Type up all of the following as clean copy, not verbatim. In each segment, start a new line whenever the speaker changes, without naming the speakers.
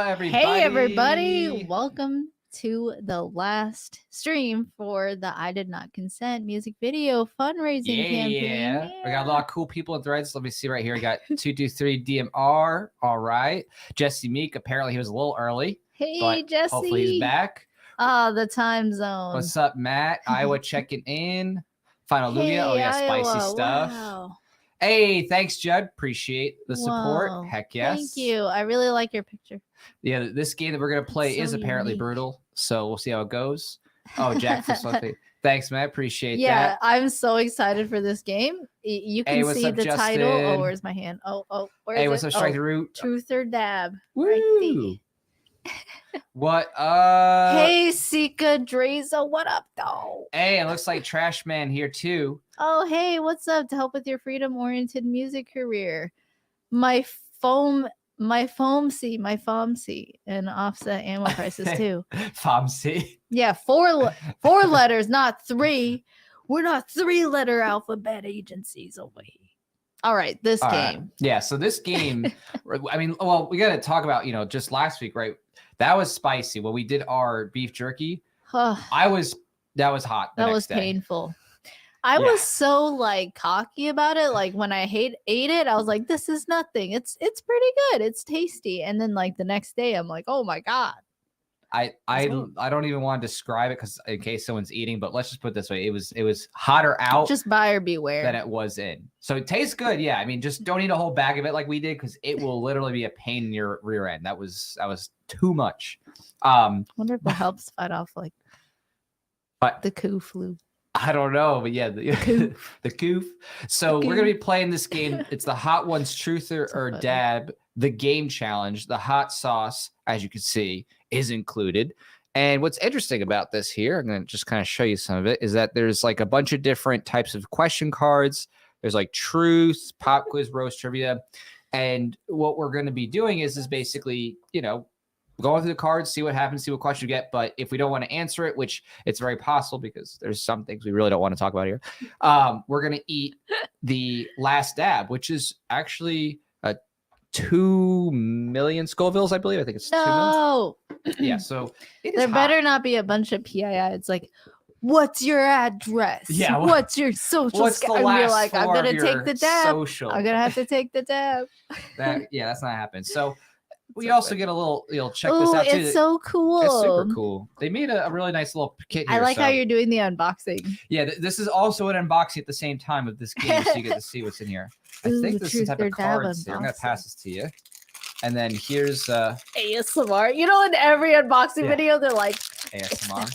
everybody.
Hey, everybody. Welcome to the last stream for the I Did Not Consent music video fundraising campaign.
Yeah. We got a lot of cool people in threads. Let me see right here. We got 223 DMR. All right. Jesse Meek. Apparently, he was a little early.
Hey,
but
Jesse.
Hopefully, he's back.
Oh, the time zone.
What's up, Matt? Iowa checking in. Final
Hey,
Lugia. Oh, yeah.
Iowa.
Spicy stuff.
Wow.
Hey, thanks, Judd. Appreciate the support.
Whoa.
Heck yes.
Thank you. I really like your picture.
Yeah, this game that we're going to play
So
is apparently
unique.
brutal. So we'll see how it goes. Oh, Jack for something. Thanks, Matt. Appreciate that.
Yeah, I'm so excited for this game. You can
what's
see
up,
the title.
Justin?
Oh, where's my hand? Where's
Hey,
it?
what's up, Strike the Root?
Truth or Dab.
Woo!
Right
What up?
Hey, Sika Dreza, what up, though?
Hey, it looks like Trash Man here too.
Oh, hey, what's up? To help with your freedom-oriented music career, my FOMC, and offset ammo prices too.
Famsi.
Yeah, four letters, not three. We're not 3-letter alphabet agencies over here. All right, this game.
Yeah, so this game, I mean, well, we got to talk about, just last week, right? That was spicy. When we did our beef jerky, that was hot.
That was painful. I was so cocky about it. Like when I ate it, I was like, this is nothing. It's pretty good. It's tasty. And then the next day I'm like, oh my God.
I don't even want to describe it because in case someone's eating, but let's just put it this way. It was hotter out.
Just buyer beware.
Than it was in. So it tastes good. Yeah. I mean, just don't eat a whole bag of it like we did because it will literally be a pain in your rear end. That was too much.
Wonder if it helps fight off the coup flu.
I don't know, but yeah, the goof. So we're gonna be playing this game. It's the Hot Ones Truth or Dab, the game challenge. The hot sauce, as you can see, is included. And what's interesting about this here, I'm gonna just kind of show you some of it, is that there's a bunch of different types of question cards. There's truth, pop quiz, roast trivia, and what we're gonna be doing is basically, going through the cards, see what happens, see what question you get. But if we don't want to answer it, which it's very possible because there's some things we really don't want to talk about here, we're going to eat the last dab, which is actually 2 million Scovilles, I believe. I think it's 2 million.
No.
Yeah, so
there better not be a bunch of PII. It's what's your address?
Yeah.
What's your social?
What's the last
I'm going to take the dab.
Social.
I'm going to have to take the dab.
That's not happening. So we also get a little, check this out too.
It's so cool.
It's super cool. They made a really nice little kit here.
I like how you're doing the unboxing.
Yeah, this is also an unboxing at the same time of this game, so you get to see what's in here. I think this is the type of cards here. I'm going to pass this to you. And then here's
ASMR. In every unboxing video, they're like
ASMR.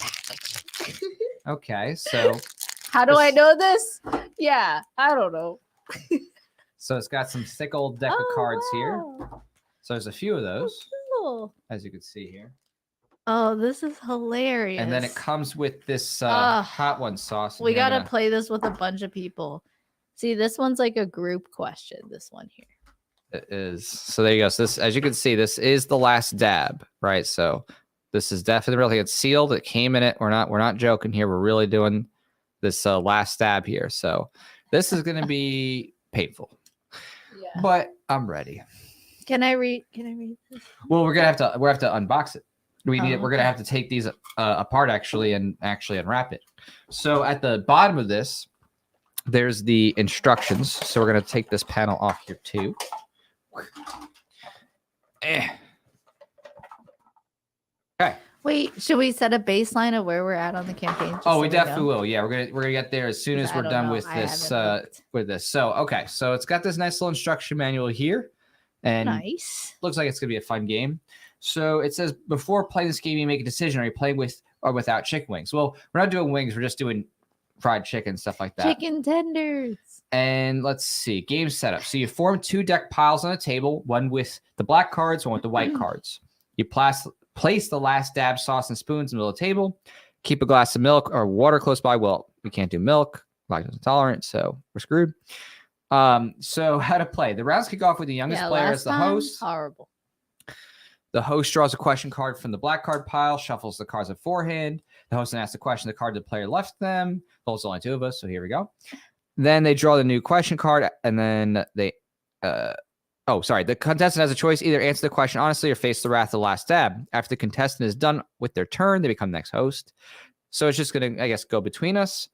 Okay, so
how do I know this? Yeah, I don't know.
So it's got some thick old deck of cards here. So there's a few of those, as you can see here.
Oh, this is hilarious.
And then it comes with this hot one sauce.
We got to play this with a bunch of people. See, this one's like a group question, this one here.
It is. So there you go. So this, as you can see, this is the last dab, right? So this is definitely really, it's sealed. It came in it. We're not joking here. We're really doing this last dab here. So this is going to be painful. Yeah. But I'm ready.
Can I read this?
Well, we're have to unbox it. We're gonna have to take these apart and unwrap it. So at the bottom of this, there's the instructions. So we're gonna take this panel off here too. Okay.
Wait, should we set a baseline of where we're at on the campaign?
We definitely will. Yeah, we're gonna get there as soon as we're done with this. So okay, so it's got this nice little instruction manual here. And
nice.
Looks like it's going to be a fun game. So it says, before playing this game, you make a decision. Are you playing with or without chicken wings? Well, we're not doing wings. We're just doing fried chicken, stuff like that.
Chicken tenders.
And let's see. Game setup. So you form 2 deck piles on a table, one with the black cards, one with the white cards. You place the last dab sauce and spoons in the middle of the table. Keep a glass of milk or water close by. Well, we can't do milk. Lactose intolerant, so we're screwed. So how to play. The rounds kick off with the youngest player as the host.
Horrible.
The host draws a question card from the black card pile, shuffles the cards beforehand. The host then asks the question, the card the player left them. There's only 2 of us, so here we go. Then they draw the new question card, and then they Oh, sorry. The contestant has a choice: either answer the question honestly or face the wrath of the last dab. After the contestant is done with their turn, they become the next host. So it's just going to, I guess, go between us.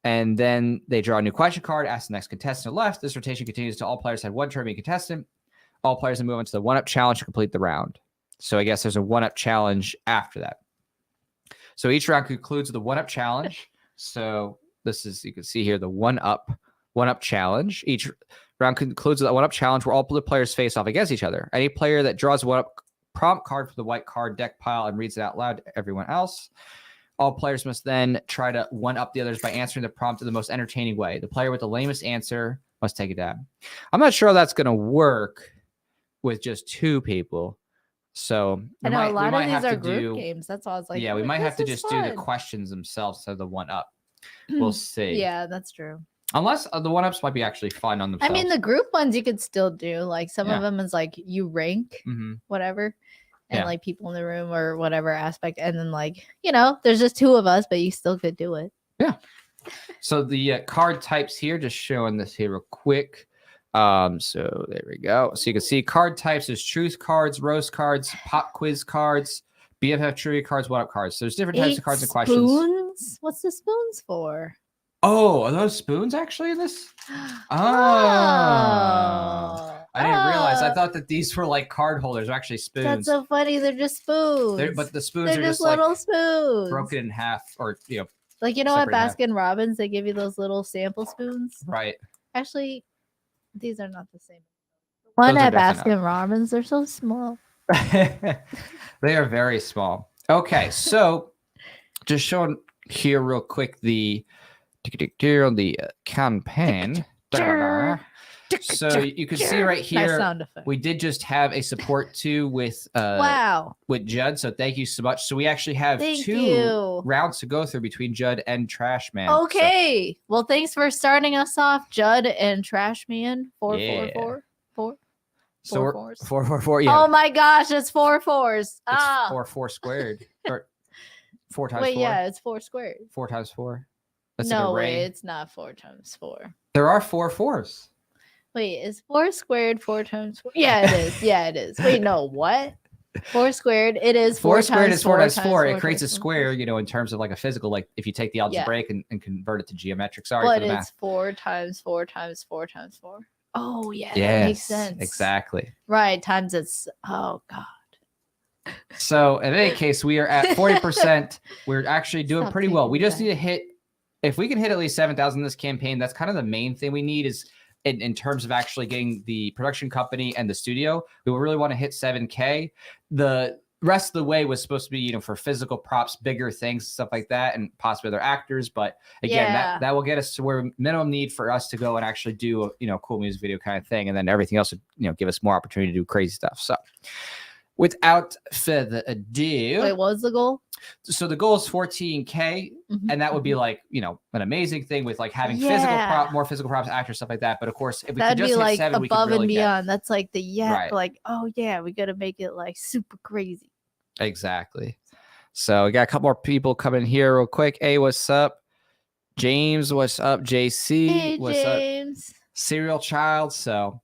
And then they draw a new question card, ask the next contestant left. This rotation continues until all players have one turn being contestant. All players then move on to the one-up challenge to complete the round. So I guess there's a one-up challenge after that. So each round concludes with the one-up challenge. So this is, you can see here, the one-up challenge. Each round concludes with a one-up challenge where all the players face off against each other. Any player that draws a one-up prompt card from the white card deck pile and reads it out loud to everyone else. All players must then try to one-up the others by answering the prompt in the most entertaining way. The player with the lamest answer must take a dab. I'm not sure how that's going to work with just two people. So
I know a lot of these are group games. That's all I was like.
Yeah, we might have to just do the questions themselves instead of the one-up. We'll see.
Yeah, that's true.
Unless the one-ups might be actually fun on themselves.
I mean, the group ones you could still do. Like some of them is like you rank whatever. And like people in the room or whatever aspect. And then like, there's just two of us, but you still could do it.
Yeah. So the card types here, just showing this here real quick. So there we go. So you can see card types. There's truth cards, roast cards, pop quiz cards, BFF trivia cards, what up cards. So there's different types of cards and questions.
Spoons? What's the spoons for?
Oh, are those spoons actually in this? Oh. I didn't realize. I thought that these were like card holders. They're actually spoons.
That's so funny. They're just spoons.
But the spoons are
just little
like
spoons.
broken in half, or
like at Baskin Robbins, they give you those little sample spoons.
Right.
Actually, these are not the same. One at Baskin Robbins, they're so small.
They are very small. Okay, so just showing here real quick the campaign. So you can see right here,
nice
we did just have a support too with Judd. So thank you so much. So we actually have two rounds to go through between Judd and Trash Man.
Okay. Well, thanks for starting us off, Judd and Trash Man. 444.
444. Yeah.
Oh my gosh, it's 4 4s.
It's 4 squared. Or 4 times 4.
Wait, yeah, it's 4 squared.
4 times 4. That's
no way, it's not 4 times 4.
There are 4 4s.
Wait, is 4 squared 4 times 4? Yeah, it is. Yeah, it is. Wait, no, what? 4 squared, it is
4 squared is 4 times 4. It creates a square, in terms of like a physical, like if you take the algebraic and convert it to geometric. Sorry for the math.
But it's 4 times 4 times 4 times 4. Oh, yeah, that makes sense.
Exactly.
Right, times it's, oh, God.
So in any case, we are at 40%. We're actually doing pretty well. We just need to hit, if we can hit at least 7,000 in this campaign, that's kind of the main thing we need is in terms of actually getting the production company and the studio. We really want to hit 7K. The rest of the way was supposed to be, for physical props, bigger things, stuff like that, and possibly other actors. But again, that will get us to where minimum need for us to go and actually do a, cool music video kind of thing. And then everything else would, give us more opportunity to do crazy stuff. So without further ado.
Wait, what was the goal?
So the goal is 14K, and that would be like, an amazing thing with like having more physical props, actors, stuff like that. But of course, if we could just hit 7, we could really
above and beyond. That's like like, oh yeah, we got to make it like super crazy.
Exactly. So we got a couple more people coming here real quick. Hey, what's up? James, what's up? JC,
hey,
what's
James.
up? Serial Child. So,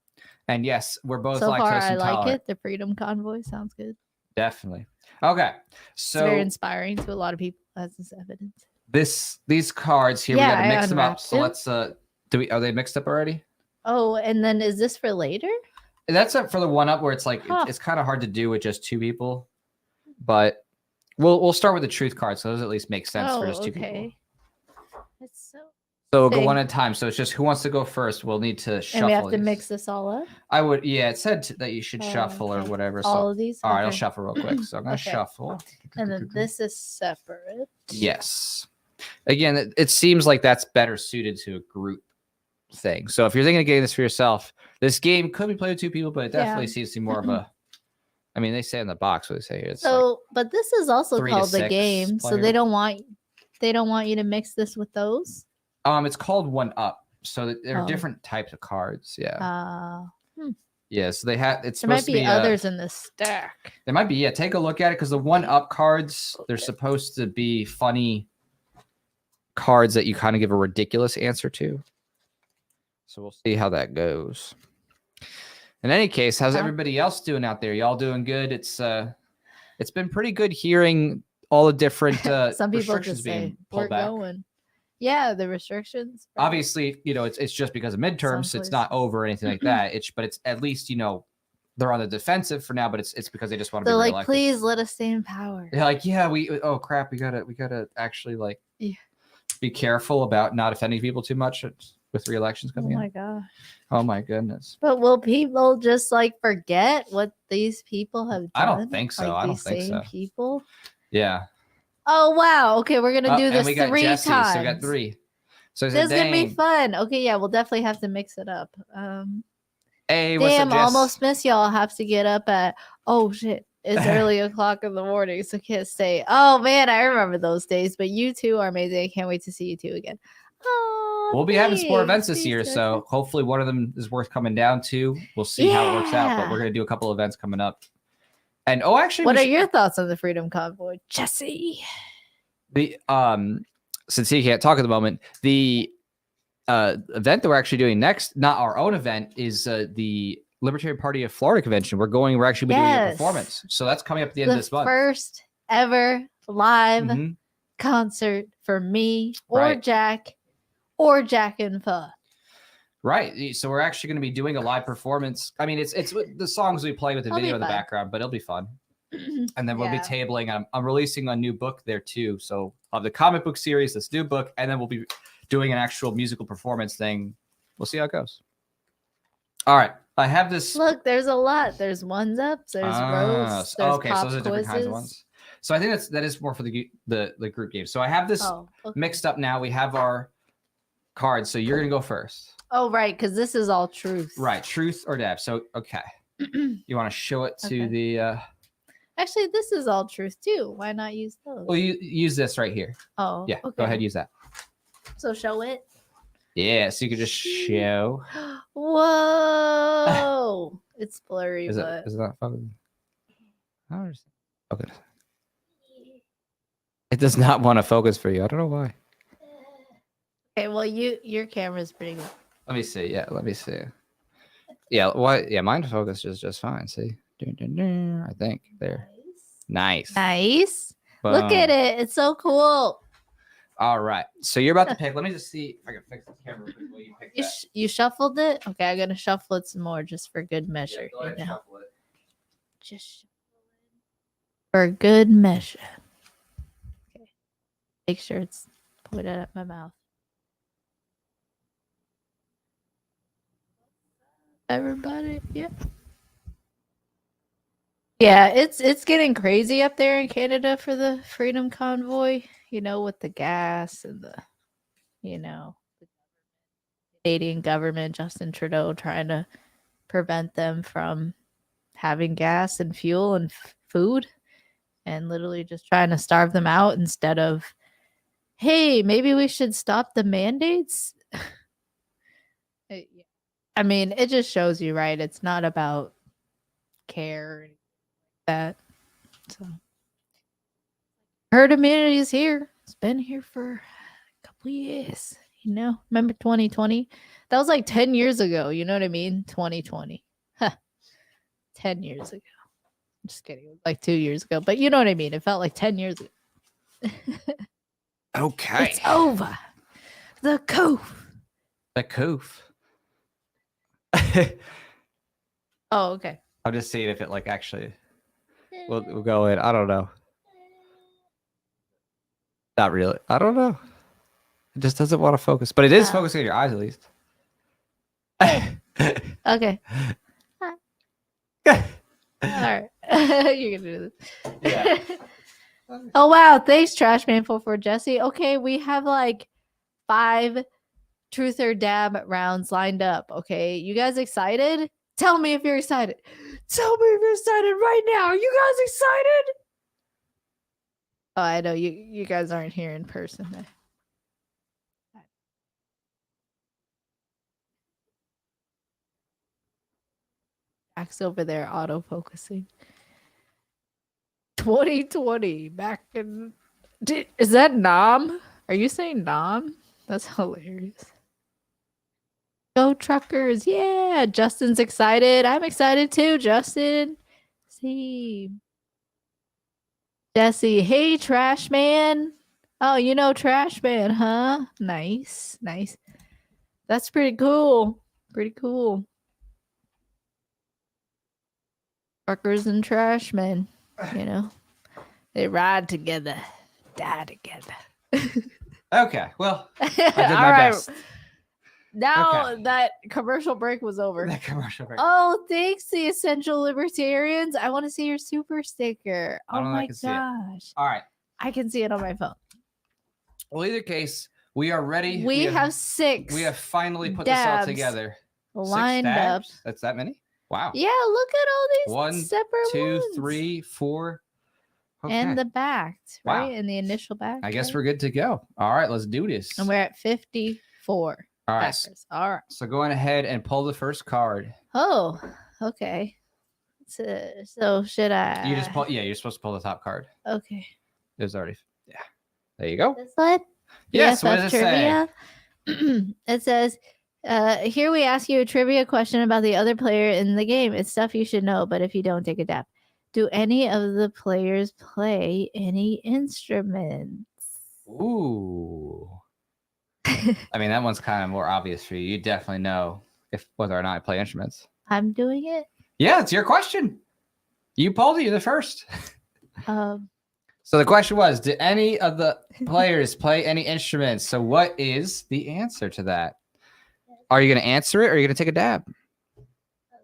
and yes, we're both
so
lactose
far,
intolerant.
I like it. The Freedom Convoy sounds good.
Definitely. Okay, so
it's very inspiring to a lot of people, as is evident.
These cards here, we gotta mix them up. So let's are they mixed up already?
Oh, and then is this for later?
That's up for the one up where it's like it's kind of hard to do with just two people, but we'll start with the truth card, so those at least make sense for just two people.
It's
so we'll go one at a time. So it's just who wants to go first. We'll need to shuffle.
And we have to mix this all up.
I would, it said that you should shuffle or whatever.
All of these.
All right, I'll shuffle real quick. So I'm gonna shuffle.
And then this is separate.
Yes. Again, it seems like that's better suited to a group thing. So if you're thinking of getting this for yourself, this game could be played with two people, but it definitely seems to be more of a. I mean, they say in the box what they say here. It's
but this is also called the game, so they don't want you to mix this with those.
It's called one up, so there are different types of cards. Yeah. Yeah, so they have. It's supposed to be
others in this stack.
There might be. Yeah, take a look at it because the one up cards, they're supposed to be funny cards that you kind of give a ridiculous answer to. So we'll see how that goes. In any case, how's everybody else doing out there? Y'all doing good? It's been pretty good hearing all the different
some people
restrictions
just
being
say
pulled
we're
back.
going. Yeah, the restrictions.
Obviously, it's just because of midterms. So it's not over or anything like that. But it's at least they're on the defensive for now. But it's because they just want to be
like,
reelected.
please let us stay in power.
They're like, yeah, oh crap, we gotta actually be careful about not offending people too much with re-elections coming in.
Oh my god.
Oh my goodness.
But will people just forget what these people have done?
I don't think so. I don't think so.
People.
Yeah.
Oh wow. Okay, we're gonna do this
we got
3
Jesse,
times.
So we got 3. So
this is gonna be fun. Okay, yeah, we'll definitely have to mix it up.
Hey, what's up,
damn, almost missed y'all. I'll have to get up at shit. It's early o'clock in the morning, so can't stay. Oh man, I remember those days. But you two are amazing. I can't wait to see you two again. Oh,
we'll be having some more events this year, so hopefully one of them is worth coming down to. We'll see how it works out, but we're gonna do a couple events coming up. And actually,
what are your thoughts on the Freedom Convoy, Jesse?
The since he can't talk at the moment, the event that we're actually doing next, not our own event, is the Libertarian Party of Florida convention. We're actually doing a performance, so that's coming up at the end of this month.
First ever live concert for me or Jack and Pha.
Right. So we're actually going to be doing a live performance. I mean, it's the songs we play with the video in the background, but it'll be fun. And then we'll be tabling. I'm releasing a new book there too. So of the comic book series, this new book, and then we'll be doing an actual musical performance thing. We'll see how it goes. All right. I have this.
Look, there's a lot. There's ones ups. There's roasts. There's
okay, so those are different kinds of ones. So I think that is more for the group game. So I have this mixed up now. We have our cards. So you're gonna go first.
Oh right, because this is all truth.
Right, truth or dab. So okay, you want to show it to the.
Actually, this is all truth too. Why not use those?
Well, you use this right here.
Oh,
yeah. Okay. Go ahead, use that.
So show it.
Yeah, so you could just show.
Whoa! It's blurry,
is it not fun? Okay. It does not want to focus for you. I don't know why.
Okay, well, your camera's pretty good.
Let me see. Yeah, let me see. Yeah, why? Yeah, mine focuses just fine. See, I think there. Nice. Boom.
Look at it. It's so cool.
All right. So you're about to pick. Let me just see if I can fix the camera while you pick that.
You shuffled it? Okay, I'm going to shuffle it some more just for good measure.
Yeah, go ahead, shuffle it.
Just for good measure. Okay. Make sure it's pointed at my mouth. Everybody, yeah. Yeah, it's getting crazy up there in Canada for the Freedom Convoy, with the gas and the Canadian government, Justin Trudeau trying to prevent them from having gas and fuel and food and literally just trying to starve them out instead of, hey, maybe we should stop the mandates. I mean, it just shows you, right? It's not about care or that. So herd immunity is here. It's been here for a couple of years. Remember 2020? That was like 10 years ago. You know what I mean? 2020. 10 years ago. I'm just kidding. It was like 2 years ago. But you know what I mean? It felt like 10 years ago.
Okay.
It's over. The coof.
The coof.
Oh, okay.
I'll just see if it actually we'll go in. I don't know. Not really. I don't know. It just doesn't want to focus, but it is focusing on your eyes at least.
Okay. All right. You're gonna do this. Yeah. Oh wow! Thanks, Trashman for Jesse. Okay, we have 5 truth or dab rounds lined up. Okay, you guys excited? Tell me if you're excited. Tell me if you're excited right now. Are you guys excited? Oh, I know you guys aren't here in person. Jack's over there auto-focusing. 2020 back in. Is that Nam? Are you saying Nam? That's hilarious. Go truckers. Yeah. Justin's excited. I'm excited too, Justin. See. Jesse. Hey, Trash Man. Oh, you know Trash Man, huh? Nice. Nice. That's pretty cool. Pretty cool. Truckers and Trash Men. You know. They ride together. Die together.
Okay. Well, I did
All
my
right.
best.
Now
Okay.
that commercial break was over.
That commercial break.
Oh, thanks, the Essential Libertarians. I want to see your super sticker.
I
Oh
don't know if I
my
can see it.
gosh.
All right.
I can see it on my phone.
Well, either case, we are ready.
We have 6.
We have finally put this all
dabs
together.
lined
6
up.
dabs? That's that many? Wow.
Yeah, look at all these
1,
separate
2,
ones.
3, 4. Okay.
And the back, right?
Wow.
And the initial back.
I guess
right?
we're good to go. All right, let's do this.
And we're at 54.
All right.
backers. All right.
So go on ahead and pull the first card.
Oh, okay. So should I?
You just pull. Yeah, you're supposed to pull the top card.
Okay.
It was already. Yeah. There you go.
This one?
Yes. What
BFF
does it say?
It says, here we ask you a trivia question about the other player in the game. It's stuff you should know, but if you don't, take a dab. Do any of the players play any instruments?
Ooh. I mean, that one's kind of more obvious for you. You definitely know whether or not I play instruments.
I'm doing it.
Yeah, it's your question. You pulled it. You're the first.
Um,
So the question was, do any of the players play any instruments? So what is the answer to that? Are you going to answer it or are you going to take a dab?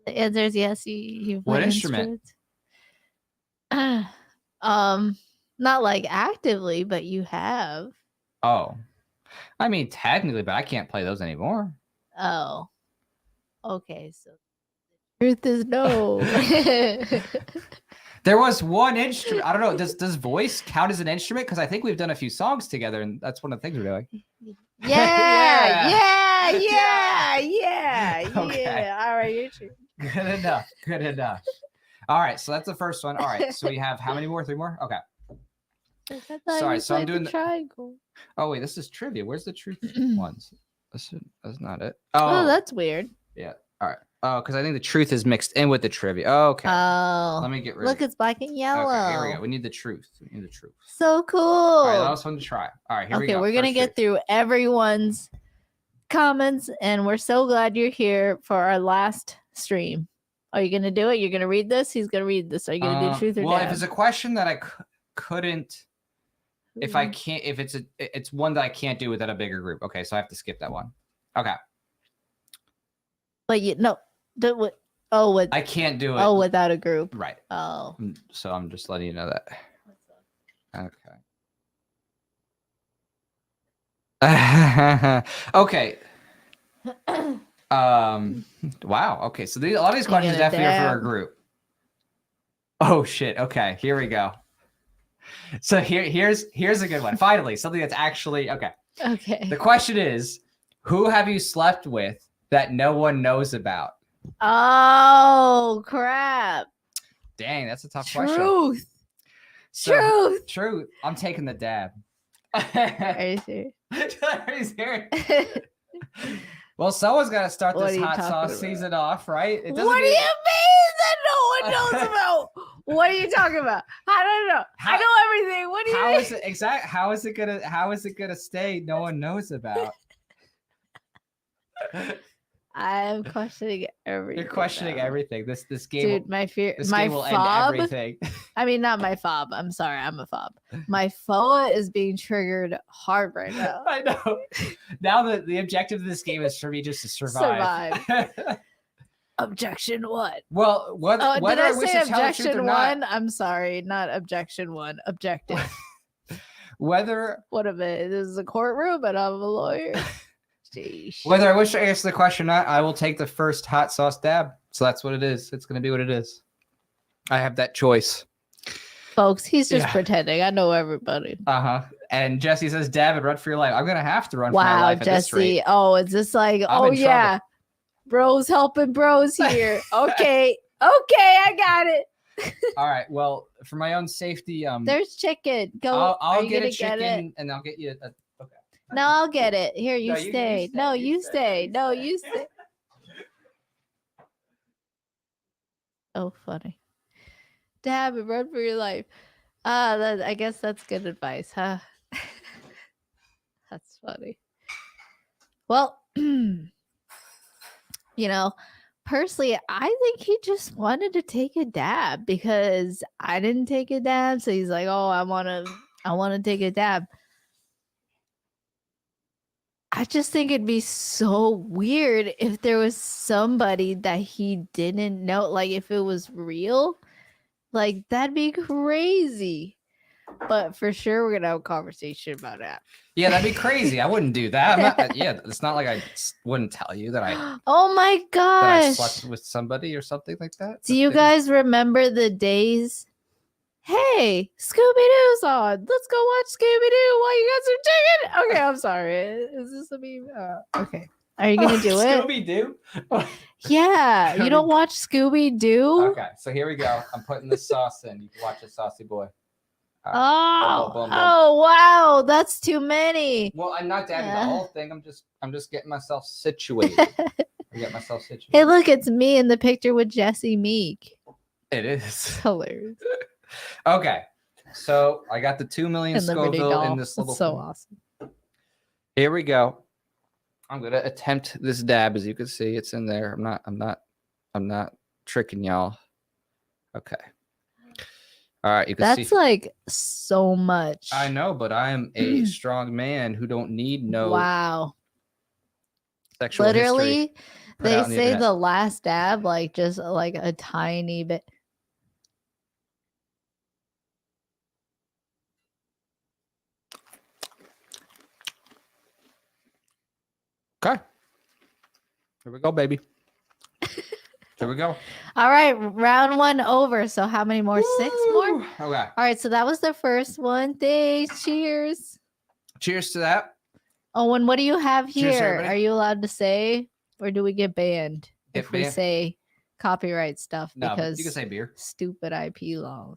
the answer is yes. You
What
play
instrument?
Not like actively, but you have.
Oh, I mean, technically, but I can't play those anymore.
Oh, okay. So the truth is no.
There was one instrument. I don't know. Does voice count as an instrument? Because I think we've done a few songs together, and that's one of the things we're doing.
Yeah.
Okay.
All right, you're true.
Good enough. Good enough. All right. So that's the first one. All right. So we have how many more? 3 more? Okay. Sorry, so I'm doing the
triangle.
Oh, wait. This is trivia. Where's the truth ones? That's not it.
Oh, that's weird.
Yeah. All right. Oh, because I think the truth is mixed in with the trivia. Okay.
Oh.
Let me get rid
Look,
of it.
it's black and yellow.
Okay, here we go. We need the truth.
So cool.
All right, that was fun to try. All right, here we go.
Okay, we're going to get through everyone's comments, and we're so glad you're here for our last stream. Are you going to do it? You're going to read this? He's going to read this. Are you going to do truth or
well,
dab?
if it's a question that I couldn't, if I can't, if it's one that I can't do without a bigger group. Okay, so I have to skip that one. Okay.
But
I can't do it.
Oh, without a group.
Right.
Oh.
So I'm just letting you know that. Okay. Okay. Wow. Okay. So a lot of these questions definitely are for a group. Oh shit. Okay. Here we go. So here's a good one. Finally, something that's actually okay.
Okay.
The question is, who have you slept with that no one knows about?
Oh crap.
Dang, that's a tough question.
Truth.
Truth. I'm taking the dab.
Are you serious?
Are you serious? Well, someone's got to start
What
this
are you
hot
talking
sauce
about?
season off, right?
What do you mean that no one knows about? What are you talking about? I don't know. I know everything. What do you mean?
How is it exact? How is it gonna stay? No one knows about.
I'm questioning everything.
You're questioning everything. This game.
Dude, my fear.
This
My
game will
fob.
end everything.
I mean, not my fob. I'm sorry. I'm a fob. My FOA is being triggered hard right now.
I know. Now the objective of this game is for me just to survive.
Objection what?
Well, whether
did
I
I
wish
say
to tell the truth
objection
or
one?
not,
I'm sorry, not objection one. Objective.
whether
What of it? This is a courtroom, and I'm a lawyer. Sheesh.
whether I wish to answer the question or not, I will take the first hot sauce dab. So that's what it is. It's going to be what it is. I have that choice.
Folks, he's just pretending. I know everybody.
And Jesse says, dab and run for your life. I'm going to have to run for my
Wow,
life at this
Jesse.
rate.
Oh, is this like,
I'm in
yeah, bros helping bros here. Okay. I got it.
All right. Well, for my own safety,
There's chicken. Go.
I'll get a chicken and I'll get you a. Okay.
No, I'll get it. Here, you
No,
stay.
you stay.
You stay. Oh, funny. Dab and run for your life. I guess that's good advice, huh? That's funny. Well, personally, I think he just wanted to take a dab because I didn't take a dab. So he's like, oh, I want to take a dab. I just think it'd be so weird if there was somebody that he didn't know, like if it was real, like that'd be crazy. But for sure, we're going to have a conversation about that.
Yeah, that'd be crazy. I wouldn't do that. It's not like I wouldn't tell you that I.
Oh my
that I
gosh.
slept with somebody or something like that.
Do you guys remember the days? Hey, Scooby-Doo's on. Let's go watch Scooby-Doo while you guys are chicken. Okay, I'm sorry. Is this a meme? Okay. Are you going to do it?
Scooby-Doo?
Yeah. You don't watch Scooby-Doo?
Okay, so here we go. I'm putting the sauce in. You can watch this, saucy boy.
Oh, wow. That's too many.
Well, I'm not dabbing the whole thing. I'm just getting myself situated. Hey,
look, it's me in the picture with Jesse Meek.
It is.
It's hilarious.
Okay, so I got the 2 million Scoville in this little.
That's so awesome.
Here we go. I'm gonna attempt this dab. As you can see, it's in there. I'm not tricking y'all. Okay. All right, you can see.
That's like so much.
I know, but I am a strong man who don't need no.
Wow.
Sexual
literally, they say
internet.
the last dab, like just like a tiny bit.
Okay. Here we go, baby. Here we go.
All right, round 1 over. So how many more? Woo! 6 more?
Okay.
All right, so that was the first one. Thanks. Cheers.
Cheers to that.
Oh, and what do you have
Cheers,
here?
everybody.
Are you allowed to say, or do we get banned if we say copyright stuff?
No,
because
you can say beer.
Stupid IP law.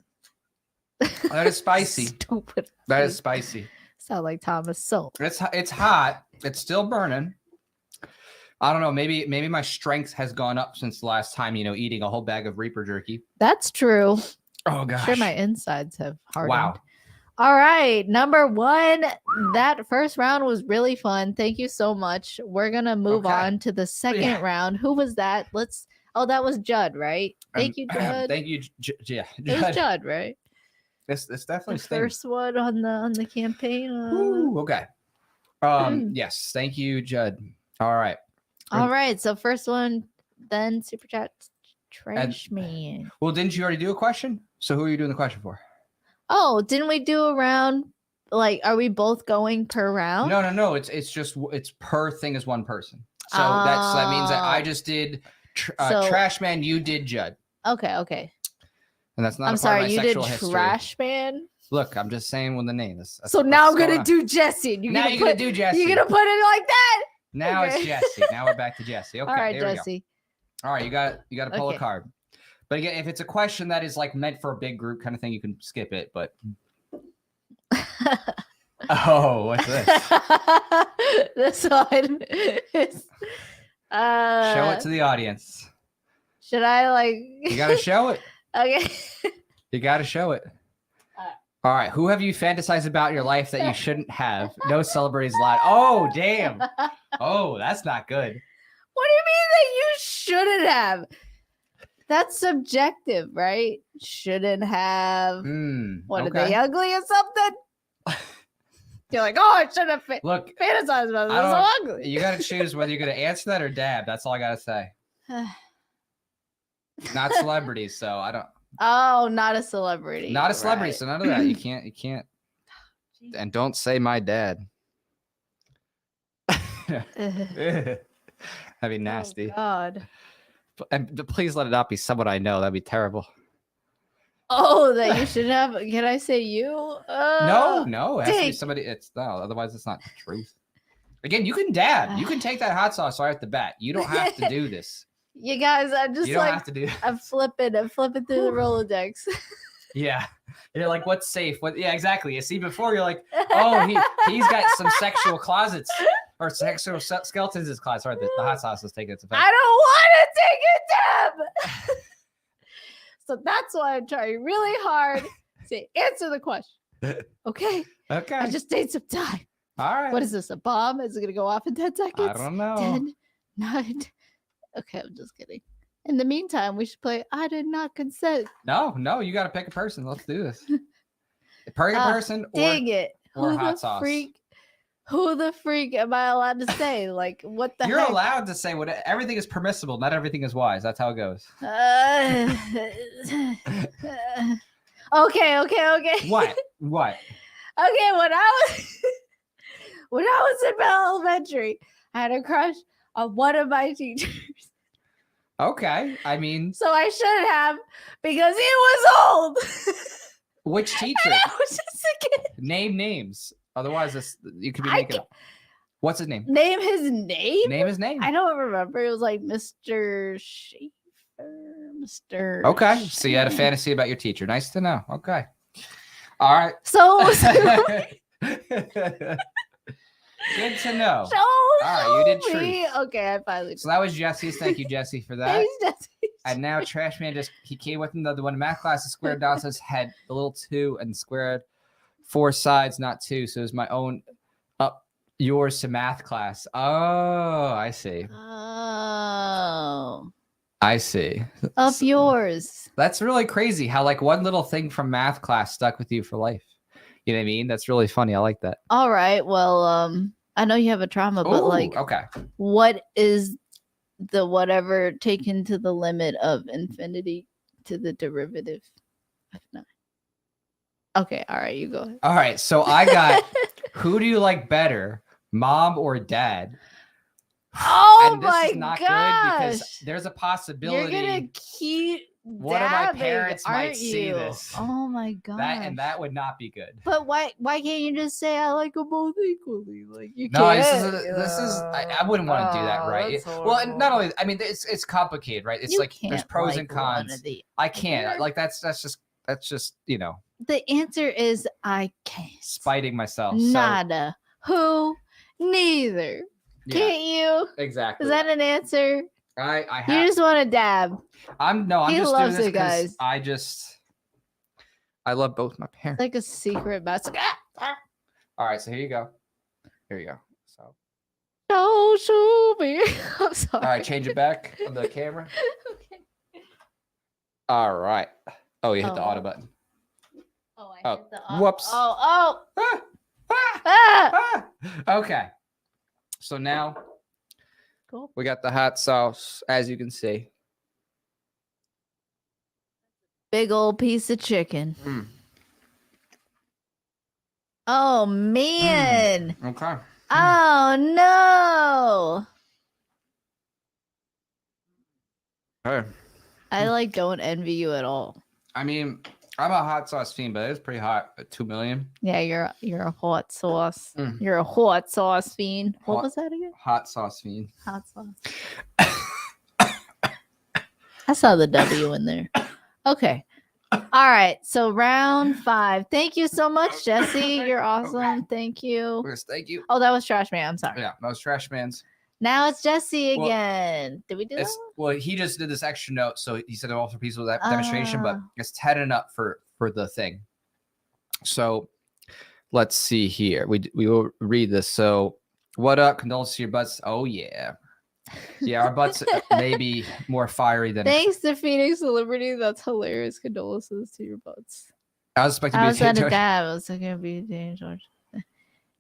That is spicy.
Stupid.
That is spicy.
Sound like Thomas Soap.
It's hot. It's still burning. I don't know. Maybe my strength has gone up since the last time, eating a whole bag of Reaper jerky.
That's true.
Oh, gosh.
Sure, my insides have hardened.
Wow.
All right. Number 1. That first round was really fun. Thank you so much. We're going to move on to the second round. Who was that? That was Judd, right? Thank you, Judd.
Thank you. Yeah.
It was Judd, right?
This definitely
the first one on the campaign.
Ooh, okay. Yes. Thank you, Judd. All right.
All right. So first one, then Super Chat Trash Man.
Well, didn't you already do a question? So who are you doing the question for?
Oh, didn't we do a round? Like, are we both going per round?
No. It's per thing as one person. So that means that I just did Trash Man. You did Judd.
Okay.
And that's not.
I'm sorry. You did Trash Man.
Look, I'm just saying when the name is.
So now I'm gonna do Jesse.
You're gonna do Jesse.
You're gonna put it like that.
Now it's Jesse. Now we're back to Jesse. Okay.
All right, Jesse.
All right, you got to pull a card. But again, if it's a question that is like meant for a big group kind of thing, you can skip it. But oh, what's this?
This one is.
Show it to the audience.
Should I
You got to show it.
Okay.
You got to show it. All right. Who have you fantasized about in your life that you shouldn't have? No celebrities allowed. Oh, damn. Oh, that's not good.
What do you mean that you shouldn't have? That's subjective, right? Shouldn't have. What are they ugly or something? You're like, oh, I should have fantasized about this. So ugly.
You got to choose whether you're going to answer that or dab. That's all I got to say. Not celebrities, so I don't.
Oh, not a celebrity.
Not a celebrity, so none of that. You can't. And don't say my dad. That'd be nasty.
Oh, God.
And please let it not be someone I know. That'd be terrible.
Oh, that you should have. Can I say you?
No. It has to be somebody. Otherwise it's not the truth. Again, you can dab. You can take that hot sauce right at the bat. You don't have to do this.
You guys, I'm just
have to do.
I'm flipping through the Rolodex.
Yeah. You're like, what's safe? Yeah, exactly. You see, before you're like, oh, he's got some sexual closets or sexual skeletons in his closet. Sorry, the hot sauce is taking its effect.
I don't want to take a dab. So that's why I'm trying really hard to answer the question. Okay.
Okay.
I just need some time.
All right.
What is this? A bomb? Is it going to go off in 10 seconds?
I don't know.
10, 9. Okay, I'm just kidding. In the meantime, we should play I Did Not Consent.
No, you got to pick a person. Let's do this. Pick a person
dang it.
or
Who
hot
the
sauce.
Who the freak am I allowed to say? Like, what the
You're
heck?
allowed to say what everything is permissible. Not everything is wise. That's how it goes.
Okay.
What?
Okay, when I was in elementary, I had a crush on one of my teachers.
Okay. I mean,
So I should have because he was old.
which teacher?
And I was just a kid.
Name names. Otherwise, you could be making up. What's his name?
Name his name?
Name his name.
I don't remember. It was like Mr. Schaefer. Mr.
Okay. So you had a fantasy about your teacher. Nice to know. Okay. All right.
So
Good to know.
So
All right, you did
me.
truth.
Okay, I finally.
So that was Jesse's. Thank you, Jesse, for that.
Thanks, Jesse.
And now Trash Man he came with another one in math class and squared down his head a little 2 and squared 4 sides, not 2. So it was my own up yours to math class. Oh, I see.
Oh.
I see.
Of yours.
That's really crazy how like one little thing from math class stuck with you for life. You know what I mean? That's really funny. I like that.
All right. Well, I know you have a trauma, but
Ooh,
like,
okay.
What is the whatever taken to the limit of infinity to the derivative of 9? Okay. All right. You go ahead.
All right. So I got who do you like better, mom or dad?
Oh
and this
my
is not
gosh.
good because there's a possibility.
You're gonna keep
one of my
dabbing,
parents might
aren't
see
you?
this.
Oh my god.
That would not be good.
But why can't you just say I like them both equally? Like you
No,
can't.
this is I wouldn't want to do that, right? Well, and not only I mean it's complicated, right? It's
You
like there's
can't
pros
like
and cons.
one of the
I can't.
other.
Like that's just you know
The answer is I can't.
spiting myself.
Nada. Who? Neither.
So,
Can't you?
exactly.
Is that an answer?
I
You
have.
just want to dab.
I'm
He
just doing
loves
this
it, guys.
I love both my parents.
Like a secret message.
All right, so here you go. Here you go. So
Don't shoot me. I'm sorry.
all right, change it back on the camera.
Okay.
All right. Oh, you hit the
Oh.
auto button.
Oh, I
Oh,
hit the
whoops.
Oh.
Ah, ah,
Ah.
ah. Okay. So now
Cool.
we got the hot sauce, as you can see.
Big old piece of chicken.
Mm.
Oh man.
Okay.
Oh no.
Okay.
I like don't envy you at all.
I mean, I'm a hot sauce fiend, but it's pretty hot at 2 million.
Yeah, you're a hot sauce.
Mm.
You're a hot sauce fiend. What
Hot-
was that again?
Hot sauce fiend.
Hot sauce. I saw the W in there. Okay. All right. So round 5. Thank you so much, Jesse. You're awesome.
Okay.
Thank you.
Yes, thank you.
Oh, that was Trash Man. I'm sorry.
Yeah, that was Trash Man's.
Now it's Jesse
Well,
again. Did we do that?
It's, well, he just did this extra note, so he said it all for pieces of that demonstration, but
Ah.
it's 10 and up for the thing. So let's see here. We will read this. So what up? Condolences to your butts. Oh yeah. Yeah, our butts may be more fiery than
Thanks to Phoenix Liberty. That's hilarious. Condolences to your butts.
I was expecting
I
to
was
be
at a
George.
dab. I was going to be Dan George.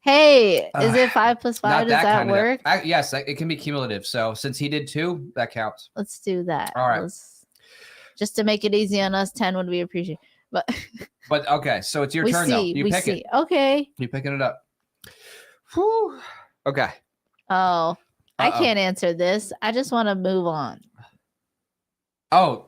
Hey, is it 5 plus 5?
Not
Does that
kind of
work?
yes, it can be cumulative. So since he did 2, that counts.
Let's do that.
All right.
Just to make it easy on us, 10 would be appreciated. But
But okay, so it's your
we
turn though.
see.
You
We
pick
see.
it.
Okay.
You picking it up. Whew. Okay.
Oh, I
Uh-oh.
can't answer this. I just want to move on.
Oh,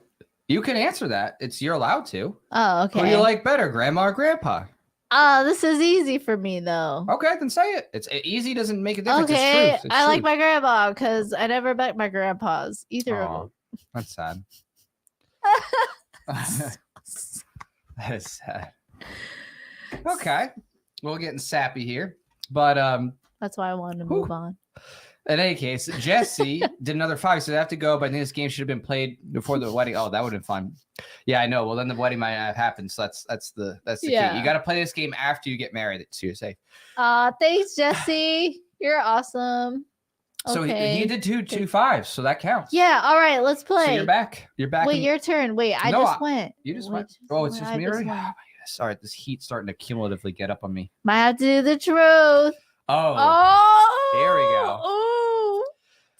you can answer that. You're allowed to.
Oh,
Who do
okay.
you like better, grandma or grandpa?
Oh, this is easy for me though.
Okay, then say it. It's easy. Doesn't make a difference.
Okay,
It's truth. It's
I like
truth.
my grandma because I never met my grandpas either
Aw,
of
that's sad.
them.
That is sad. Okay, we're getting sappy here, but
That's why I wanted to
Whew.
move on.
In any case, Jesse did another 5, so they have to go. But I think this game should have been played before the wedding. Oh, that would have been fun. Yeah, I know. Well, then the wedding might not have happened. So that's the key. You got to play this game after you get married, so you're safe.
Thanks, Jesse. You're awesome.
So he did two 5s, so that counts.
Yeah. All right, let's play.
So you're back. You're back.
Wait, your turn. Wait, I just went.
You just went. Oh, it's just me already. Oh my goodness. All right, this heat's starting to cumulatively get up on me.
Might have to do the truth.
Oh. There we go.
Oh,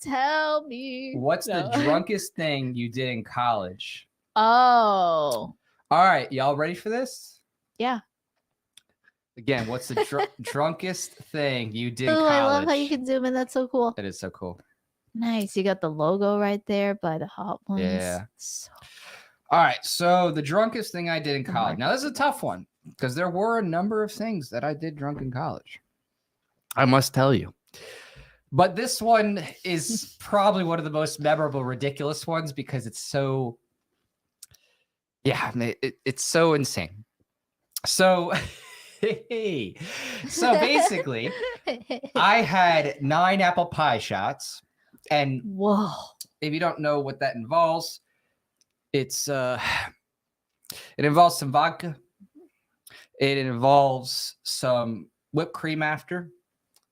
tell me.
What's the drunkest thing you did in college?
Oh.
All right, y'all ready for this?
Yeah.
Again, what's the drunkest thing you did in college?
I love how you can zoom in. That's so cool.
It is so cool.
Nice. You got the logo right there by the hot ones.
Yeah. All right, so the drunkest thing I did in college. Now, this is a tough one because there were a number of things that I did drunk in college. I must tell you. But this one is probably one of the most memorable, ridiculous ones because it's so, it's so insane. So, so basically, I had 9 apple pie shots. And
whoa,
if you don't know what that involves, it involves some vodka. It involves some whipped cream after.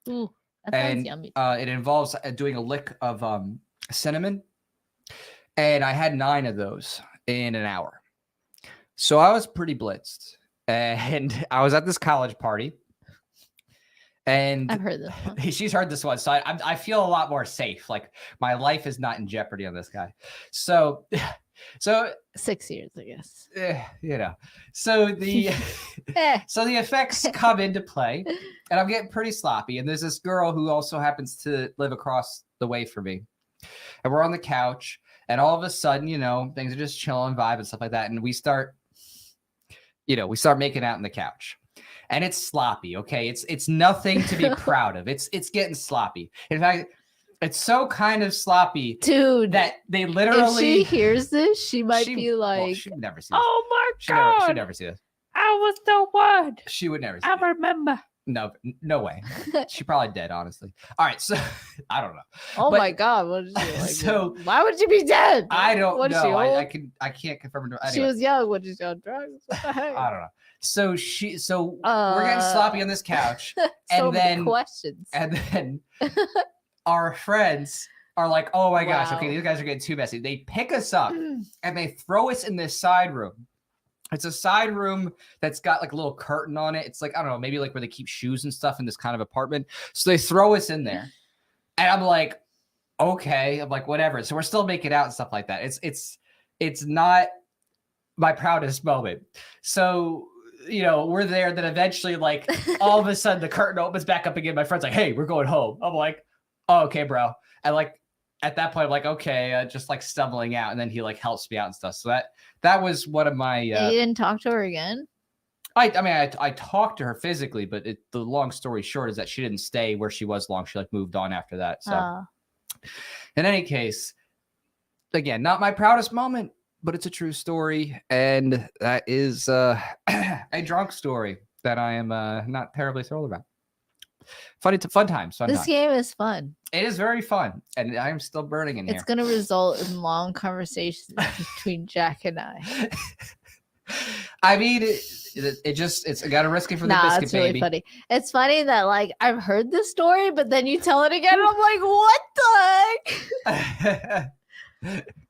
Ooh, that sounds yummy.
It involves doing a lick of cinnamon. And I had 9 of those in an hour. So I was pretty blitzed. And I was at this college party. And
I've heard this one.
She's heard this one. So I feel a lot more safe. Like my life is not in jeopardy on this guy. So
6 years, I guess.
You know, so the effects come into play, and I'm getting pretty sloppy. And there's this girl who also happens to live across the way from me, and we're on the couch, and all of a sudden, you know, things are just chilling, vibe, and stuff like that. And we start making out on the couch, and it's sloppy. Okay, it's nothing to be proud of. It's getting sloppy. In fact, it's so kind of sloppy,
dude,
that they literally.
If she hears this, she might be like,
well, she'd never see this.
"Oh my god,
she'd never see this.
I was the one."
She would never see
I remember.
No way. She probably dead, honestly. All right, so I don't know.
Oh my god, what did she like?
So
why would she be dead?
I don't know.
She old?
I can't confirm. Anyway.
She was young when she was on drugs. What the heck?
I don't know. So we're getting sloppy on this couch, and
many questions,
and then our friends are like, "Oh my gosh,
Wow.
okay, these guys are getting too messy." They pick us up and they throw us in this side room. It's a side room that's got like a little curtain on it. It's like, I don't know, maybe like where they keep shoes and stuff in this kind of apartment. So they throw us in there, and I'm like, okay, I'm like, whatever. So we're still making out and stuff like that. It's not my proudest moment. So, you know, we're there. Then eventually, like, all of a sudden the curtain opens back up again. My friend's like, "Hey, we're going home." I'm like, "Oh, okay, bro." And like, at that point, I'm like, okay, just like stumbling out. And then he like helps me out and stuff. So that was one of my.
You didn't talk to her again?
I mean, I talked to her physically, but the long story short is that she didn't stay where she was long. She like moved on after that. So in any case, again, not my proudest moment, but it's a true story. And that is a drunk story that I am not terribly thrilled about. Fun times.
This game is fun.
It is very fun, and I'm still burning in here.
It's going to result in long conversations between Jack and I.
I mean, it's got to risk it for the biscuit,
it's really
baby.
funny. It's funny that like I've heard this story, but then you tell it again, and I'm like, what the heck?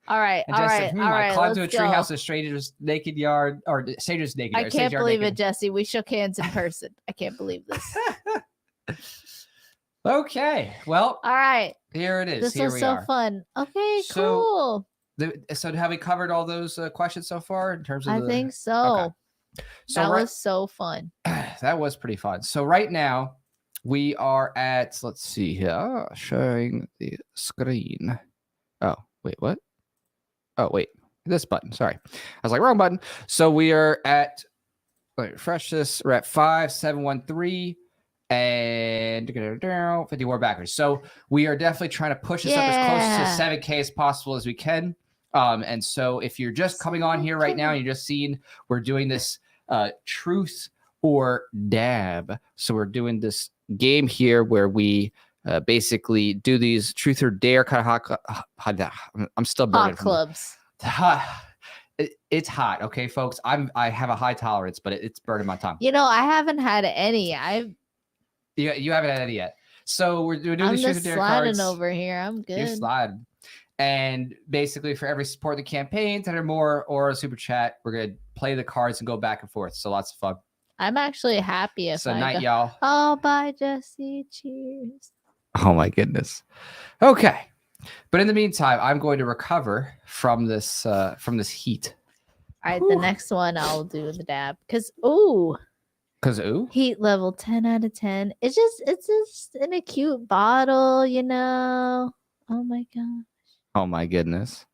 All right.
I climbed to a treehouse, a stranger's naked yard, or stranger's naked yard.
I can't believe it, Jesse. We shook hands in person. I can't believe this.
Okay, well,
all right.
Here it is.
This
Here
was
we
so
are.
Fun. Okay, cool.
So have we covered all those questions so far in terms of?
I think so.
Okay. So
that was so fun.
That was pretty fun. So right now we are at. Let's see here, sharing the screen. Oh wait, what? Oh wait, this button. Sorry, I was like wrong button. So we are at. Let me refresh this. We're at 5713. And 54 backers. So we are definitely trying to push this up as close to 7K as possible as we can. And so if you're just coming on here right now, and you're just seeing we're doing this truth or dab. So we're doing this game here where we basically do these truth or dare kind of hot. I'm still burning
hot clubs.
It's hot, okay, folks. I have a high tolerance, but it's burning my tongue.
You know, I haven't had any.
You haven't had any yet. So we're doing
I'm
these
just
truth or dare cards.
over here. I'm good.
You're sliding. And basically, for every support the campaign, 10 or more, or a super chat, we're gonna play the cards and go back and forth. So lots of fun.
I'm actually happy if I
night,
go,
y'all.
Oh, bye, Jesse. Cheers.
Oh my goodness. Okay. But in the meantime, I'm going to recover from this heat.
All right,
Whew.
the next one I'll do the dab. Because heat level 10 out of 10. It's just in a cute bottle, you know. Oh my god.
Oh my goodness.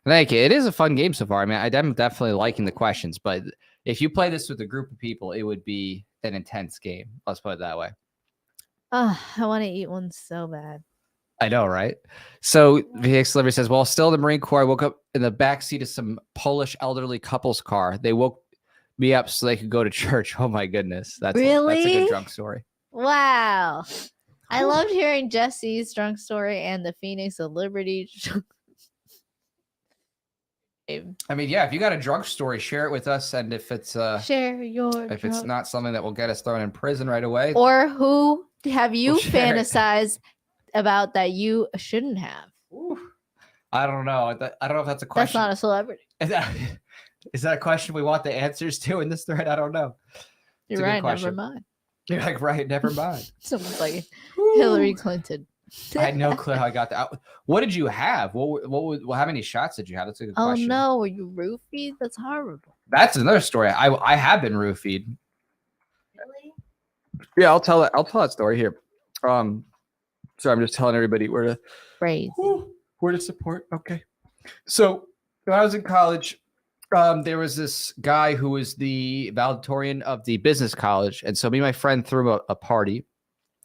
Thank you. It is a fun game so far. I mean, I'm definitely liking the questions, but if you play this with a group of people, it would be an intense game. Let's put it that way.
Oh, I want to eat one so bad.
I know, right? So VX Delivery says, while still in the Marine Corps, I woke up in the backseat of some Polish elderly couple's car. They woke me up so they could go to church. Oh my goodness. That's a good drunk story.
Wow. I loved hearing Jesse's drunk story and the Phoenix of Liberty.
I mean, yeah, if you got a drunk story, share it with us. And if it's it's not something that will get us thrown in prison right away.
Or who have you fantasized about that you shouldn't have?
Ooh. I don't know. I don't know if that's a question.
That's not a celebrity.
Is that a question we want the answers to in this thread? I don't know.
You're right. Never mind.
You're like, right. Never mind.
Someone's like Hillary Clinton.
I had no clue how I got that. What did you have? How many shots did you have? That's a good question.
Oh no, were you roofied? That's horrible.
That's another story. I have been roofied.
Really?
Yeah, I'll tell that story here. So I'm just telling everybody where to support. Okay. So when I was in college, there was this guy who was the valedictorian of the business college, and so me and my friend threw a party.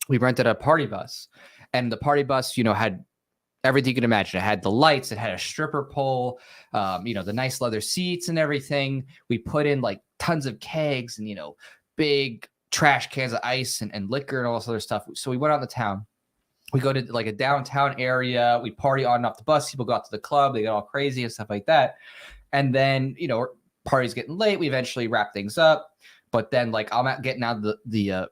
We rented a party bus. And the party bus, had everything you can imagine. It had the lights. It had a stripper pole, the nice leather seats and everything. We put in like tons of kegs and, big trash cans of ice and liquor and all this other stuff. So we went out in the town. We go to like a downtown out. We party on and off the bus. People go out to the club. They get all crazy and stuff like that. And then, party's getting late. We eventually wrap things up. But then I'm getting out of the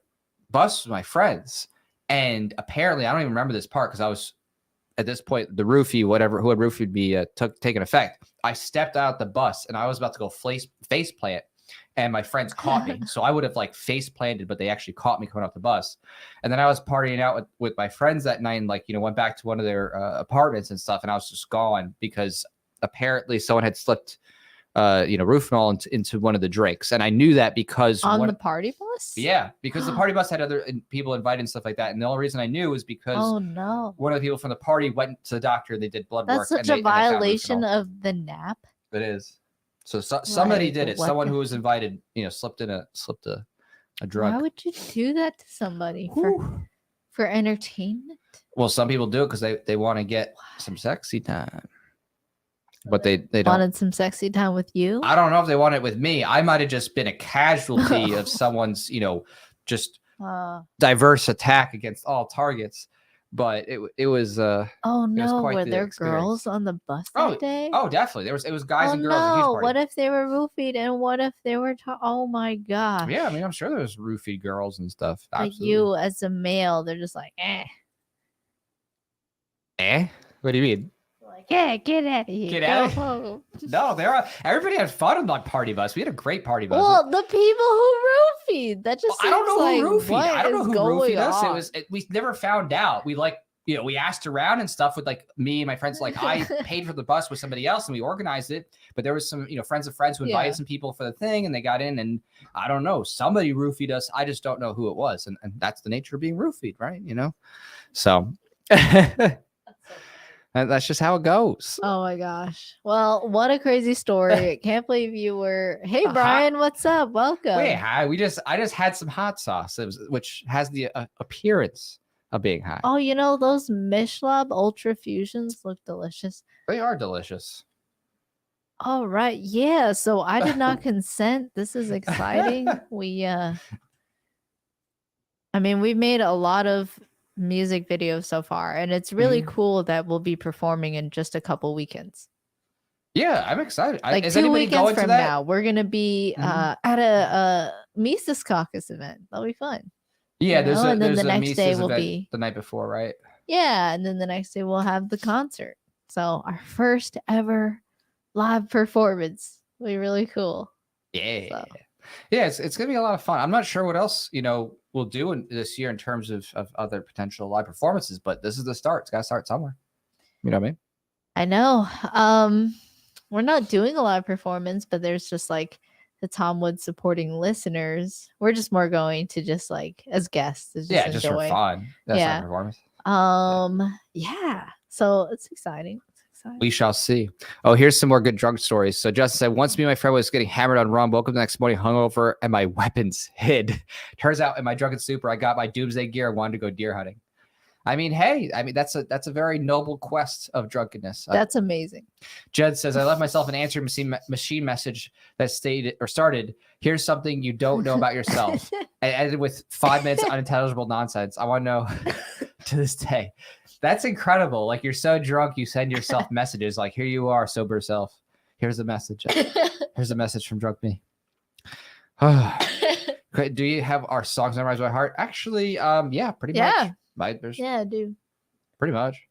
bus with my friends. And apparently, I don't even remember this part because I was, at this point, the roofie, who had roofied me, taken effect. I stepped out the bus and I was about to go face plant, and my friends caught me. So I would have face planted, but they actually caught me coming off the bus. And then I was partying out with my friends that night and went back to one of their apartments and stuff. And I was just gone because apparently someone had slipped Roofenol into one of the drinks. And I knew that because
the party bus?
Yeah, because the party bus had other people invited and stuff like that. And the only reason I knew was because one of the people from the party went to the doctor. They did blood work.
That's such a violation of the NAP.
It is. So somebody did it. Someone who was invited, slipped a drug.
Why would you do that to somebody for entertainment?
Well, some people do it because they want to get some sexy time. But they don't.
Wanted some sexy time with you?
I don't know if they want it with me. I might have just been a casualty of someone's, just diverse attack against all targets. But it was
were there girls on the bus that day?
Oh, definitely. It was guys and girls.
No, what if they were roofied and what if they were oh my gosh.
Yeah, I mean, I'm sure there was roofied girls and stuff.
Like
Absolutely.
You as a male, they're just like, eh.
Eh? What do you mean?
Yeah, get out of here.
Get out of here. No, everybody had fun on that party bus. We had a great party bus.
Well, the people who roofied. That just
I don't know
like,
who roofied. I don't know who roofied us. We never found out. We we asked around and stuff with me and my friends. I paid for the bus with somebody else and we organized it. But there was some, friends of friends who invited some people for the thing and they got in and I don't know. Somebody roofied us. I just don't know who it was. And that's the nature of being roofied, right? So that's just how it goes.
Oh my gosh. Well, what a crazy story. I can't believe you were. Hey, Brian, what's up? Welcome.
Wait, hi. I just had some hot sauce, which has the appearance of being high.
Oh, those Mishlab Ultra Fusions look delicious.
They are delicious.
All right. Yeah. So I did not consent. This is exciting. We've made a lot of music video so far, and it's really cool that we'll be performing in just a couple weekends.
Yeah, I'm excited.
Like
is
2
anybody
weekends
going
from
to that?
now, we're gonna be at a Mises Caucus event. That'll be fun.
Yeah,
you know? And then
there's
the
a
next day
Mises
will
event
be
the night before, right?
Yeah, and then the next day we'll have the concert. So our first ever live performance will be really cool.
Yeah.
So.
Yeah, it's gonna be a lot of fun. I'm not sure what else we'll do this year in terms of other potential live performances, but this is the start. It's gotta start somewhere. You know what I mean?
I know. We're not doing a live performance, but there's just like the Tom Wood supporting listeners. We're just more going to just like as guests to just
Just
enjoy.
for fun. That's not performance.
Yeah. So it's exciting.
We shall see. Oh, here's some more good drunk stories. So Justin said, once me and my friend was getting hammered on rum, woke up the next morning hungover and my weapons hid. Turns out in my drunken stupor, I got my doomsday gear and wanted to go deer hunting. I mean, hey, that's a very noble quest of drunkenness.
That's amazing.
Jed says, I left myself an answering machine message that started, here's something you don't know about yourself. And ended with 5 minutes of unintelligible nonsense. I want to know to this day. That's incredible. Like, you're so drunk, you send yourself messages like, here you are, sober self. Here's a message. Here's a message from drunk me. Do you have our songs memorized by heart? Actually, yeah, pretty much.
Yeah, I do.
Pretty much.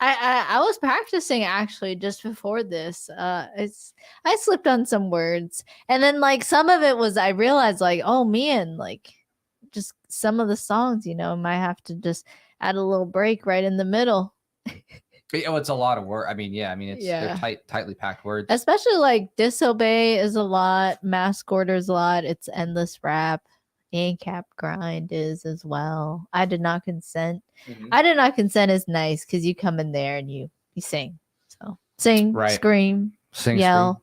I was practicing actually just before this. I slipped on some words, and then like some of it was I realized like, oh man, like just some of the songs, might have to just add a little break right in the middle.
It's a lot of work. I mean, they're tightly packed words.
Especially like disobey is a lot, mask order is a lot. It's endless rap. ANCAP grind is as well. I did not consent. I did not consent is nice because you come in there and you sing. So sing, scream, yell,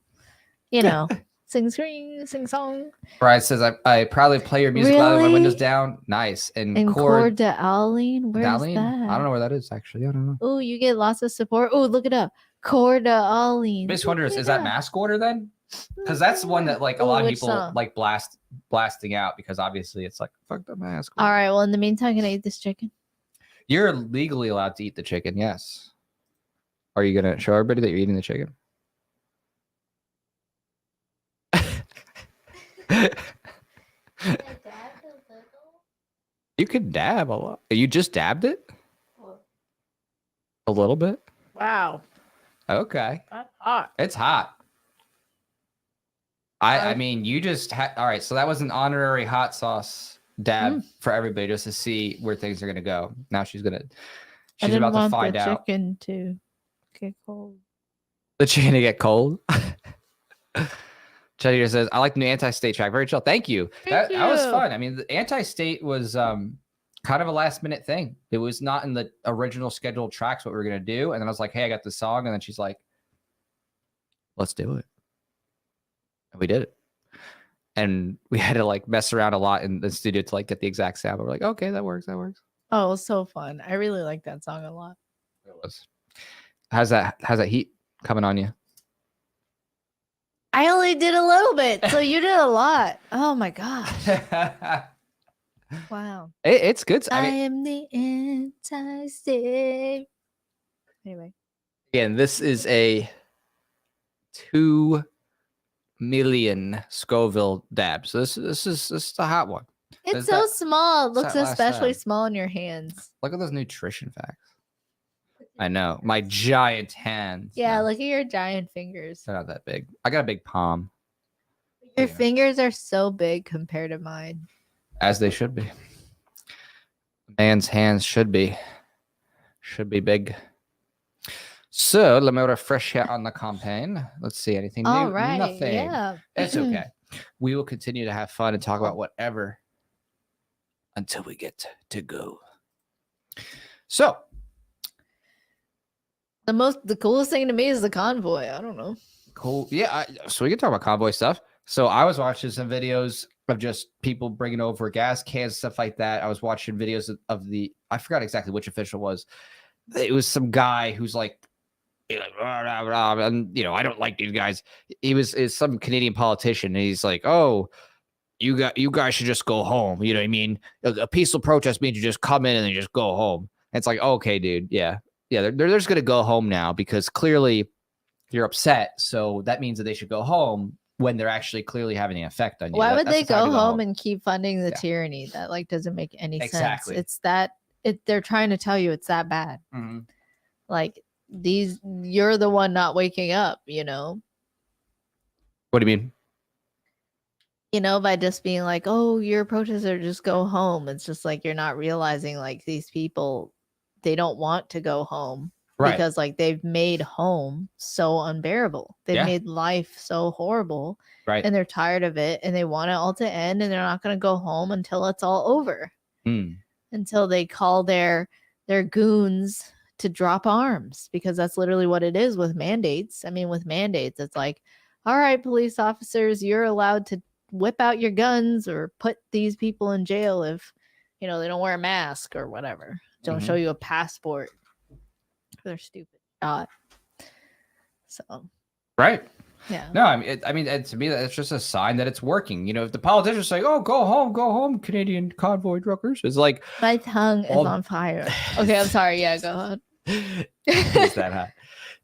sing, scream, sing song.
Brian says, I proudly play your music loud with my windows down. Nice. And
Coeur d'Alene? Where's that?
I don't know where that is, actually. I don't know.
Oh, you get lots of support. Oh, look it up. Coeur d'Alene.
I just wonder, is that mask order then? Because that's the one that like a lot of people like blasting out because obviously it's like, fuck the mask.
All right. Well, in the meantime, can I eat this chicken?
You're legally allowed to eat the chicken. Yes. Are you going to show everybody that you're eating the chicken? You could dab a lot. You just dabbed it? A little bit?
Wow.
Okay.
That's hot.
It's hot. I mean, you just all right. So that was an honorary hot sauce dab for everybody just to see where things are gonna go. Now she's about to find out.
Chicken to get cold.
The chicken to get cold. Chetty says, "I like the new Anti-State track. Very chill. Thank you. That was fun. I mean, the Anti-State was kind of a last minute thing. It was not in the original scheduled tracks what we were gonna do. And then I was like, hey, I got this song, and then she's like, let's do it. We did it, and we had to like mess around a lot in the studio to like get the exact sound. But we're like, okay, that works. Oh, it
was so fun. I really like that song a lot.
It was. How's that heat coming on you?
I only did a little bit, so you did a lot. Oh my gosh! Wow,
it's good.
I am the Anti-State. Anyway,
again, this is a 2 million Scoville dab. So this is a hot one.
It's so small. It looks especially small in your hands.
Look at those nutrition facts. I know. My giant hands.
Yeah, look at your giant fingers.
They're not that big. I got a big palm.
Your fingers are so big compared to mine.
As they should be. A man's hands should be big. So let me refresh here on the campaign. Let's see, anything new?
All right.
Nothing.
Yeah.
It's okay. We will continue to have fun and talk about whatever until we get to go. So
the coolest thing to me is the convoy. I don't know.
Cool. Yeah. So we can talk about convoy stuff. So I was watching some videos of just people bringing over gas cans, stuff like that. I was watching videos of I forgot exactly which official was. It was some guy who's like, and I don't like these guys. Is some Canadian politician, and he's like, oh, you guys should just go home. You know what I mean? A peaceful protest means you just come in and then you just go home. And it's like, okay, dude, yeah, they're just gonna go home now because clearly you're upset. So that means that they should go home when they're actually clearly having an effect on you.
Why would they go home and keep funding the tyranny? That like doesn't make any sense. It's that they're trying to tell you it's that bad.
Mm-hmm.
Like you're the one not waking up, you know?
What do you mean?
You know, by just being like, oh, you're a protester, just go home. It's just like you're not realizing like these people, they don't want to go home. Right. Because like they've made home so unbearable. They've made life so horrible.
Right.
And they're tired of it and they want it all to end and they're not going to go home until it's all over. Until they call their goons to drop arms, because that's literally what it is with mandates. I mean, with mandates, it's like, all right, police officers, you're allowed to whip out your guns or put these people in jail if, you know, they don't wear a mask or whatever. Don't show you a passport. They're stupid shot. So
right.
Yeah.
No, I mean, to me, that's just a sign that it's working. You know, if the politicians say, "Oh, go home, Canadian convoy truckers," it's like
my tongue is on fire. Okay, I'm sorry. Yeah, go ahead.
It's that hot.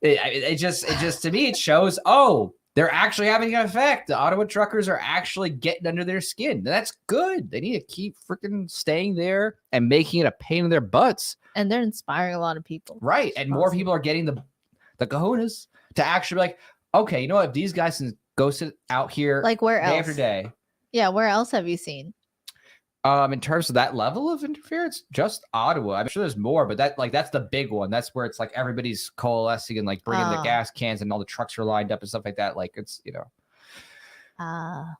It just to me, it shows. Oh, they're actually having an effect. The Ottawa truckers are actually getting under their skin. That's good. They need to keep freaking staying there and making it a pain in their butts.
And they're inspiring a lot of people.
Right. And more people are getting the kahunas to actually be like, okay, you know what? If these guys can go sit out here
like where
day
else?
After day.
Yeah, where else have you seen?
In terms of that level of interference, just Ottawa. I'm sure there's more, but that's the big one. That's where it's like everybody's coalescing and like bringing the gas cans and all the trucks are lined up and stuff like that. Like it's, you know.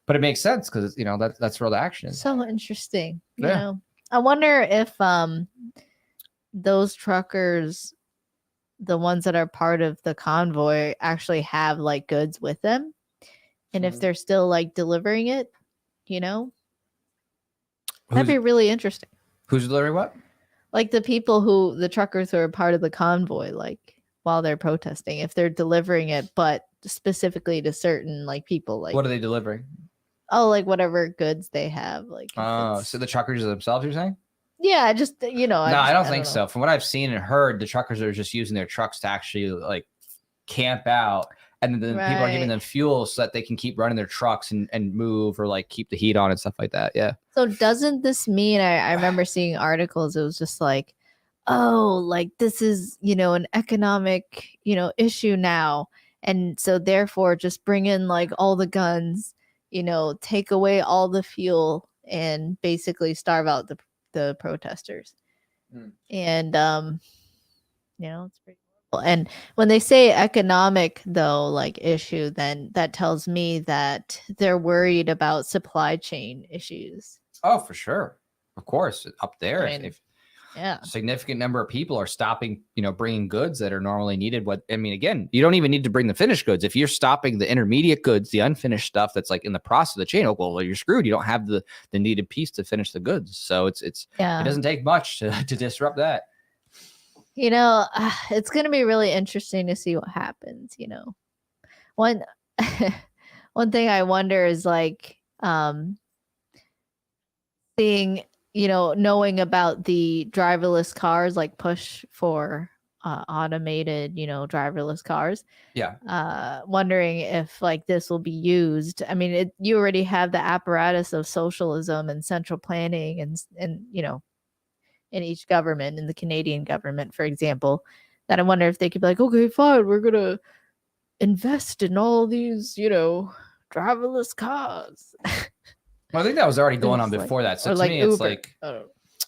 But it makes sense because you know that's where the action is.
So interesting. You know, I wonder if those truckers, the ones that are part of the convoy, actually have like goods with them, and if they're still like delivering it, you know. That'd be really interesting.
Who's delivering what?
Like the truckers who are part of the convoy, like while they're protesting, if they're delivering it, but specifically to certain like people, like
what are they delivering?
Oh, like whatever goods they have, like.
Oh, so the truckers themselves, you're saying?
Yeah, just you know.
No, I don't think so. From what I've seen and heard, the truckers are just using their trucks to actually like camp out. And then people are giving them fuel so that they can keep running their trucks and move or like keep the heat on and stuff like that. Yeah.
So doesn't this mean, I remember seeing articles, it was just like, oh, like this is, you know, an economic, you know, issue now. And so therefore just bring in like all the guns, you know, take away all the fuel and basically starve out the protesters. And, you know, it's pretty. And when they say economic, though, like issue, then that tells me that they're worried about supply chain issues.
Oh, for sure. Of course. Up there, if
a
significant number of people are stopping, you know, bringing goods that are normally needed. Again, you don't even need to bring the finished goods. If you're stopping the intermediate goods, the unfinished stuff that's like in the process of the chain, well, you're screwed. You don't have the needed piece to finish the goods. So it doesn't take much to disrupt that.
You know, it's going to be really interesting to see what happens, you know. One thing I wonder is like seeing, you know, knowing about the driverless cars, like push for automated, you know, driverless cars.
Yeah.
Wondering if like this will be used. I mean, you already have the apparatus of socialism and central planning and you know, in each government, in the Canadian government, for example, that I wonder if they could be like, okay, fine, we're going to invest in all these, you know, driverless cars.
Well, I think that was already going on before that. So to me,
Uber.
It's like,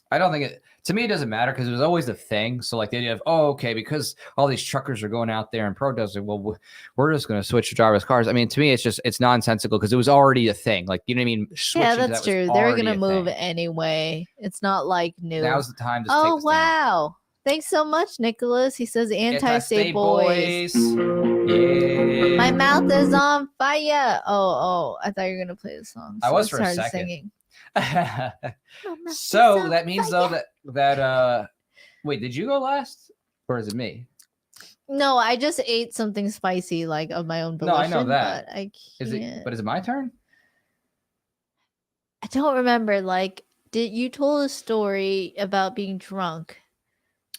I don't think to me, it doesn't matter because it was always the thing. So like the idea of, oh, okay, because all these truckers are going out there and protesting, well, we're just going to switch to driverless cars. I mean, to me, it's nonsensical because it was already a thing. Like, you know what I mean?
Yeah, that's true. They're going to move anyway. It's not like new.
Now's the time to
take the wow. Thanks so much, Nicholas. He says anti-state boys.
Yeah.
My mouth is on fire. Oh, I thought you were going to play the song.
So I was for a second.
Singing.
So that means though that wait, did you go last or is it me?
No, I just ate something spicy, like of my own volition.
No, I know that.
But I can't.
Is it my turn?
I don't remember. Like, you told a story about being drunk?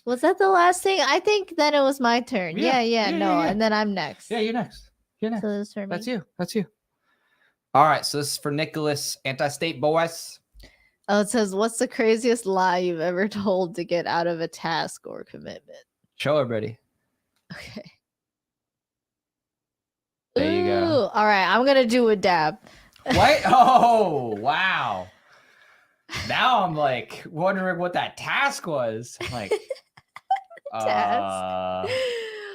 Was that the last thing? I think then it was my turn. Yeah. And then I'm next.
Yeah, you're next. You're next.
So this is for me.
That's you. That's you. All right. So this is for Nicholas, Anti-State Boys.
Oh, it says, what's the craziest lie you've ever told to get out of a task or commitment?
Show everybody.
Okay.
There you go.
All right. I'm going to do a dab.
What? Oh, wow. Now I'm like wondering what that task was. I'm like,
task.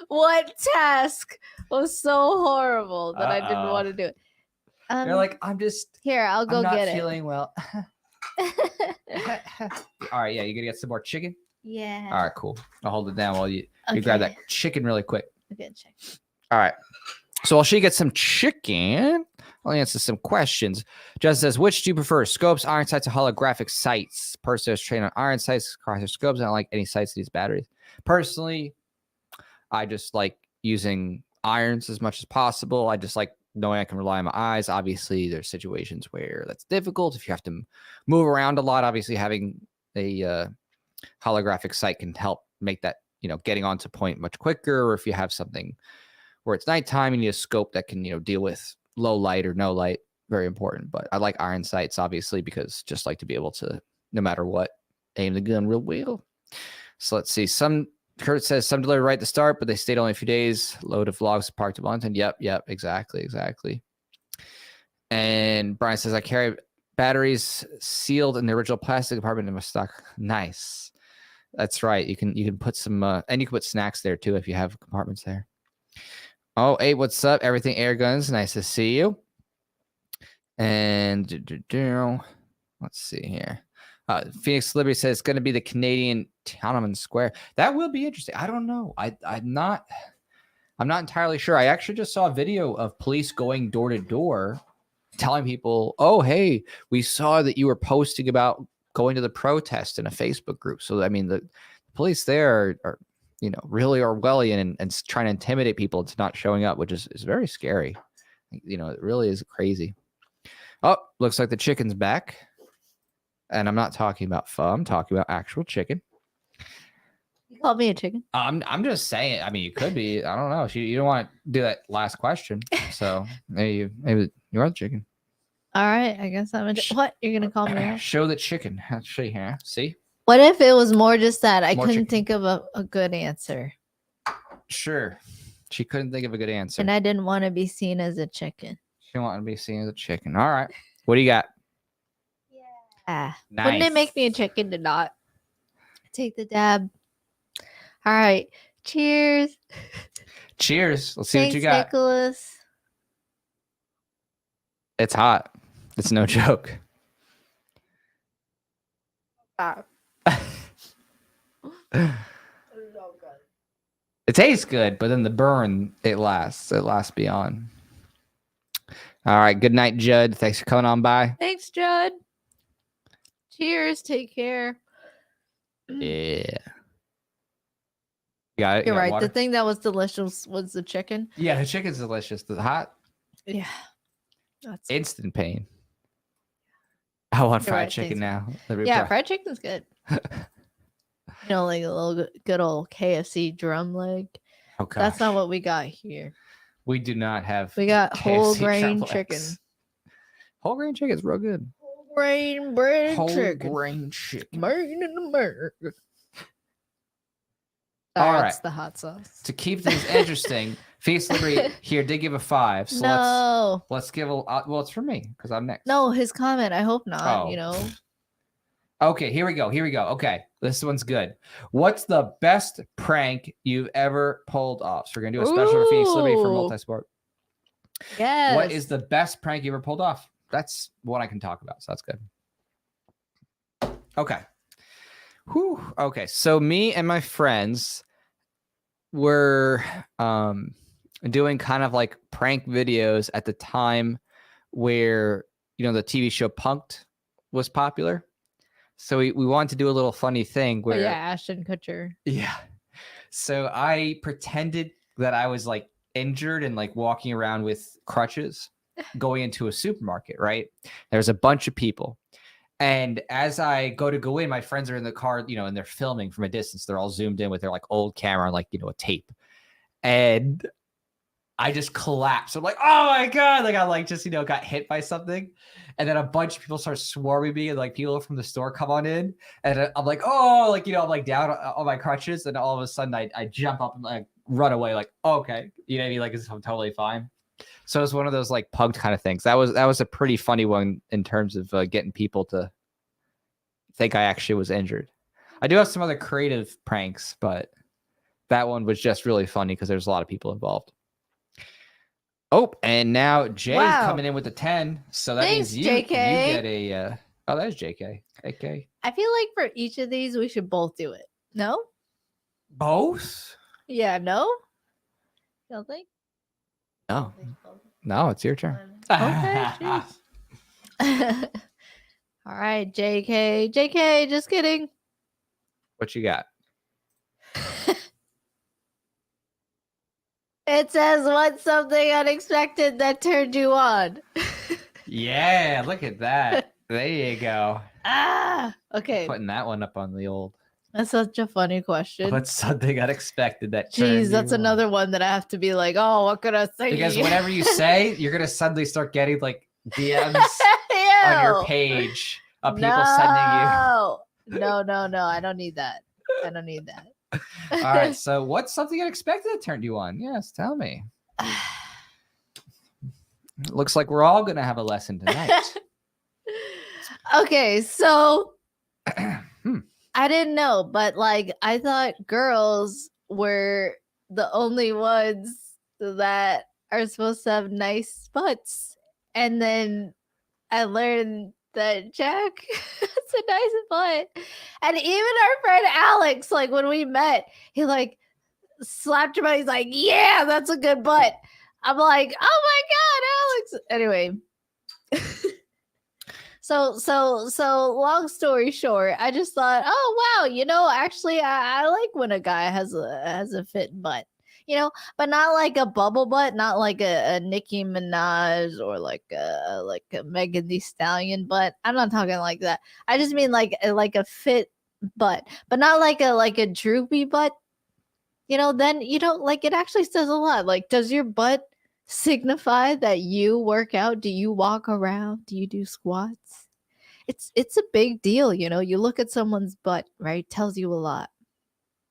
What task was so horrible that I didn't want to do it?
You're like, I'm just
here. I'll go get it.
I'm not feeling well. All right, yeah, you gonna get some more chicken?
Yeah.
All right, cool. I'll hold it down while you grab that chicken really quick.
Okay, check.
All right. So while she gets some chicken, I'll answer some questions. Just says, which do you prefer? Scopes, iron sights, or holographic sights? Person is trained on iron sights, cross scopes. I don't like any sights that use batteries. Personally, I just like using irons as much as possible. I just like knowing I can rely on my eyes. Obviously, there's situations where that's difficult. If you have to move around a lot, obviously having a holographic sight can help make that, getting onto point much quicker. Or if you have something where it's nighttime, you need a scope that can, deal with low light or no light. Very important. But I like iron sights, obviously, because just like to be able to, no matter what, aim the gun real well. So let's see. Kurt says some delivered right at the start, but they stayed only a few days. Load of logs parked at Wellington. Yep, exactly. And Brian says, I carry batteries sealed in the original plastic compartment in my stock. Nice. That's right. You can put some, and you can put snacks there too if you have compartments there. Oh, hey, what's up? Everything Air Guns. Nice to see you. And let's see here. Phoenix Liberty says it's going to be the Canadian Tiananmen Square. That will be interesting. I don't know. I'm not entirely sure. I actually just saw a video of police going door to door, telling people, "Oh, hey, we saw that you were posting about going to the protest in a Facebook group." So, I mean, the police there are really Orwellian and trying to intimidate people into not showing up, which is very scary. It really is crazy. Oh, looks like the chicken's back. And I'm not talking about pho. I'm talking about actual chicken.
You called me a chicken.
I'm just saying. I mean, you could be. I don't know. You don't want to do that last question, so maybe you are the chicken.
All right, I guess I'm a. What you're gonna call me?
Show the chicken. Let's show you here. See.
What if it was more just that I couldn't think of a good answer?
Sure, she couldn't think of a good answer,
and I didn't want to be seen as a chicken.
She wanted to be seen as a chicken. All right, what do you got?
Nice.
Wouldn't it make me a chicken to not
take the dab? All right. Cheers.
Cheers. Let's see
Thanks,
what you got.
Nicholas.
It's hot. It's no joke. It tastes good, but then the burn, it lasts. It lasts beyond. All right. Good night, Judd. Thanks for coming on by.
Thanks, Judd. Cheers. Take care.
Yeah. Got it.
You're right.
Water?
The thing that was delicious was the chicken.
Yeah, the chicken's delicious. The hot.
Yeah. That's
instant pain. I want fried chicken now.
Yeah, fried chicken's good. Like a little good old KFC drum leg.
Oh, gosh.
That's not what we got here.
We do not have.
We got
KFC
whole grain chicken.
Whole grain chicken is real good.
Whole grain bread chicken.
Whole grain chicken.
Made in America.
All right.
That's the hot sauce.
To keep things interesting, Feast Liberty here did give a 5. So
no.
let's give a. Well, it's for me because I'm next.
No, his comment. I hope not.
Oh. Okay, here we go. Okay, this one's good. What's the best prank you've ever pulled off? So we're gonna do a special for Phoenix Liberty for Multisport.
Yes.
What is the best prank you ever pulled off? That's what I can talk about. So that's good. Okay. Whew. Okay. So me and my friends were doing kind of like prank videos at the time where the TV show Punk'd was popular. So we wanted to do a little funny thing where
Ashton Kutcher.
Yeah. So I pretended that I was like injured and like walking around with crutches. going into a supermarket, right? There's a bunch of people. And as I go in, my friends are in the car, and they're filming from a distance. They're all zoomed in with their like old camera, like, a tape. And I just collapsed. I'm like, oh my God. Like I like just, got hit by something. And then a bunch of people start swarming me and like people from the store come on in. And I'm like, oh, like, I'm like down on my crutches. And all of a sudden I jump up and like run away. Like, okay. You know what I mean? Like, I'm totally fine. So it's one of those like pugged kind of things. That was a pretty funny one in terms of getting people to think I actually was injured. I do have some other creative pranks, but that one was just really funny because there's a lot of people involved. Oh, and now Jay's coming in with a 10. So that
Thanks,
means you
JK.
get a that's JK. Okay.
I feel like for each of these we should both do it. No?
Both?
Yeah, no? You don't think?
No. No, it's your turn.
Okay, jeez. All right, JK. JK, just kidding.
What you got?
It says, what's something unexpected that turned you on?
Yeah, look at that. There you go.
Okay.
Putting that one up on the old.
That's such a funny question.
What's something unexpected that turned
Jeez, that's
you on?
another one that I have to be like, oh, what could I say?
Because whenever you say, you're going to suddenly start getting like DMs on your page of people sending you.
No. I don't need that.
All right. So what's something unexpected that turned you on? Yes, tell me. Looks like we're all going to have a lesson tonight.
Okay, so I didn't know, but like I thought girls were the only ones that are supposed to have nice butts. And then I learned that Jack has a nice butt. And even our friend Alex, like when we met, he like slapped him and he's like, yeah, that's a good butt. I'm like, oh my God, Alex. Anyway. So long story short, I just thought, oh wow, actually I like when a guy has a fit butt, but not like a bubble butt, not like a Nicki Minaj or like a Megan Thee Stallion butt. I'm not talking like that. I just mean like a fit butt, but not like a droopy butt. Then like it actually says a lot. Like, does your butt signify that you work out? Do you walk around? Do you do squats? It's a big deal, you look at someone's butt, right? Tells you a lot.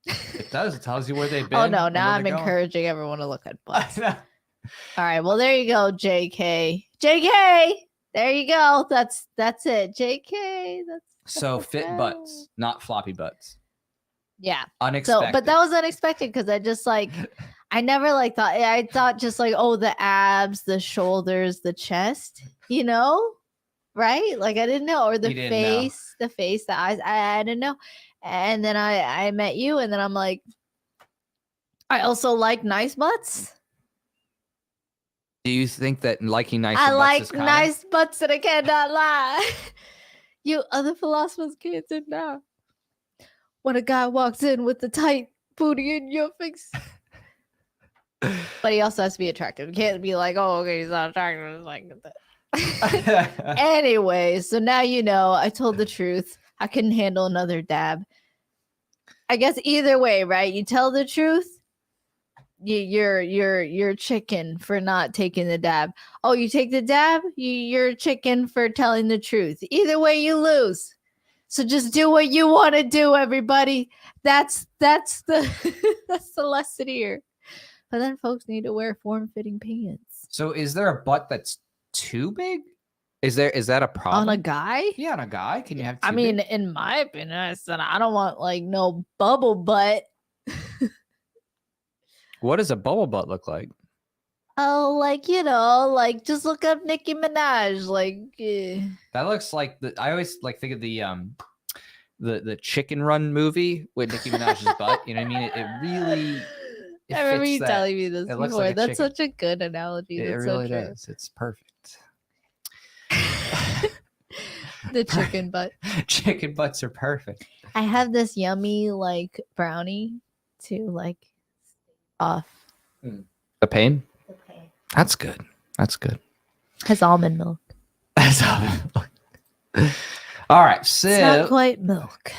It does. It tells you where they've been.
Oh no, now I'm encouraging everyone to look at butts. All right, well there you go, JK. There you go. That's it. JK.
So fit butts, not floppy butts.
Yeah.
Unexpected.
So, but that was unexpected because I just like I never like thought. I thought just like, oh, the abs, the shoulders, the chest, right? Like I didn't know, or the face, the eyes. I didn't know. And then I met you, and then I'm like, I also like nice butts.
Do you think that liking nice
I
butts
like
is common?
nice butts, and I cannot lie. You other philosophers can't deny. When a guy walks in with the tight booty in your face. But he also has to be attractive. He can't be like, oh, okay, he's not attractive. It's like that. Anyway, so now I told the truth. I couldn't handle another dab. I guess either way, right? You tell the truth, you're chicken for not taking the dab. Oh, you take the dab, you're chicken for telling the truth. Either way, you lose. So just do what you want to do, everybody. That's the that's the lesson here. But then folks need to wear form-fitting pants.
So is there a butt that's too big? Is that a problem?
On a guy?
Yeah, on a guy. Can you have too
big?
In
in my opinion, I said I don't want like no bubble butt.
What does a bubble butt look like?
Oh, like just look up Nicki Minaj.
That looks like I always think of the Chicken Run movie with Nicki Minaj's butt. You know what I mean? It really.
I remember you telling me this before.
Like
that's such a good analogy.
It really does. It's perfect.
The chicken butt.
Chicken butts are perfect.
I have this yummy brownie to off
the pain. That's good.
Has almond milk.
That's almond milk. All right, so
It's not quite milk.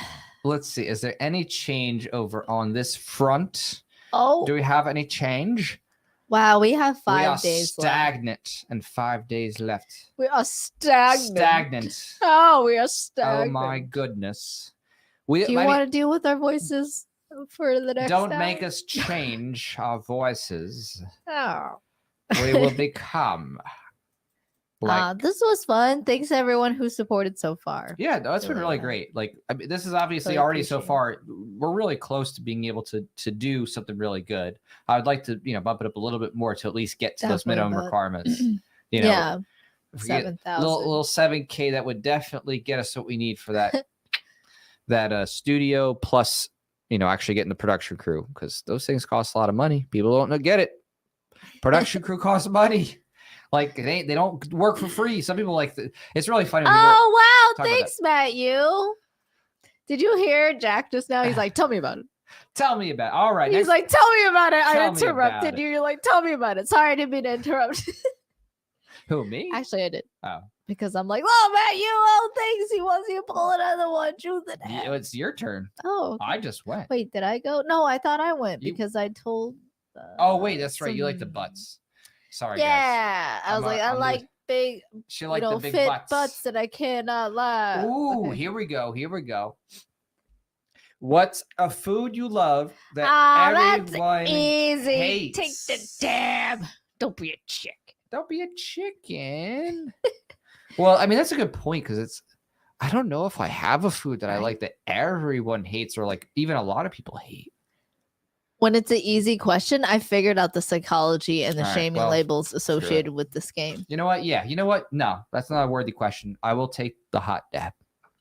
let's see. Is there any change over on this front?
Oh,
Do we have any change?
wow. We have
We are
5 days left.
stagnant and 5 days left.
We are stagnant.
Stagnant.
Oh, we are
Oh
stagnant.
my goodness.
Do you want to deal with our voices for the next
don't
hour?
make us change our voices.
Oh.
We will become like
This was fun. Thanks everyone who supported so far.
yeah, no, it's been really
Yeah.
great. Like I mean, this is obviously
Really
already so
appreciate it.
far. We're really close to being able to do something really good. I would like to, bump it up a little bit more to at least get to those
Definitely,
minimum
but-
requirements.
Yeah.
if we get
7,000.
little 7K, that would definitely get us what we need for that that studio plus actually getting the production crew, because those things cost a lot of money. People don't get it. Production crew costs money. Like they don't work for free. Some people it's really funny. When people
Oh
talk
wow!
about
Thanks, Matt. You did you hear Jack just now? He's like, "Tell me about it."
tell me about it. All right.
He's
next-
like, "Tell me about it." I
Tell me
interrupted
about
you. You're like, "Tell me about it." Sorry, I didn't mean to interrupt.
who, me?
Actually, I did
Oh,
because I'm like, "Oh, Matt, you oh thanks." He wants you to pull another one. Truth and
yeah, it's your turn.
Oh, okay.
I just went.
Wait, did I go? No, I thought I went
You-
because I told.
Oh wait, that's right. You like the
some-
butts. Sorry, guys.
Yeah, I was like, I
I'm
like big,
She like
you know,
the big
fit
butts.
that I cannot lie.
Ooh,
Okay.
here we go. Here we go. What's a food you love that
That's
everyone
easy. Take
hates?
the dab. Don't be a chick.
Don't be a chicken. Well, I mean that's a good point because I don't know if I have a food that I
Right.
like that everyone hates or like even a lot of people hate.
When it's an easy question, I figured out the psychology and the
All right,
shaming
well,
labels associated with this game.
You know what? Yeah. You know what? No, that's not a worthy question. I will take the hot dab.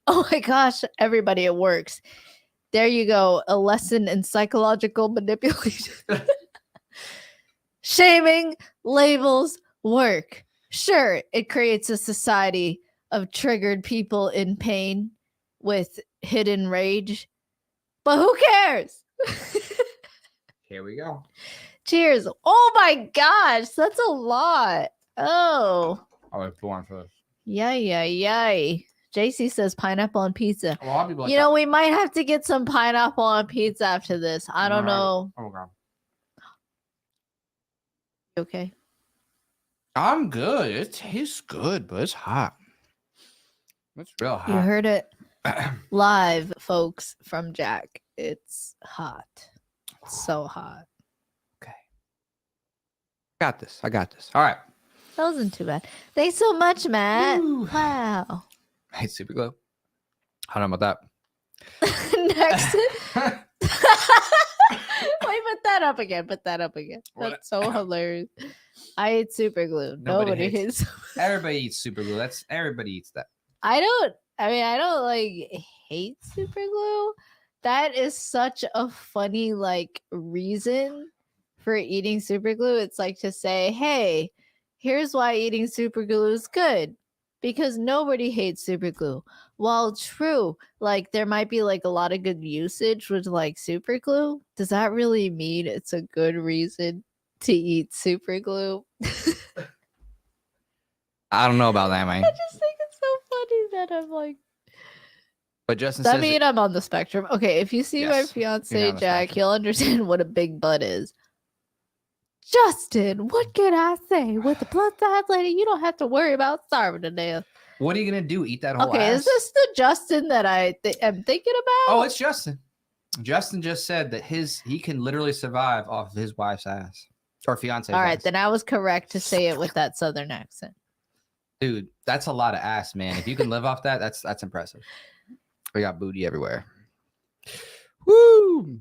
Oh my gosh, everybody, it works. There you go. A lesson in psychological manipulation. Shaming labels work. Sure, it creates a society of triggered people in pain with hidden rage, but who cares?
Here we go.
Cheers. Oh my gosh, that's a lot. Oh,
I was born for this.
yay. JC says pineapple on pizza.
A lot of people like
You know, we might have to get some pineapple on pizza after this. I don't
Alright.
know.
Oh god.
Okay.
I'm good. It tastes good, but it's hot. It's real hot.
You heard it live, folks, from Jack. It's hot. So hot.
Okay. Got this. I got this. All right.
That wasn't too bad. Thanks so much, Matt.
Woo.
Wow.
Hey, super glue. I don't know about that.
Next. Wait, put that up again. Put that up again.
What?
That's so hilarious. I hate super glue.
Nobody
Nobody
hates
hates.
Everybody eats super glue. Everybody eats that.
I don't like hate super glue. That is such a funny like reason for eating super glue. It's like to say, hey, here's why eating super glue is good. Because nobody hates super glue. While true, like there might be like a lot of good usage with like super glue. Does that really mean it's a good reason to eat super glue?
I don't know about that, man.
I just think it's so funny that I'm like,
But Justin
that
says
mean I'm on the spectrum. Okay, if you see my
Yes,
fiance
you're on the
Jack,
spectrum.
you'll understand what a big butt is. Justin, what can I say? With the plus size lady, you don't have to worry about starving to death.
what are you gonna do? Eat that whole
Okay,
ass?
is this the Justin that I am thinking about?
Oh, it's Justin. Justin just said that he can literally survive off of his wife's ass or fiance's
All right,
ass.
then I was correct to say it with that southern accent.
Dude, that's a lot of ass, man. If you can live off that, that's impressive. We got booty everywhere. Woo!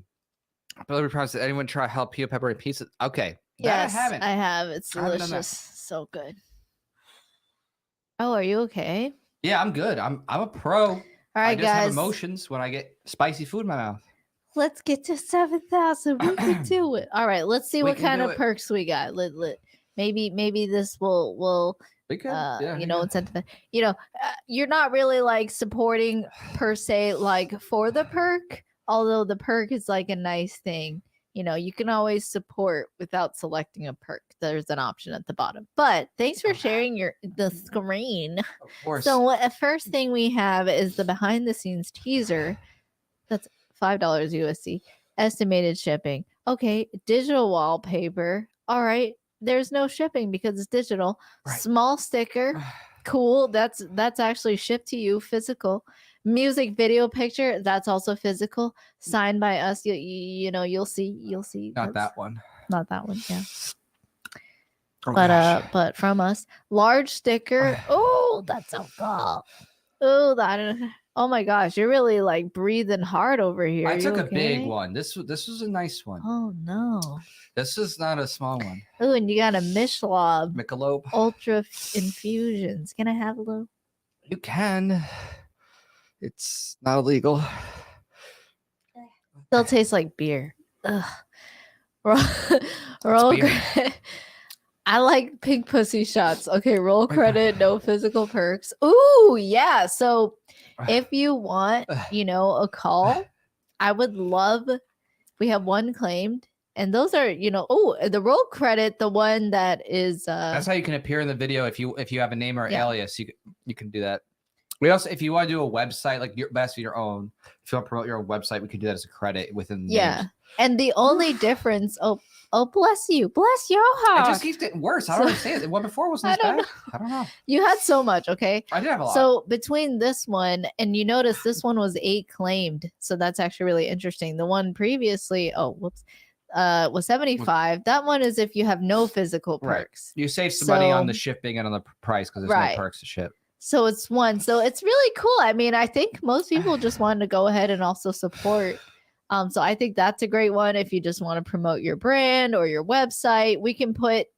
Delivery promise. Did anyone try jalapeno pepperoni pizza? Okay. That
Yes,
I haven't.
I have. It's
I haven't done that.
delicious. So good. Oh, are you okay?
Yeah, I'm good. I'm a pro.
All
I
right,
just have
guys.
emotions when I get spicy food in my mouth.
Let's get to 7,000. We can do it. All right, let's see
We
what
can
kind
do
of
it.
perks we got. Maybe this will
We could.
you know, incentivize. You know, you're not really like supporting per se like for the perk, although the perk is like a nice thing. you can always support without selecting a perk. There's an option at the bottom. But thanks for sharing the screen.
Of course.
So first thing we have is the behind the scenes teaser. That's $5 USD. Estimated shipping. Okay, digital wallpaper. All right. There's no shipping because it's digital.
Right.
Small sticker. Cool. That's actually shipped to you, physical. Music video picture, that's also physical. Signed by us. You'll see.
Not that one.
Not that one, yeah.
Oh,
But from us. Large sticker. Oh, that's so cool. Oh my gosh, you're really like breathing hard over here.
I took a big one. This was a nice one.
Oh no.
This is not a small one.
Oh, and you got a Michelob
Michelob
Ultra Infusions. Can I have a little?
You can. It's not illegal.
Still tastes like beer. Ugh. Roll
beer.
I like pink pussy shots. Okay, roll credit, no physical perks. Ooh, yeah. So if you want, a call, I would love. We have one claimed, and those are, the roll credit, the one that is.
That's how you can appear in the video if you have a name or
Yeah.
alias. You can do that. We also, if you want to do a website like your best of your own, if you want to promote your own website, we could do that as a credit within. The
Yeah,
names.
and the only difference. Oh, bless you, bless your heart.
It just keeps getting worse. I don't understand. The one before wasn't as bad. I don't know.
You had so much, okay?
I did have a lot.
So between this one and you notice this one was 8 claimed, so that's actually really interesting. The one previously, was 75. That one is if you have no physical perks.
You save some money on the shipping and on the price because there's no perks to ship.
So it's one. So it's really cool. I mean, I think most people just wanted to go ahead and also support. So I think that's a great one. If you just want to promote your brand or your website, we can put,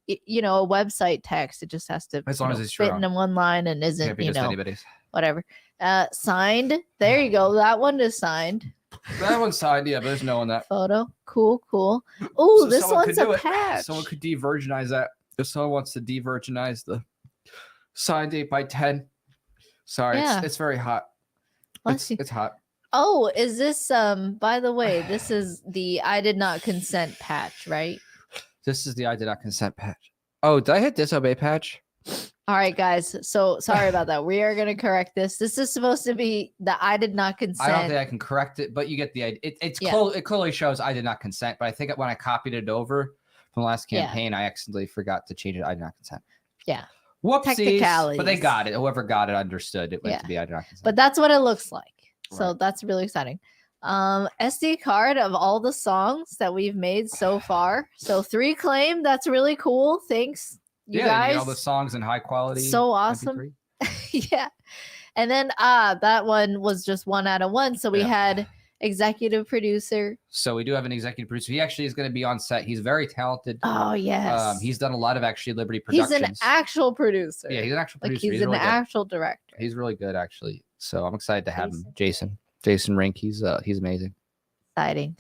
a website text. It just has to
as long as it's
fit
your
in one line and isn't,
can't be just anybody's.
Whatever. Signed. There you go. That one is signed.
That one's signed, yeah, but there's no one that
Photo. Cool. Oh,
So
this
someone
one's
could do
a
it.
patch.
Someone could de-virginize that. If someone wants to de-virginize the signed 8x10. Sorry,
Yeah.
it's very hot.
Bless you.
It's hot.
Oh, is this by the way, this is the I did not consent patch, right?
This is the I did not consent patch. Oh, did I hit disobey patch?
All right, guys. So sorry about that. We are going to correct this. This is supposed to be the I did not consent.
I don't think I can correct it, but you get the idea. It clearly shows I did not consent, but I think when I copied it over from the last campaign, I accidentally forgot to change it. I did not consent.
Yeah.
Whoopsies.
Technicalities.
But they got it. Whoever got it understood it went to be I did not consent.
But that's what it looks like. So
Right.
that's really exciting. SD card of all the songs that we've made so far. So 3 claimed. That's really cool. Thanks, you guys.
All the songs in high quality.
So awesome.
MP3.
Yeah. And then that one was just 1 out of 1. So we had executive producer.
So we do have an executive producer. He actually is going to be on set. He's very talented.
Oh yes.
He's done a lot of actually Liberty productions.
He's an actual producer.
Yeah, he's an actual producer.
Like he's an
really
actual director.
He's really good actually. So I'm excited to have him. Jason Rink. He's amazing.
Exciting.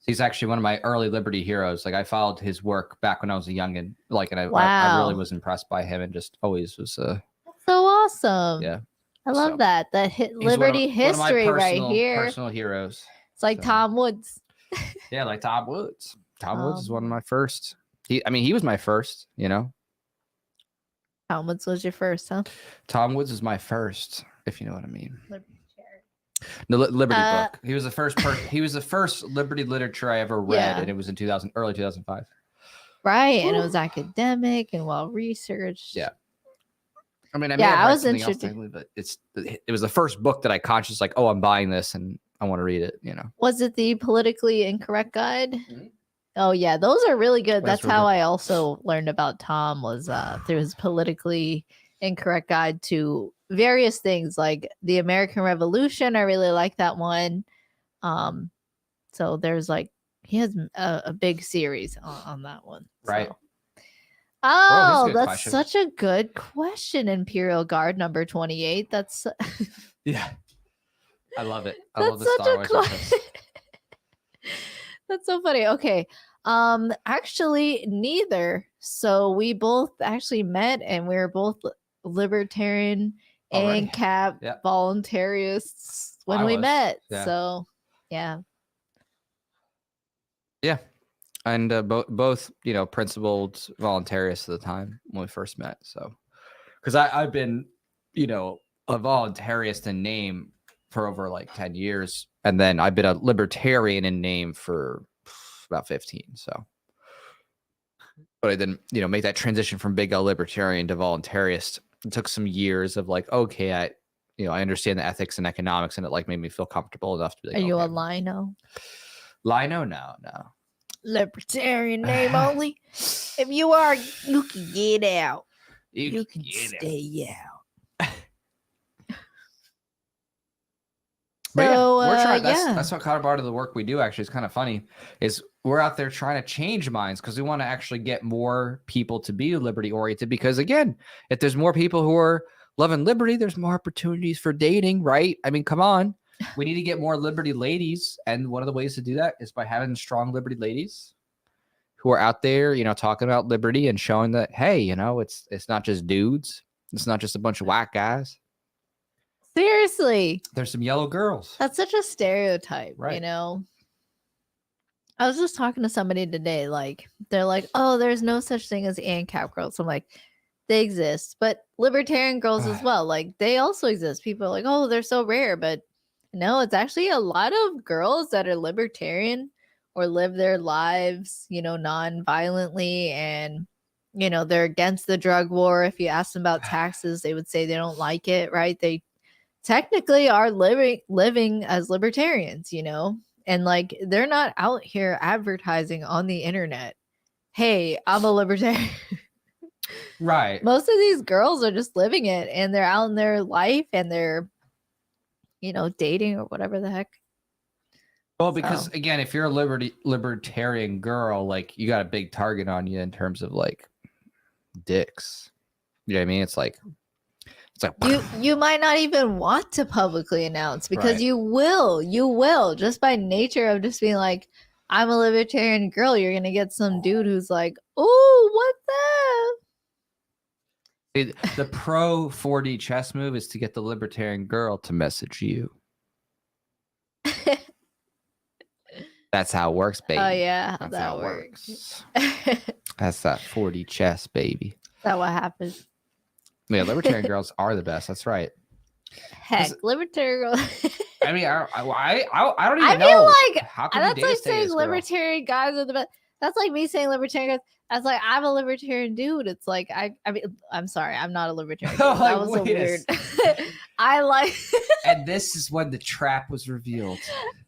He's actually one of my early Liberty heroes. Like I followed his work back when I was a youngin. Like, and I really was impressed by him and just always was.
That's so awesome.
Yeah.
I love that. Liberty history right here.
Personal heroes.
It's like Tom Woods.
Yeah, like Tom Woods. Tom Woods is one of my first. He was my first,
Tom Woods was your first, huh?
Tom Woods is my first, if you know what I mean. The Liberty book. He was the first he was the first Liberty literature I ever read, and it was in early 2005.
Right, and it was academic and well researched.
Yeah. I mean,
I was interested,
but it was the first book that I consciously like. Oh, I'm buying this, and I want to read it.
Was it the politically incorrect guide? Mm-hmm. Oh yeah, those are really good. That's how I also learned about Tom was through his politically incorrect guide to various things like the American Revolution. I really like that one. So there's he has a big series on that one.
Right.
So. Oh, that's such a good question. Imperial Guard number 28. That's
yeah. I love it. I love the Star Wars reference.
That's so funny. Okay. Actually neither. So we both actually met and we were both libertarian and cap voluntarists when we met. Yeah. So yeah.
Yeah. And both, principled voluntarists at the time when we first met. So, because I've been, a voluntarist in name for over like 10 years. And then I've been a libertarian in name for about 15. So, but I didn't, make that transition from big L libertarian to voluntarist. It took some years of like, okay, I understand the ethics and economics, and it like made me feel comfortable enough to be like,
Are you
okay.
a lino?
Lino? No.
Libertarian name only. If you are, you can get out. You can stay out.
But
So,
we're trying.
yeah.
That's what kind of part of the work we do. Actually, it's kind of funny. Is we're out there trying to change minds because we want to actually get more people to be liberty oriented. Because again, if there's more people who are loving liberty, there's more opportunities for dating, right? I mean, come on. We need to get more liberty ladies, and one of the ways to do that is by having strong liberty ladies who are out there, talking about liberty and showing that, hey, it's not just dudes. It's not just a bunch of white guys.
Seriously.
There's some yellow girls.
That's such a stereotype,
Right.
I was just talking to somebody today, like, they're like, oh, there's no such thing as ANCAP girls. I'm like, they exist, but libertarian girls as well. Like, they also exist. People are like, oh, they're so rare, but no, it's actually a lot of girls that are libertarian or live their lives, non-violently, and they're against the drug war. If you ask them about taxes, they would say they don't like it, right? They technically are living as libertarians, and like they're not out here advertising on the internet, hey, I'm a libertarian.
Right.
Most of these girls are just living it, and they're out in their life, and they're dating or whatever the heck.
Well, because again, if you're a libertarian girl, like you got a big target on you in terms of like dicks. You know what I mean? It's like
you might not even want to publicly announce, because right. you will just by nature of just being like, I'm a libertarian girl. You're gonna get some dude who's like, oh, what the?
The pro 4D chess move is to get the libertarian girl to message you. That's how it works, baby.
Oh yeah, that's how that works.
That's that 4D chess, baby.
Is that what happens?
Yeah, libertarian girls are the best. That's right.
Heck, libertarian girls.
I mean, I don't even know.
I feel like
how can
that's like saying libertarian guys are the best. That's like me saying libertarian guys. That's like, I'm a libertarian dude. It's like I mean, I'm sorry, I'm not a libertarian. Dude. That was so weird. I like.
And this is when the trap was revealed.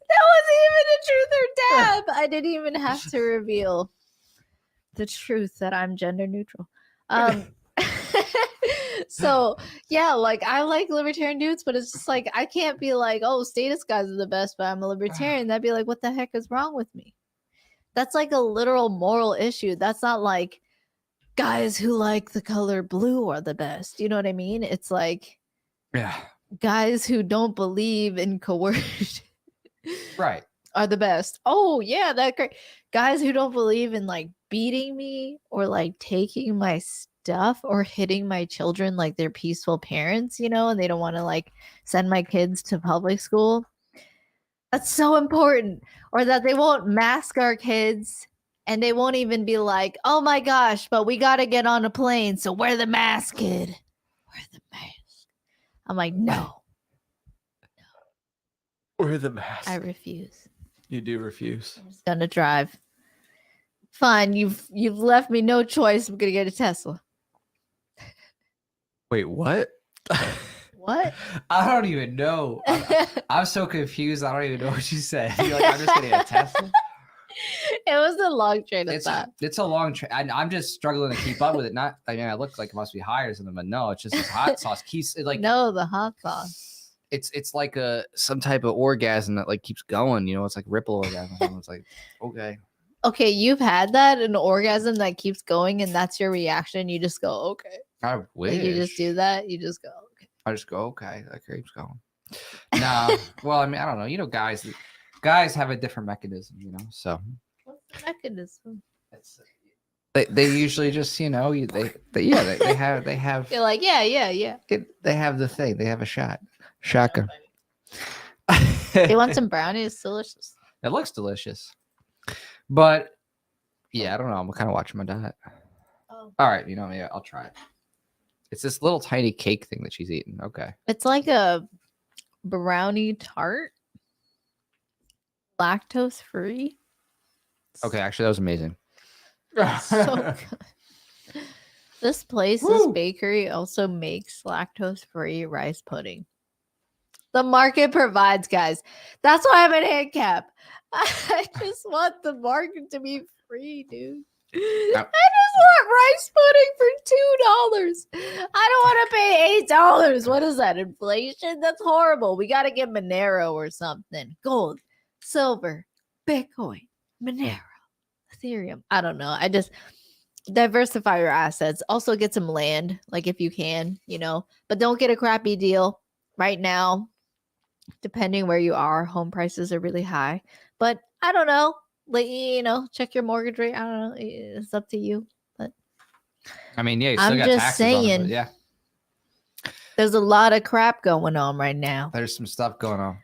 That wasn't even a truth or dab. I didn't even have to reveal the truth that I'm gender neutral. So yeah, like I like libertarian dudes, but it's just like I can't be like, oh, status guys are the best, but I'm a libertarian. That'd be like, what the heck is wrong with me? That's like a literal moral issue. That's not like guys who like the color blue are the best. You know what I mean? It's like,
yeah,
guys who don't believe in coercion,
right,
are the best. Oh yeah, that great. Guys who don't believe in like beating me or like taking my stuff or hitting my children like they're peaceful parents, and they don't want to like send my kids to public school. That's so important. Or that they won't mask our kids, and they won't even be like, oh my gosh, but we got to get on a plane, so wear the mask, kid. Wear the mask. I'm like, no.
Wear the mask.
I refuse.
You do refuse.
I'm just gonna drive. Fine, you've left me no choice. I'm gonna get a Tesla.
Wait, what?
What?
I don't even know. I'm so confused. I don't even know what you said. You're like, I'm just getting a Tesla.
It was a long train of thought.
It's a long train. I'm just struggling to keep up with it. I mean, I look like it must be higher or something, but no, it's just this hot sauce keeps like.
No, the hot sauce.
It's like some type of orgasm that like keeps going. It's like ripple orgasm. It's like, okay.
Okay, you've had that, an orgasm that keeps going, and that's your reaction. You just go, okay.
I wish.
Like you just do that. You just go, okay.
I just go, okay. That keeps going. No, well, I mean, I don't know. Guys have a different mechanism. So.
What's the mechanism?
They usually just they have.
You're like, yeah.
They have the thing. They have a shotgun.
You want some brownies? It's delicious.
It looks delicious. But yeah, I don't know. I'm kind of watching my diet.
Oh.
All right, you know, yeah, I'll try it. It's this little tiny cake thing that she's eating. Okay.
It's like a brownie tart, lactose free.
Okay, actually, that was amazing.
So good. This place, this bakery also makes lactose free rice pudding. The market provides, guys. That's why I'm an handicap. I just want the market to be free, dude. I just want rice pudding for $2. I don't want to pay $8. What is that? Inflation? That's horrible. We got to get Monero or something. Gold, silver, Bitcoin, Monero, Ethereum. I don't know. I just diversify your assets. Also get some land, like if you can, but don't get a crappy deal right now. Depending where you are, home prices are really high. But I don't know. Like, check your mortgage rate. I don't know. It's up to you. But
I mean, yeah, you still
I'm
got
just
taxes
saying.
on it, but yeah.
There's a lot of crap going on right now.
There's some stuff going on.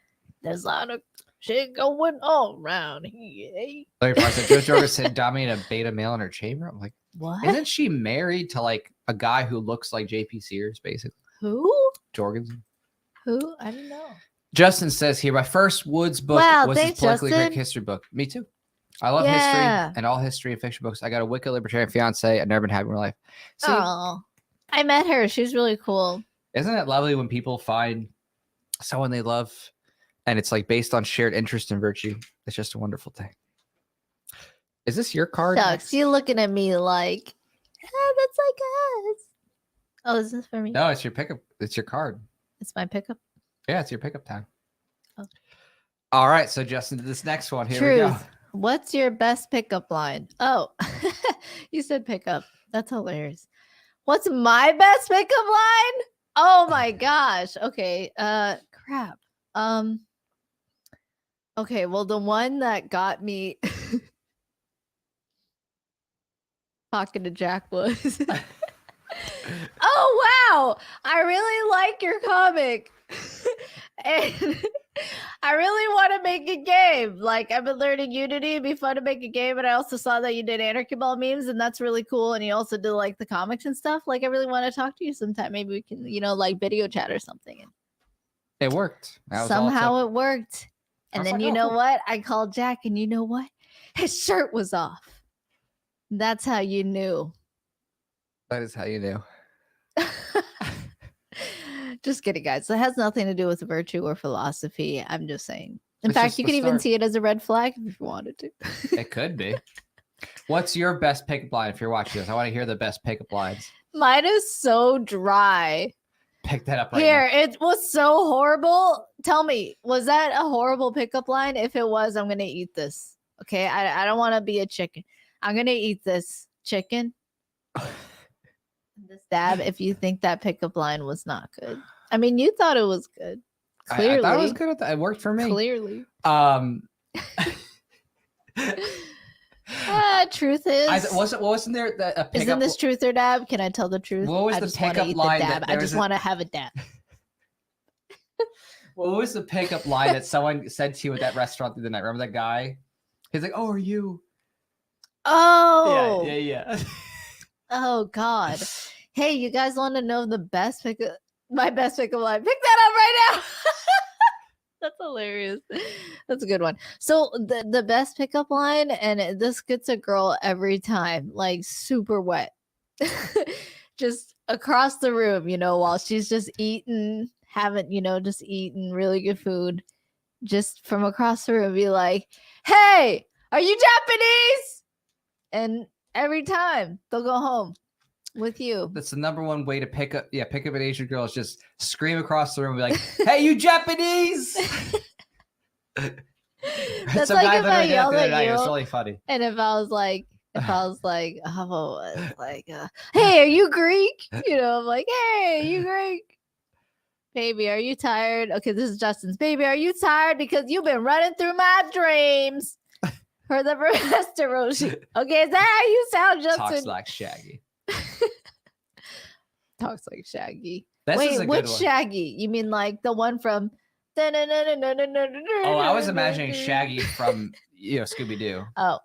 There's a lot of shit going on around here.
Larry Park said, Joe Jorgensen dominated a beta male in her chamber. I'm like,
What?
isn't she married to like a guy who looks like JP Sears, basically?
Who?
Jorgensen.
Who? I don't know.
Justin says here, my first Woods book was his politically correct history book. Me too. I love history and all history and fiction books. I got a wicked libertarian fiance. I've never been happy in my life. See,
oh, I met her. She's really cool.
Isn't it lovely when people find someone they love and it's like based on shared interest and virtue? It's just a wonderful thing. Is this your card?
Shucks, you looking at me like, that's like us. Oh, is this for me?
No, it's your pickup. It's your card.
It's my pickup.
Yeah, it's your pickup time.
Oh.
All right, so Justin, this next one. Here
Truth.
we go.
What's your best pickup line? Oh, you said pickup. That's hilarious. What's my best pickup line? Oh my gosh. Okay. Crap. Okay. Well, the one that got me talking to Jack was. Oh wow! I really like your comic, and I really want to make a game. Like, I've been learning Unity; it'd be fun to make a game. And I also saw that you did Anarchy Ball memes, and that's really cool. And you also do like the comics and stuff. Like, I really want to talk to you sometime. Maybe we can, like video chat or something.
It worked.
Somehow it worked. And then
like,
know what? I called Jack, and you know what? His shirt was off. That's how you knew.
That is how you knew.
Just kidding, guys. It has nothing to do with virtue or philosophy. I'm just saying. In
It's
fact,
just
you
the
could even
start.
see it as a red flag if you wanted to.
It could be. What's your best pickup line if you're watching this? I want to hear the best pickup lines.
Mine is so dry.
Pick that up right
Here,
now.
it was so horrible. Tell me, was that a horrible pickup line? If it was, I'm going to eat this. Okay? I don't want to be a chicken. I'm going to eat this chicken. This dab, if you think that pickup line was not good. I mean, you thought it was good. Clearly.
I thought it was good. It worked for me.
Clearly. Truth is.
Wasn't there a pickup?
Isn't this truth or dab? Can I tell the truth?
What was
I
the
just wanna
pickup
eat
line
the
that
dab.
there
I
was
just want to have a dab.
What was the pickup line that someone said to you at that restaurant through the night? Remember that guy? He's like, "Oh, are you?"
Oh.
Yeah.
Oh God. Hey, you guys want to know the best pickup? My best pickup line. Pick that up right now. That's hilarious. That's a good one. So the best pickup line, and this gets a girl every time, like super wet, just across the room, while she's just eating, just eating really good food, just from across the room, be like, "Hey, are you Japanese?" And every time they'll go home with you.
That's the number one way to pick up an Asian girl is just scream across the room and be like, "Hey, you Japanese!"
That's like if I yelled at you.
It was really funny.
And if I was like, "Hey, are you Greek?" I'm like, "Hey, you Greek? Baby, are you tired?" Okay, this is Justin's. "Baby, are you tired? Because you've been running through my dreams for the rest of Roshi." Okay, is that how you sound, Justin?
Talks like Shaggy.
Talks like Shaggy.
This is
Wait,
a
which
good one.
Shaggy? You mean like the one from?
Oh, I was imagining Shaggy from Scooby Doo.
Oh,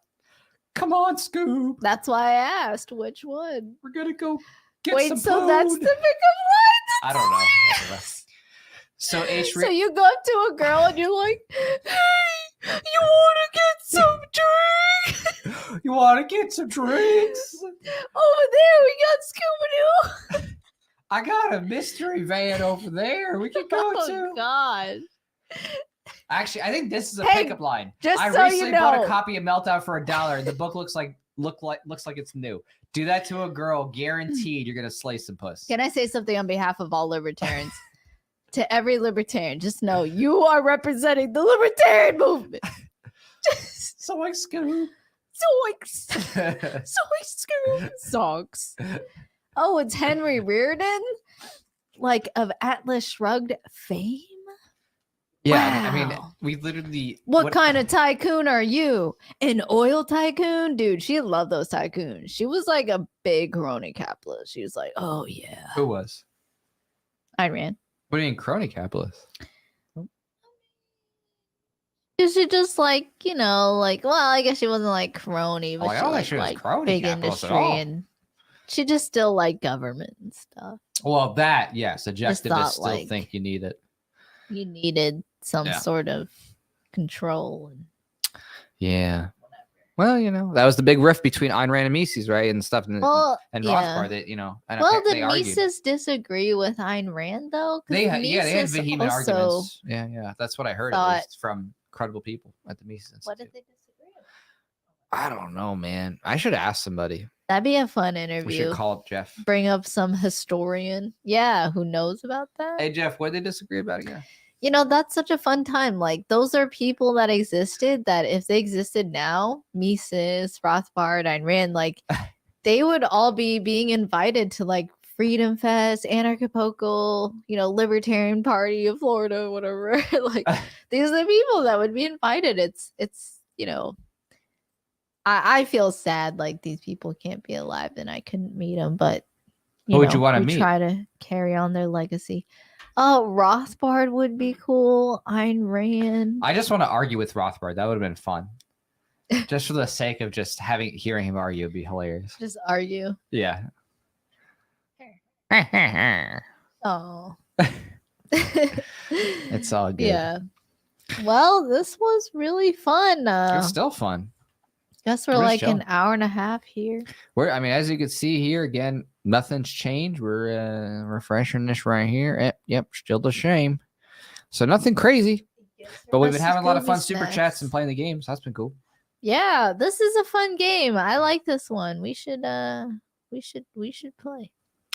Come on, Scoob.
That's why I asked which one.
We're gonna go get
Wait,
some
so
food.
that's the pickup line?
I don't know. So H.
So you go up to a girl and you're like, "Hey, you want to get some drink?
You want to get some drinks?
Over there, we got Scooby-Doo."
I got a mystery van over there. We can go
Oh
to.
God!
Actually, I think this is a
Hey,
pickup line.
just
I
so you
recently bought
know.
a copy of Meltdown for $1, and the book looks like it's new. Do that to a girl, guaranteed you're gonna slay some puss.
Can I say something on behalf of all libertarians? To every libertarian, just know you are representing the libertarian movement.
So like Scoob.
Socks. Oh, it's Henry Reardon, like of Atlas Shrugged fame.
Yeah, I mean,
Wow.
we literally.
What kind of tycoon are you? An oil tycoon? Dude, she loved those tycoons. She was like a big crony capitalist. She was like, oh yeah.
Who was?
Ayn Rand.
What do you mean, crony capitalist?
Is she just like, well, I guess she wasn't like crony, but
I
she
don't think
like,
she was
like
crony
big
capitalist at
industry
all.
and she just still liked government and stuff.
Well, that yes, objectivists
thought,
still
like-
think you need it.
You needed some
Yeah.
sort of control. And
Yeah. Well, that was the big rift between Ayn Rand and Mises, right, and stuff, and
well,
and
yeah.
Rothbard. That and
Well,
they
did
argued.
Mises disagree with Ayn Rand though? 'Cause
They had
Mises
vehement
also-
arguments. Yeah, that's what I heard at least from credible people at the Mises Institute.
What did they disagree with?
I don't know, man. I should ask somebody.
That'd be a fun
We
interview.
should call up Jeff.
Bring up some historian. Yeah, who knows about that?
Hey, Jeff, what did they disagree about again?
That's such a fun time. Like, those are people that existed that if they existed now, Mises, Rothbard, Ayn Rand, like, they would all be being invited to, like, Freedom Fest, Anarchapulco, Libertarian Party of Florida, whatever. Like, these are the people that would be invited. It's I feel sad, like, these people can't be alive and I couldn't meet them, but,
Who would you wanna
we
meet?
try to carry on their legacy. Oh, Rothbard would be cool. Ayn Rand.
I just want to argue with Rothbard. That would have been fun. Just for the sake of just hearing him argue would be hilarious.
Just argue.
Yeah.
Oh.
It's all good.
Yeah. Well, this was really fun.
It's still fun.
Guess we're
we're just
like
chilling.
an hour and a half here.
As you can see here, again, nothing's changed. We're refreshing this right here. Yep, still the same. So nothing crazy. But we've been having a lot of fun super chats and playing the games. That's been cool.
Yeah, this is a fun game. I like this one. We should play.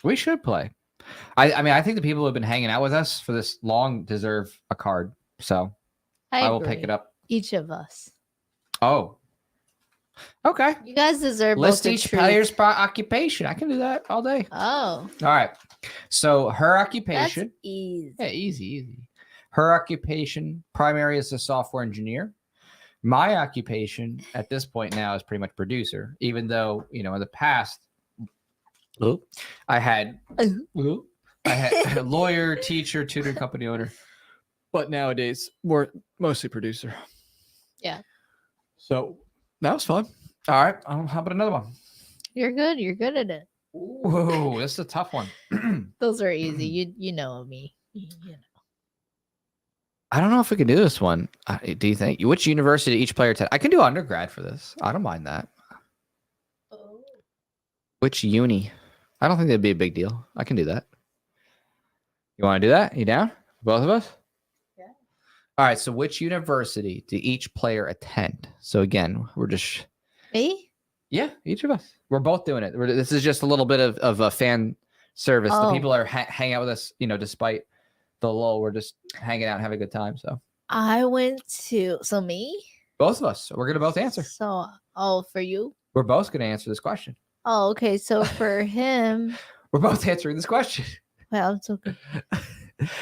We should play. I think the people who have been hanging out with us for this long deserve a card. So I will pick
agree.
it up.
Each of us.
Oh. Okay.
You guys deserve
List
both the
each
truth.
player's occupation. I can do that all day.
Oh,
All right. So her
that's
occupation.
easy.
Yeah, easy. Her occupation primary is a software engineer. My occupation at this point now is pretty much producer, even though, in the past, I had a lawyer, teacher, tutor, company owner, but nowadays mostly producer.
Yeah.
So that was fun. All right. How about another one?
You're good. You're good at it.
Whoa, this is a tough one.
Those are easy. You know me.
I don't know if we can do this one. Do you think? Which university each player attend? I can do undergrad for this. I don't mind that.
Oh.
Which uni? I don't think that'd be a big deal. I can do that. You want to do that? You down? Both of us?
Yeah.
All right. So which university do each player attend? So again, we're just...
Me?
Yeah, each of us. We're both doing it. This is just a little bit of a fan service. The
Oh.
people are hang out with us, despite the lull. We're just hanging out and having a good time. So
I went to. So me?
both of us. We're going to both answer.
So, for you?
We're both going to answer this question.
Oh, okay. So for him,
We're both answering this question.
well, it's okay.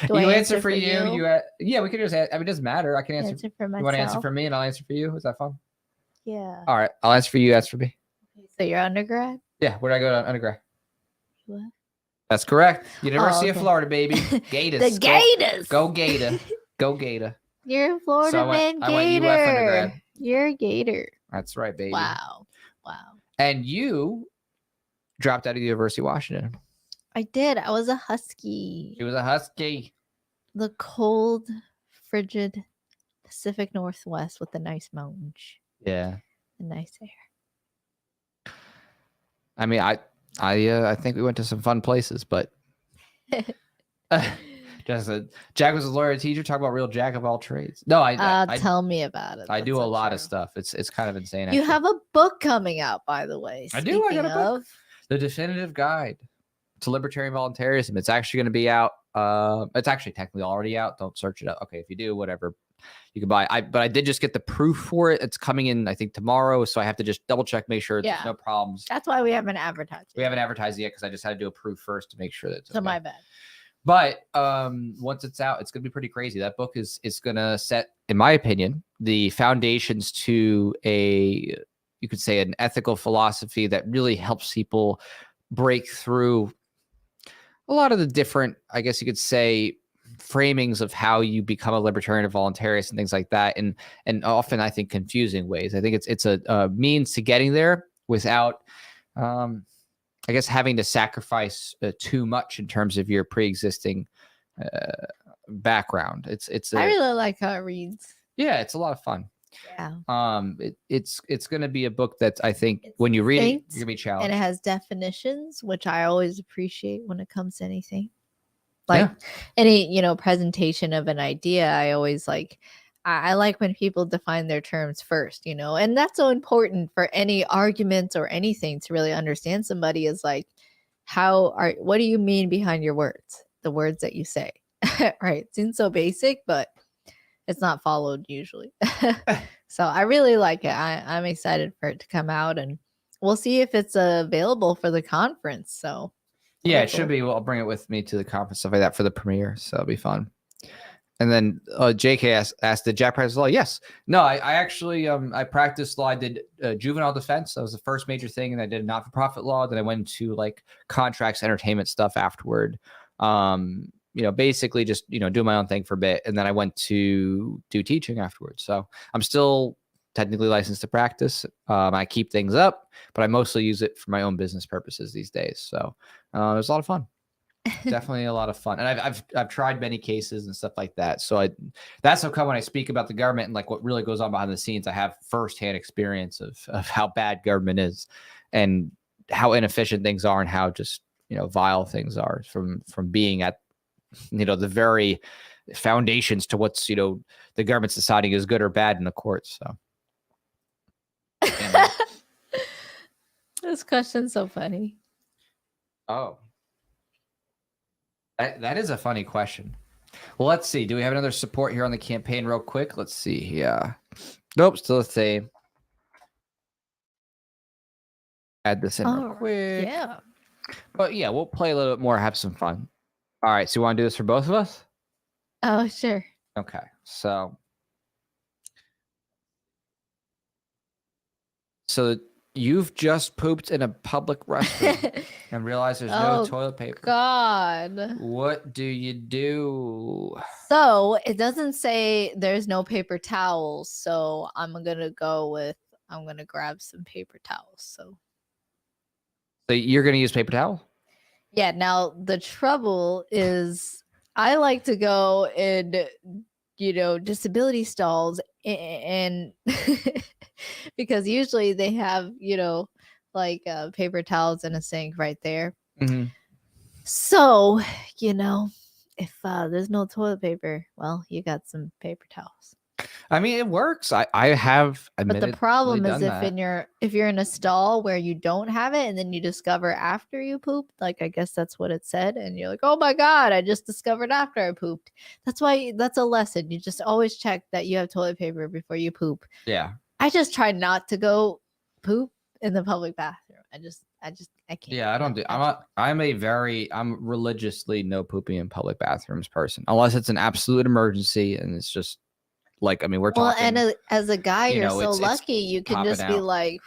Do
You
I
answer for you. Yeah, we can just. It doesn't matter. I can answer.
Answer for
You
myself.
want to answer for me, and I'll answer for you. Is that fun?
Yeah.
All right. I'll answer for you. Answer for me.
So you're undergrad?
Yeah. Where did I go to undergrad?
What?
That's correct. University of
okay.
Florida, baby. Gators.
The Gators.
Go Gator. Go Gator.
You're a Florida
So
man
I went UF
Gator.
undergrad.
You're a Gator.
That's right, baby.
Wow. Wow.
And you dropped out of the University of Washington.
I did. I was a husky.
She was a husky.
The cold, frigid Pacific Northwest with the nice mountains.
Yeah.
And nice air.
I mean, I think we went to some fun places, but just Jack was a lawyer and teacher. Talk about real Jack of all trades. No,
tell me about it.
I do a lot of stuff. It's kind of insane.
You have a book coming out, by the way.
I do. I got a book. The Definitive Guide to Libertarian Voluntarism. It's actually going to be out. It's actually technically already out. Don't search it up. Okay, if you do, whatever. You can buy. But I did just get the proof for it. It's coming in, I think, tomorrow. So I have to just double check, make sure there's no problems.
That's why we haven't advertised.
We haven't advertised yet because I just had to do a proof first to make sure that it's
so my bad.
But once it's out, it's gonna be pretty crazy. That book is gonna set, in my opinion, the foundations to you could say an ethical philosophy that really helps people break through a lot of the different, I guess you could say, framings of how you become a libertarian or voluntarist and things like that, and often I think confusing ways. I think it's a means to getting there without, I guess, having to sacrifice too much in terms of your pre-existing background. I
really like how it reads.
Yeah, it's a lot of fun.
Yeah.
It's going to be a book that I think when you read it, you're going to be challenged.
And it has definitions, which I always appreciate when it comes to anything. Like any, presentation of an idea, I always like, I like when people define their terms first, and that's so important for any arguments or anything to really understand somebody is like, what do you mean behind your words? The words that you say, right? It seems so basic, but it's not followed usually. So I really like it. I'm excited for it to come out, and we'll see if it's available for the conference. So
yeah, it should be. Well, I'll bring it with me to the conference, stuff like that for the premiere. So it'll be fun. And then JK asked, did Jack practice law? Yes. No, I actually, I practiced law. I did juvenile defense. That was the first major thing. And I did not-for-profit law. Then I went into like contracts, entertainment stuff afterward. Basically just, do my own thing for a bit. And then I went to do teaching afterwards. So I'm still technically licensed to practice. I keep things up, but I mostly use it for my own business purposes these days. So it was a lot of fun. Definitely a lot of fun. And I've tried many cases and stuff like that. So that's how come when I speak about the government and like what really goes on behind the scenes, I have firsthand experience of how bad government is and how inefficient things are and how just, vile things are from being at, the very foundations to what's, the government's deciding is good or bad in the courts. So.
This question's so funny.
Oh. That is a funny question. Well, let's see. Do we have another support here on the campaign real quick? Let's see. Yeah. Nope. Still the same. Add this in real quick.
Yeah.
But yeah, we'll play a little bit more, have some fun. All right. So you want to do this for both of us?
Oh, sure.
Okay. So you've just pooped in a public restroom and realized there's no toilet paper.
God.
What do you do?
So it doesn't say there's no paper towels. So I'm going to grab some paper towels. So
you're going to use paper towel?
Yeah. Now the trouble is I like to go in, disability stalls and because usually they have, paper towels in a sink right there.
Mm-hmm.
So, if there's no toilet paper, well, you got some paper towels.
I mean, it works. I have admitted.
But the problem is if you're in a stall where you don't have it and then you discover after you pooped, like I guess that's what it said, and you're like, oh my God, I just discovered after I pooped. That's a lesson. You just always check that you have toilet paper before you poop.
Yeah.
I just try not to go poop in the public bathroom. I can't.
Yeah, I don't do. I'm religiously no pooping in public bathrooms person, unless it's an absolute emergency and it's just like, we're talking.
Well, and as a guy, you're so lucky. You can just be like,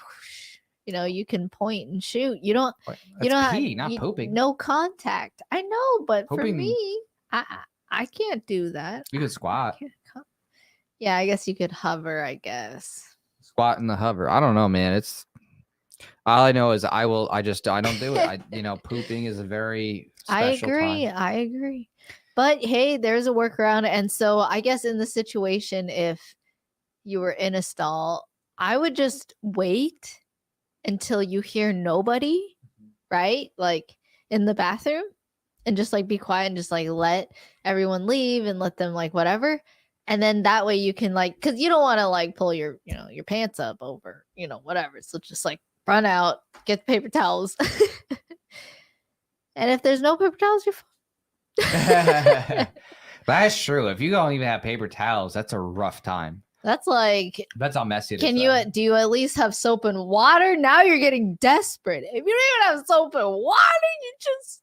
you can point and shoot. You don't.
Not pooping.
No contact. I know, but
pooping,
for me, I can't do that.
You can squat.
Yeah, I guess you could hover. I guess.
Squat in the hover. I don't know, man. All I know is I don't do it. Pooping is a very special time.
I agree. But hey, there's a workaround. And so I guess in the situation, if you were in a stall, I would just wait until you hear nobody, right? Like in the bathroom, and just like be quiet and just like let everyone leave and let them like whatever. And then that way you can like, because you don't want to like pull your, your pants up over, whatever. So just like run out, get paper towels. And if there's no paper towels, you're fine.
That's true. If you don't even have paper towels, that's a rough time.
That's
how messy it is.
Can you do you at least have soap and water? Now you're getting desperate. If you don't even have soap and water, you just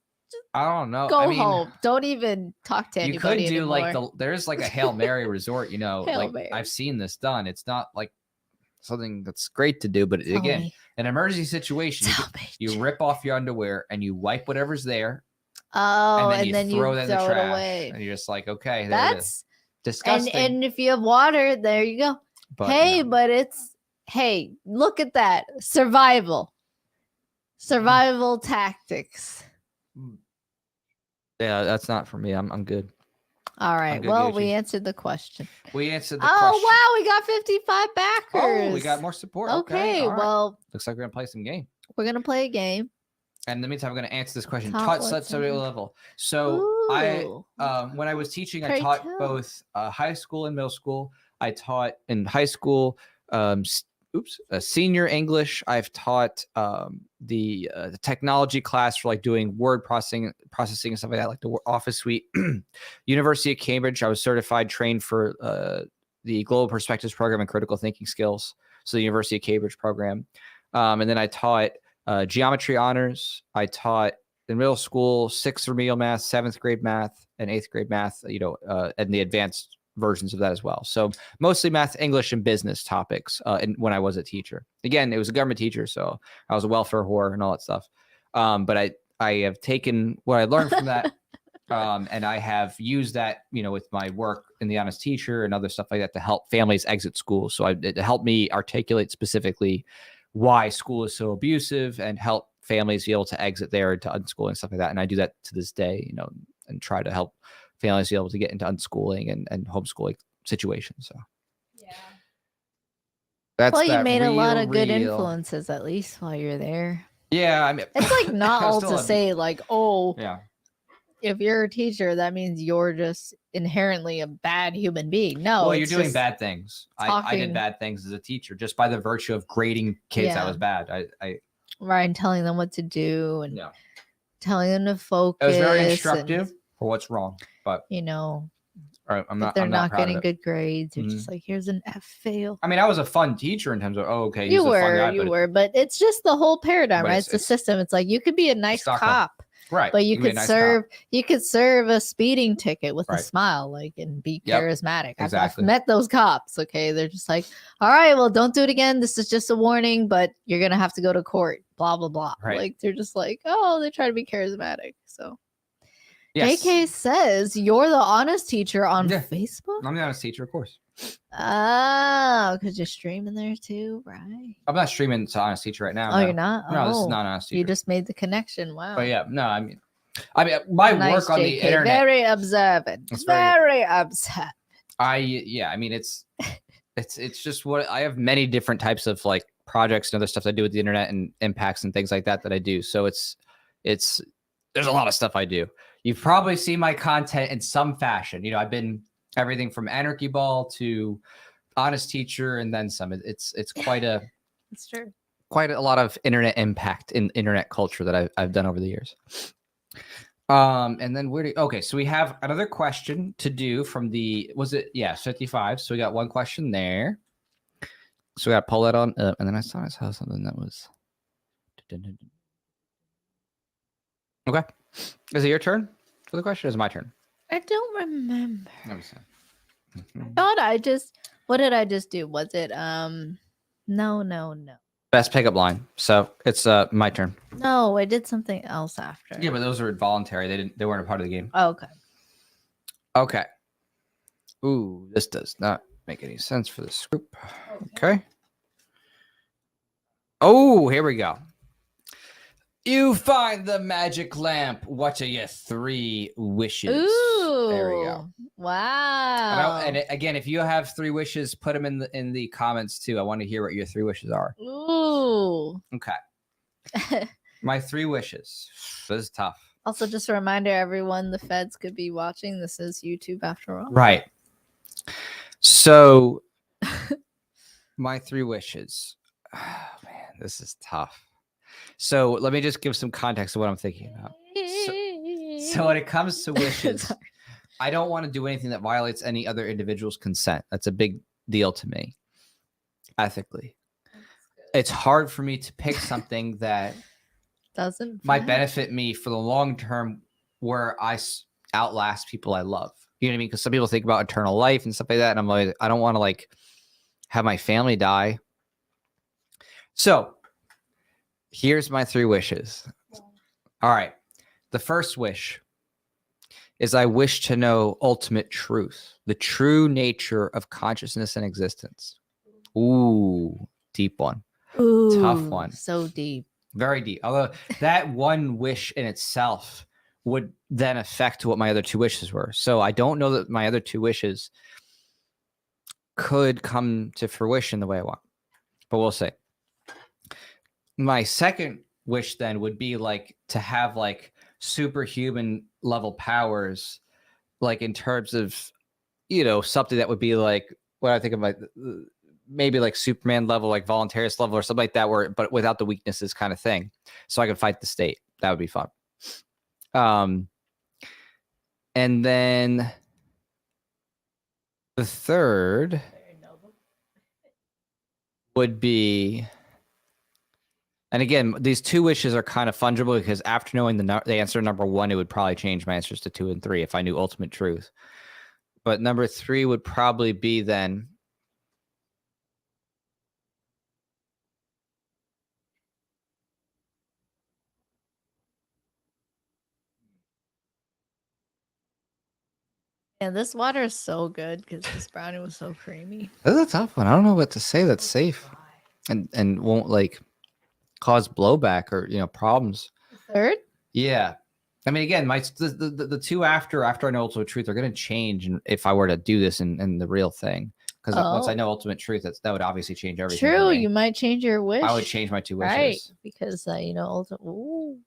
I don't know.
Go home. Don't even talk to anybody.
You could do
anymore.
there's like a Hail Mary resort,
Hail Mary.
I've seen this done. It's not like something that's great to do, but again, an emergency situation, you rip off your underwear and you wipe whatever's there.
Oh, and then you throw
it
in the trash, away.
And you're just like, okay,
that's
disgusting.
And if you have water, there you go. But, look at that. Survival tactics.
Yeah, that's not for me. I'm good.
All right. Well, we answered the question.
Question.
Wow, we got 55 backers.
Oh, we got more support.
Okay, well,
looks like we're gonna play some game.
We're gonna play a game.
And in the meantime, I'm going to answer this question. Taught such a level. So when I was teaching, I taught both high school and middle school. I taught in high school, senior English. I've taught the technology class for like doing word processing and stuff like that, like the Office Suite. University of Cambridge, I was certified, trained for the Global Perspectives program and critical thinking skills. So the University of Cambridge program. And then I taught geometry honors. I taught in middle school 6th remedial math, 7th grade math, and 8th grade math, and the advanced versions of that as well. So mostly math, English, and business topics when I was a teacher. Again, it was a government teacher, so I was a welfare whore and all that stuff. But I have taken what I learned from that and I have used that, with my work in the Honest Teacher and other stuff like that to help families exit school. So it helped me articulate specifically why school is so abusive and help families be able to exit there into unschooling and stuff like that. And I do that to this day, and try to help families be able to get into unschooling and homeschooling situations. So
yeah,
that's
you made a lot of good influences at least while you're there.
Yeah, I mean,
it's like not all to say like, oh, yeah, if you're a teacher, that means you're just inherently a bad human being. No,
well, you're doing bad things. I did bad things as a teacher just by the virtue of grading kids. That was bad.
Right, and telling them what to do and telling them to focus.
It was very instructive for what's wrong, but
they're
I'm
not getting good grades. You're just like, here's an F fail.
I mean, I was a fun teacher in terms of
you were, but it's just the whole paradigm, right? It's the system. It's like you could be a nice cop.
Right.
But you could serve a speeding ticket with a smile, and be charismatic. I've met those cops. Okay. They're just like, all right, well, don't do it again. This is just a warning, but you're going to have to go to court, blah, blah, blah.
Right.
Like, they're just like, oh, they try to be charismatic. So AK says you're the Honest Teacher on Facebook.
I'm the Honest Teacher, of course.
Oh, because you're streaming there too, right?
I'm not streaming to Honest Teacher right now.
Oh, you're not?
No, this is not Honest Teacher.
You just made the connection. Wow.
But yeah, no, I mean, my work on the internet.
Very observant. Very observant.
I mean, it's just what I have many different types of like projects and other stuff I do with the internet and impacts and things like that I do. So it's there's a lot of stuff I do. You've probably seen my content in some fashion. I've been everything from Anarchy Ball to Honest Teacher and then some. It's quite a
it's true.
Quite a lot of internet impact in internet culture that I've done over the years. And then so we have another question to do from 55. So we got one question there. So we got to pull that on up. And then I saw something that was okay. Is it your turn for the question? Or is it my turn?
I don't remember.
Let me see.
What did I just do? Was it no.
Best pickup line. So it's my turn.
No, I did something else after.
Yeah, but those are voluntary. They weren't a part of the game.
Oh, okay.
Okay. Ooh, this does not make any sense for this group. Okay. Oh, here we go. You find the magic lamp. What are your 3 wishes?
Ooh.
There we go.
Wow.
And again, if you have 3 wishes, put them in the comments too. I want to hear what your 3 wishes are.
Ooh.
Okay. My 3 wishes. This is tough.
Also, just a reminder, everyone, the feds could be watching. This is YouTube after all.
Right. So, my 3 wishes. Oh, man, this is tough. So, let me just give some context of what I'm thinking about. So when it comes to wishes, I don't want to do anything that violates any other individual's consent. That's a big deal to me, ethically. It's hard for me to pick something that might benefit me for the long term where I outlast people I love. You know what I mean? Because some people think about eternal life and stuff like that. And I'm like, I don't want to like have my family die. So here's my 3 wishes. All right. The first wish is I wish to know ultimate truth, the true nature of consciousness and existence. Ooh, deep one.
Ooh,
tough one.
So deep.
Very deep. Although that one wish in itself would then affect what my other 2 wishes were. So I don't know that my other 2 wishes could come to fruition the way I want, but we'll see. My second wish then would be like to have like superhuman level powers, like in terms of, you know, something that would be like what I think of like maybe like Superman level, like voluntarist level or something like that, where but without the weaknesses kind of thing. So I could fight the state. That would be fun. And then the third would be, and again, these 2 wishes are kind of fungible because after knowing the answer number 1, it would probably change my answers to 2 and 3 if I knew ultimate truth. But number 3 would probably be then
And this water is so good because this brownie was so creamy.
That's a tough one. I don't know what to say that's safe and won't like cause blowback or, you know, problems.
Third?
Yeah. I mean, again, the 2 after I know ultimate truth are going to change, and if I were to do this in the real thing, because once I know ultimate truth, that would obviously change everything.
True, you might change your wish.
I would change my 2 wishes,
right? Because you know, ultimate. Ooh.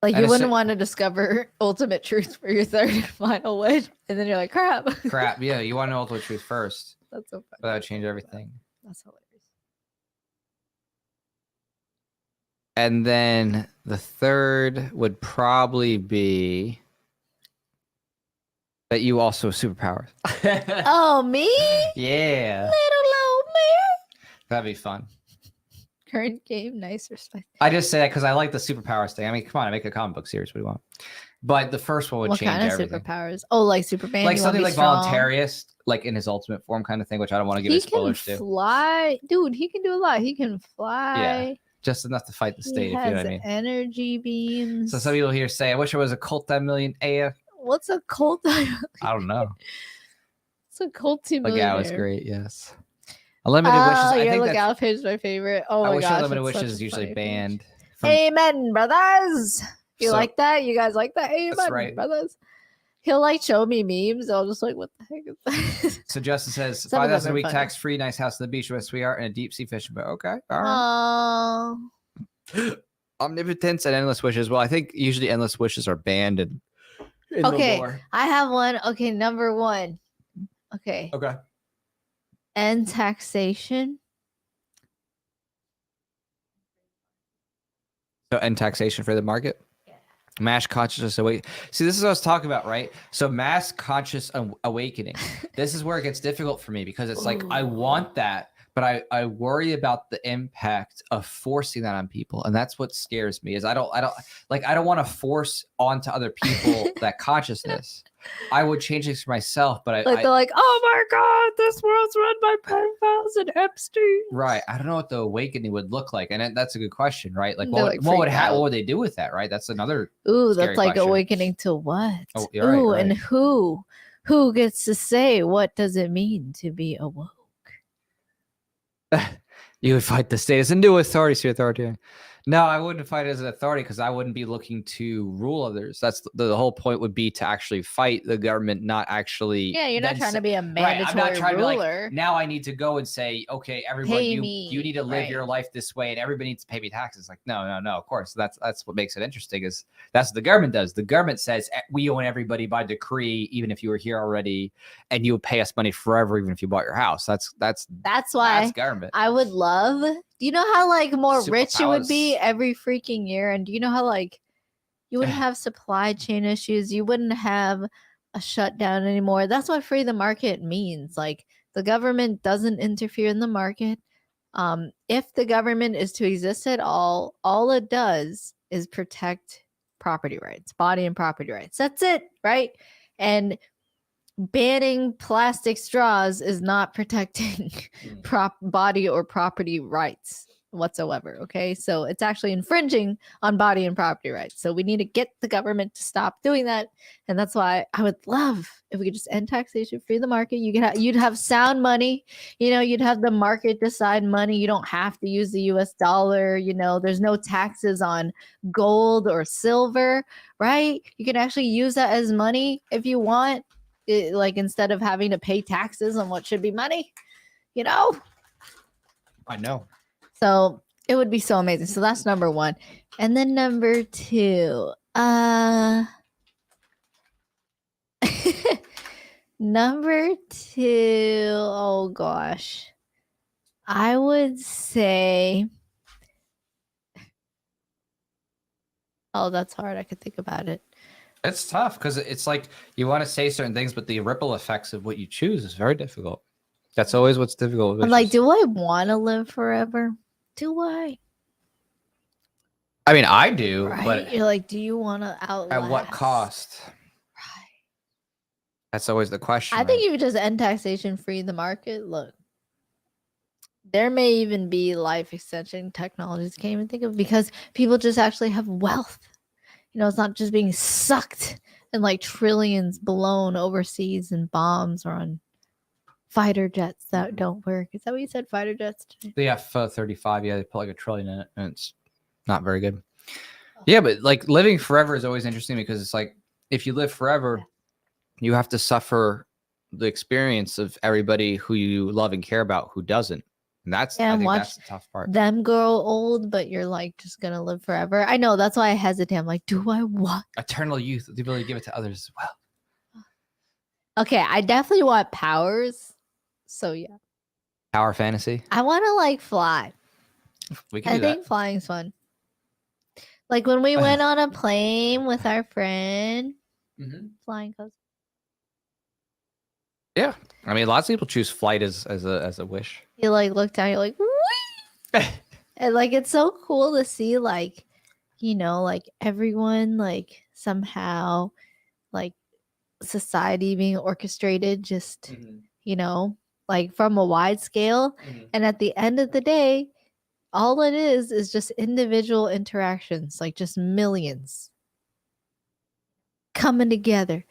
Like you wouldn't want to discover ultimate truth for your 3rd and final wish, and then you're like, crap.
Crap. Yeah, you want to know ultimate truth first.
That's so funny.
That would change everything.
That's hilarious.
And then the 3rd would probably be that you also have superpowers.
Oh, me?
Yeah.
Little old me.
That'd be fun.
Current game, nice respect.
I just say that because I like the superpowers thing. I mean, come on, I make a comic book series. What do you want? But the first one would change everything.
What kind of superpowers? Oh, like Superman?
Like something like voluntarist, like in his ultimate form kind of thing, which I don't want to give spoilers to.
He can fly. Dude, he can do a lot. He can fly.
Yeah. Just enough to fight the state, if you know what I mean.
Energy beams.
So some people here say, I wish I was a cult million AF.
What's a cult?
I don't know.
It's a culty millionaire.
Look out is great, yes. Unlimited wishes. I think
Look out page is my favorite. Oh my gosh.
Unlimited wishes is usually banned.
Amen, brothers. You like that? You guys like that? Amen,
that's right.
brothers. He'll like show me memes. I'll just like, what the heck is that?
So Justin says 5,000 a week tax free, nice house on the beach with a sweetheart and a deep sea fishing boat. Okay. All right. Omnipotence and endless wishes. Well, I think usually endless wishes are banned in
okay.
the lore.
I have one. Okay, number 1. Okay.
Okay.
End taxation.
So end taxation for the market. Mass consciousness awakening. See, this is what I was talking about, right? So mass conscious awakening. This is where it gets difficult for me because it's like I want that, but I worry about the impact of forcing that on people, and that's what scares me. Is I don't want to force onto other people that consciousness. I would change things for myself, but
they're like, oh my god, this world's run by pedophiles and Epstein.
Right. I don't know what the awakening would look like, and that's a good question, right? Like, what would they do with that? Right. That's another.
Ooh, that's like question. Awakening to what?
Oh, you're right, right.
And who gets to say what does it mean to be awoke?
You would fight the state as a new authority, so authoritarian. No, I wouldn't fight as an authority because I wouldn't be looking to rule others. That's the whole point would be to actually fight the government, not actually.
Yeah, you're not trying to be a
Right,
mandatory
I'm not trying to be
ruler.
like, now I need to go and say, okay, everyone,
Pay
you
me,
need to live
right.
your life this way, and everybody needs to pay me taxes. Like, no. Of course, that's what makes it interesting. Is that's what the government does. The government says we own everybody by decree, even if you were here already, and you would pay us money forever, even if you bought your house. That's
why
that's government.
I would love. Do you know how like more rich you would be
Superpowers.
every freaking year? And do you know how like you wouldn't have supply chain issues? You wouldn't have a shutdown anymore. That's what free the market means. Like the government doesn't interfere in the market. If the government is to exist at all it does is protect property rights, body and property rights. That's it, right? And banning plastic straws is not protecting body or property rights whatsoever. Okay, so it's actually infringing on body and property rights. So we need to get the government to stop doing that, and that's why I would love if we could just end taxation, free the market. You'd have sound money. You'd have the market decide money. You don't have to use the U.S. dollar. There's no taxes on gold or silver, right? You can actually use that as money if you want. Like instead of having to pay taxes on what should be money,
I know.
So it would be so amazing. So that's number one. And then number two, oh gosh, I would say, oh, that's hard. I could think about it.
It's tough because it's like you want to say certain things, but the ripple effects of what you choose is very difficult. That's always what's difficult.
I'm like, do I want to live forever? Do I?
I mean, I do,
right?
But
you're like, do you want to outlast?
At what cost?
Right.
That's always the question.
I think you would just end taxation, free the market. Look, there may even be life extension technologies can't even think of because people just actually have wealth. It's not just being sucked and like trillions blown overseas in bombs or on fighter jets that don't work. Is that what you said? Fighter jets?
The F-35, yeah, they put like $1 trillion in it, and it's not very good. Yeah, but like living forever is always interesting because it's like if you live forever, you have to suffer the experience of everybody who you love and care about who doesn't. And I think that's the tough part.
Them grow old, but you're like just gonna live forever. I know, that's why I hesitate. I'm like, do I want
eternal youth, the ability to give it to others as well?
Okay, I definitely want powers. So yeah.
Power fantasy.
I want to like fly.
I think
flying's fun. Like when we went on a plane with our friend, flying cousin.
Yeah, I mean, lots of people choose flight as a wish.
You like look down, you're like, whee! And like it's so cool to see like, like everyone like somehow like society being orchestrated just like from a wide scale. And at the end of the day, all it is just individual interactions, like just millions coming together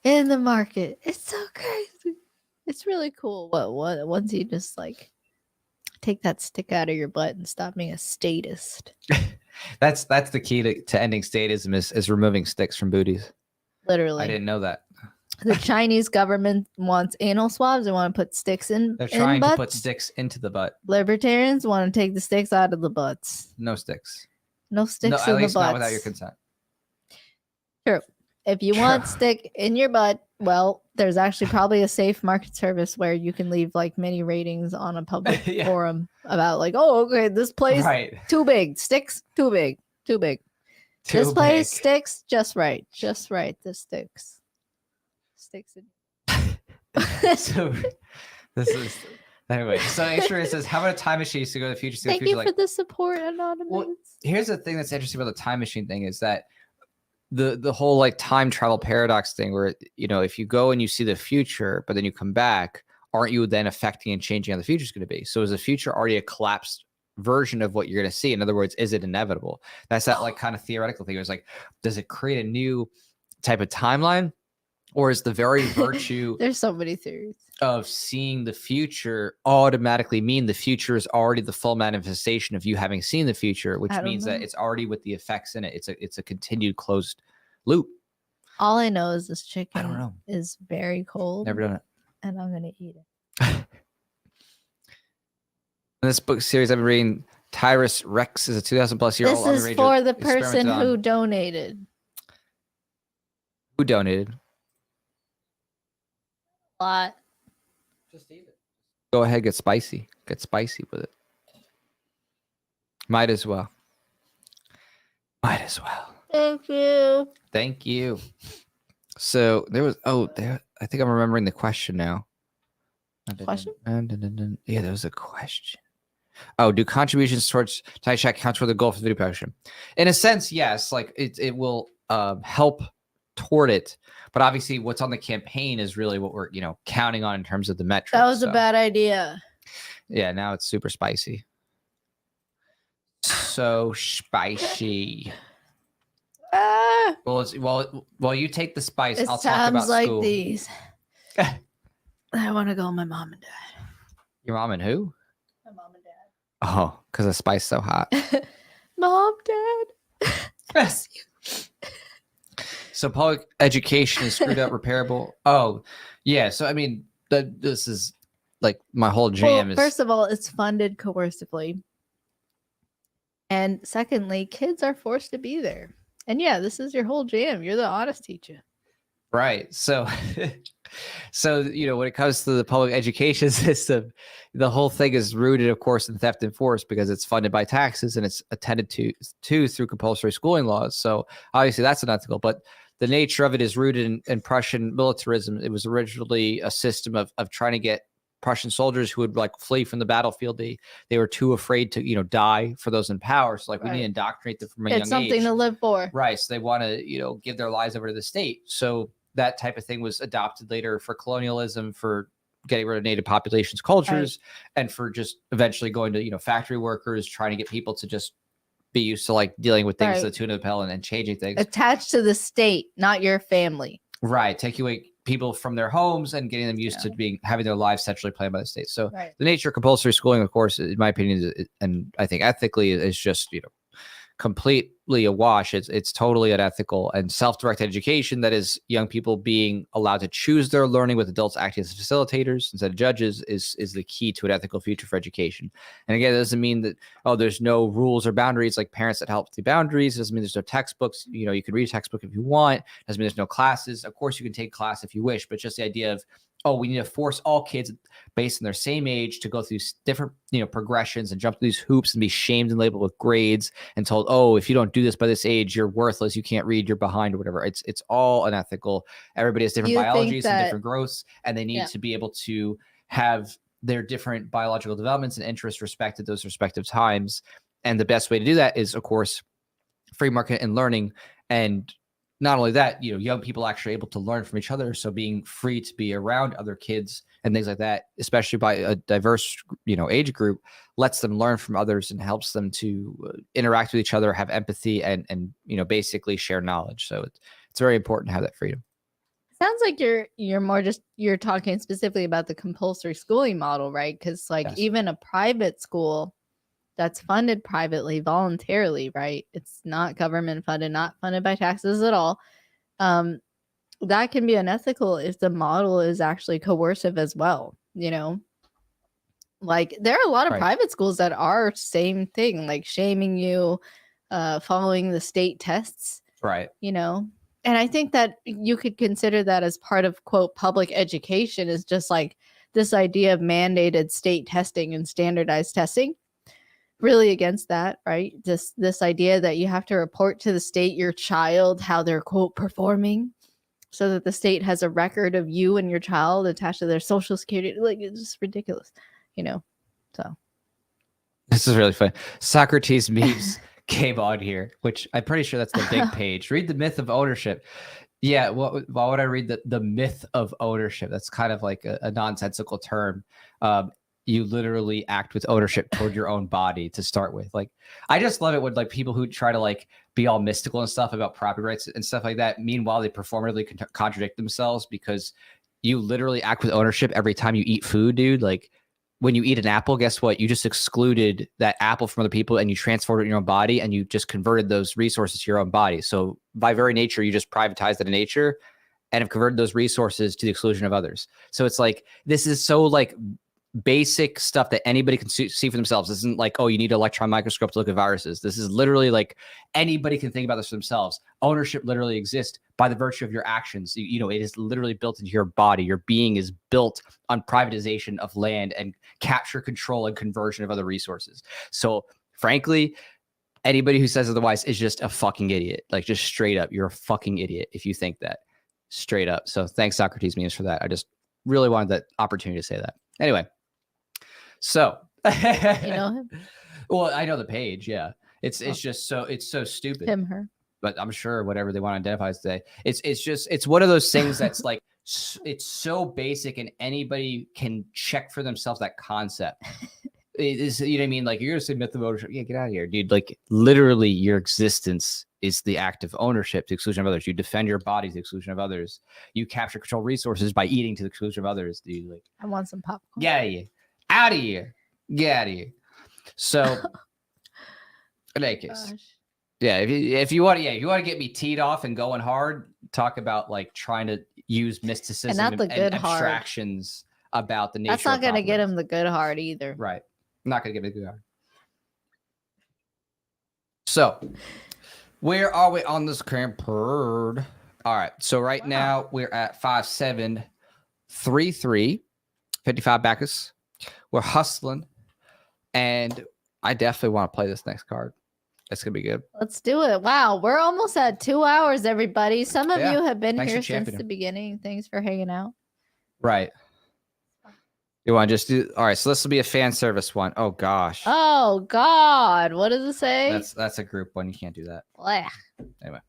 in the market. It's so crazy. It's really cool. What once you just like take that stick out of your butt and stop being a statist.
That's the key to ending statism is removing sticks from booties.
Literally.
I didn't know that.
The Chinese government wants anal swabs. They want to put sticks in.
They're trying to put sticks into the butt.
Libertarians want to take the sticks out of the butts.
No sticks.
No sticks
in the butts. At least not without your consent.
True. If you want stick in your butt, well, there's actually probably a safe market service where you can leave like many ratings on a public forum about like, oh, okay, this place too big, sticks too big, too big. This place sticks just right, the sticks. Sticks in.
So this is anyway. So Extra says, "How about a time machine to go to the future?"
Thank you for the support, Anonymous.
Well, here's the thing that's interesting about the time machine thing is that the whole like time travel paradox thing, where if you go and you see the future, but then you come back, aren't you then affecting and changing how the future is going to be? So is the future already a collapsed version of what you're going to see? In other words, is it inevitable? That's that like kind of theoretical thing. It's like, does it create a new type of timeline? Or is the very virtue
There's so many theories.
of seeing the future automatically mean the future is already the full manifestation of you having seen the future, which means that it's already with the effects in it. It's a continued closed loop.
All I know is this chicken
I don't know.
is very cold.
Never done it.
And I'm gonna eat it.
In this book series I've been reading, Tyrus Rex is a 2,000+ year old.
This is for the person who donated.
Who donated?
A lot.
Just eat it. Go ahead, get spicy. Get spicy with it. Might as well. Might as well.
Thank you.
Thank you. So there was I think I'm remembering the question now.
Question?
Yeah, there was a question. Oh, do contributions towards Tight Chat count toward the goal for the video production? In a sense, yes. Like it will help toward it, but obviously what's on the campaign is really what we're counting on in terms of the metrics.
That was a bad idea.
Yeah, now it's super spicy. So spicy. Well, you take the spice.
It's
I'll talk about
like
school.
these. I want to go with my mom and dad.
Your mom and who?
My mom and dad.
Oh, because the spice so hot.
Mom, dad.
Yes. So public education is screwed up, repairable. Oh, yeah. So I mean, this is like my whole jam.
Well, first of all, it's funded coercively, and secondly, kids are forced to be there. And yeah, this is your whole jam. You're the honest teacher.
Right. So, when it comes to the public education system, the whole thing is rooted, of course, in theft and force because it's funded by taxes and it's attended to through compulsory schooling laws. So obviously that's unethical, but the nature of it is rooted in Prussian militarism. It was originally a system of trying to get Prussian soldiers who would flee from the battlefield. They were too afraid to die for those in power. So we need to indoctrinate them from a young age.
It's something to live for.
Right. So they want to give their lives over to the state. So that type of thing was adopted later for colonialism, for getting rid of native populations, cultures, and for just eventually going to factory workers, trying to get people to just be used to dealing with things to the tune of the pedal and changing things.
Attached to the state, not your family.
Right. Taking away people from their homes and getting them used to having their lives centrally planned by the state. So the nature of compulsory schooling, of course, in my opinion, and I think ethically, is just completely a wash. It's totally unethical. And self-directed education, that is young people being allowed to choose their learning with adults acting as facilitators instead of judges, is the key to an ethical future for education. And again, it doesn't mean that there's no rules or boundaries, like parents that help the boundaries. It doesn't mean there's no textbooks. You can read a textbook if you want. It doesn't mean there's no classes. Of course you can take class if you wish, but just the idea of we need to force all kids based on their same age to go through different, progressions and jump through these hoops and be shamed and labeled with grades and told, if you don't do this by this age, you're worthless. You can't read, you're behind or whatever. It's all unethical. Everybody has different biologies and different growths, and they need to be able to have their different biological developments and interests respected at those respective times. And the best way to do that is, of course, free market and learning. And not only that, young people actually able to learn from each other. So being free to be around other kids and things like that, especially by a diverse, age group, lets them learn from others and helps them to interact with each other, have empathy, and basically share knowledge. So it's very important to have that freedom.
Sounds like you're talking specifically about the compulsory schooling model, right? Because even a private school that's funded privately, voluntarily, right? It's not government funded, not funded by taxes at all. That can be unethical if the model is actually coercive as well. There are a lot of private schools that are same thing, like shaming you, following the state tests.
Right.
And I think that you could consider that as part of, quote, public education, is just this idea of mandated state testing and standardized testing. Really against that, right? This idea that you have to report to the state your child how they're, quote, performing, so that the state has a record of you and your child attached to their social security. It's just ridiculous, So
this is really fun. Socrates memes came on here, which I'm pretty sure that's the big page. Read the myth of ownership. Yeah, why would I read the myth of ownership? That's kind of like a nonsensical term. you literally act with ownership toward your own body to start with. Like, I just love it when like people who try to like be all mystical and stuff about property rights and stuff like that. Meanwhile, they performatively contradict themselves because you literally act with ownership every time you eat food, dude. Like when you eat an apple, guess what? You just excluded that apple from other people and you transferred it in your own body and you just converted those resources to your own body. So by very nature, you just privatized that in nature and have converted those resources to the exclusion of others. So it's like, this is so like basic stuff that anybody can see for themselves. This isn't like, oh, you need an electron microscope to look at viruses. This is literally like anybody can think about this for themselves. Ownership literally exists by the virtue of your actions. You know, it is literally built into your body. Your being is built on privatization of land and capture, control, and conversion of other resources. So frankly, anybody who says otherwise is just a fucking idiot. Like just straight up, you're a fucking idiot if you think that. Straight up. So thanks, Socrates memes, for that. I just really wanted that opportunity to say that. Anyway. So
You know him?
Well, I know the page. Yeah, it's just so stupid.
Him, her.
But I'm sure whatever they want to identify as today, it's one of those things that's like it's so basic and anybody can check for themselves that concept. It is, you know what I mean? Like you're gonna say myth of ownership. Yeah, get out of here, dude. Like literally, your existence is the act of ownership to the exclusion of others. You defend your body to the exclusion of others. You capture control resources by eating to the exclusion of others, dude. Like
I want some popcorn.
get out of here. Get out of here. So, in any case, yeah. If you want to get me teed off and going hard, talk about like trying to use mysticism
and not the good
abstractions about the nature.
That's not
of
going to get
properties.
him the good heart either.
Right. I'm not going to get him the good heart. So, where are we on this camper? All right. So right now we're at 5733, 55 backers. We're hustling, and I definitely want to play this next card. It's gonna be good.
Let's do it. Wow, we're almost at 2 hours, everybody. Some of you have been
Thanks
here
for
since
championing.
the beginning. Thanks for hanging out.
Right. You want to just do? All right. So this will be a fan service one. Oh gosh.
Oh God, what does it say?
That's a group one. You can't do that.
Blech.
Anyway.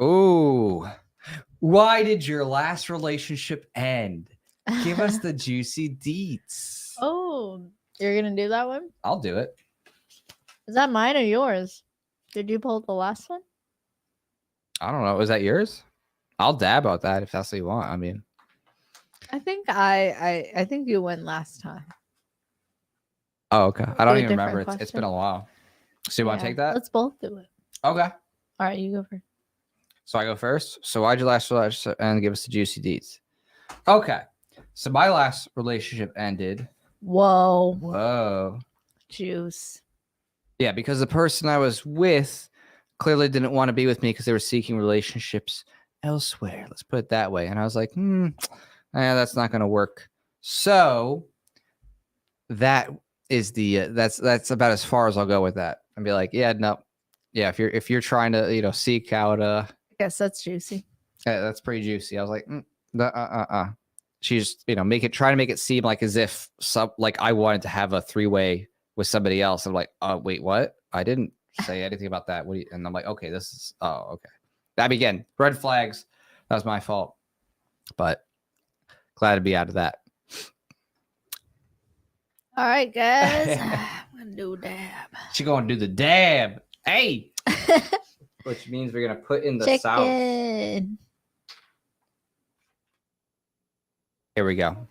Ooh. Why did your last relationship end? Give us the juicy deets.
Oh, you're gonna do that one?
I'll do it.
Is that mine or yours? Did you pull the last one?
I don't know. Was that yours? I'll dab about that if that's what you want. I mean,
I think I think you went last time.
oh, okay. I don't
Do a
even remember.
different
It's been a
question.
while. So you want to take that?
Let's both do it.
Okay.
All right, you go first.
So I go first. So why'd your last relationship and give us the juicy deets? Okay. So my last relationship ended.
Whoa,
Whoa.
juice.
Yeah, because the person I was with clearly didn't want to be with me because they were seeking relationships elsewhere. Let's put it that way. And I was like, that's not going to work. So that is the that's about as far as I'll go with that. And be like, yeah, no, yeah. If you're trying to seek out
I guess that's juicy.
that's pretty juicy. I was like, She's try to make it seem like as if I wanted to have a 3-way with somebody else. I'm like, oh wait, what? I didn't say anything about that. What do you? And I'm like, okay, this is okay. I mean, again, red flags. That was my fault, but glad to be out of that.
All right, guys. I'm gonna do a dab.
She's going to do the dab. Hey, which means we're gonna put in the sauce.
Chicken.
Here we go.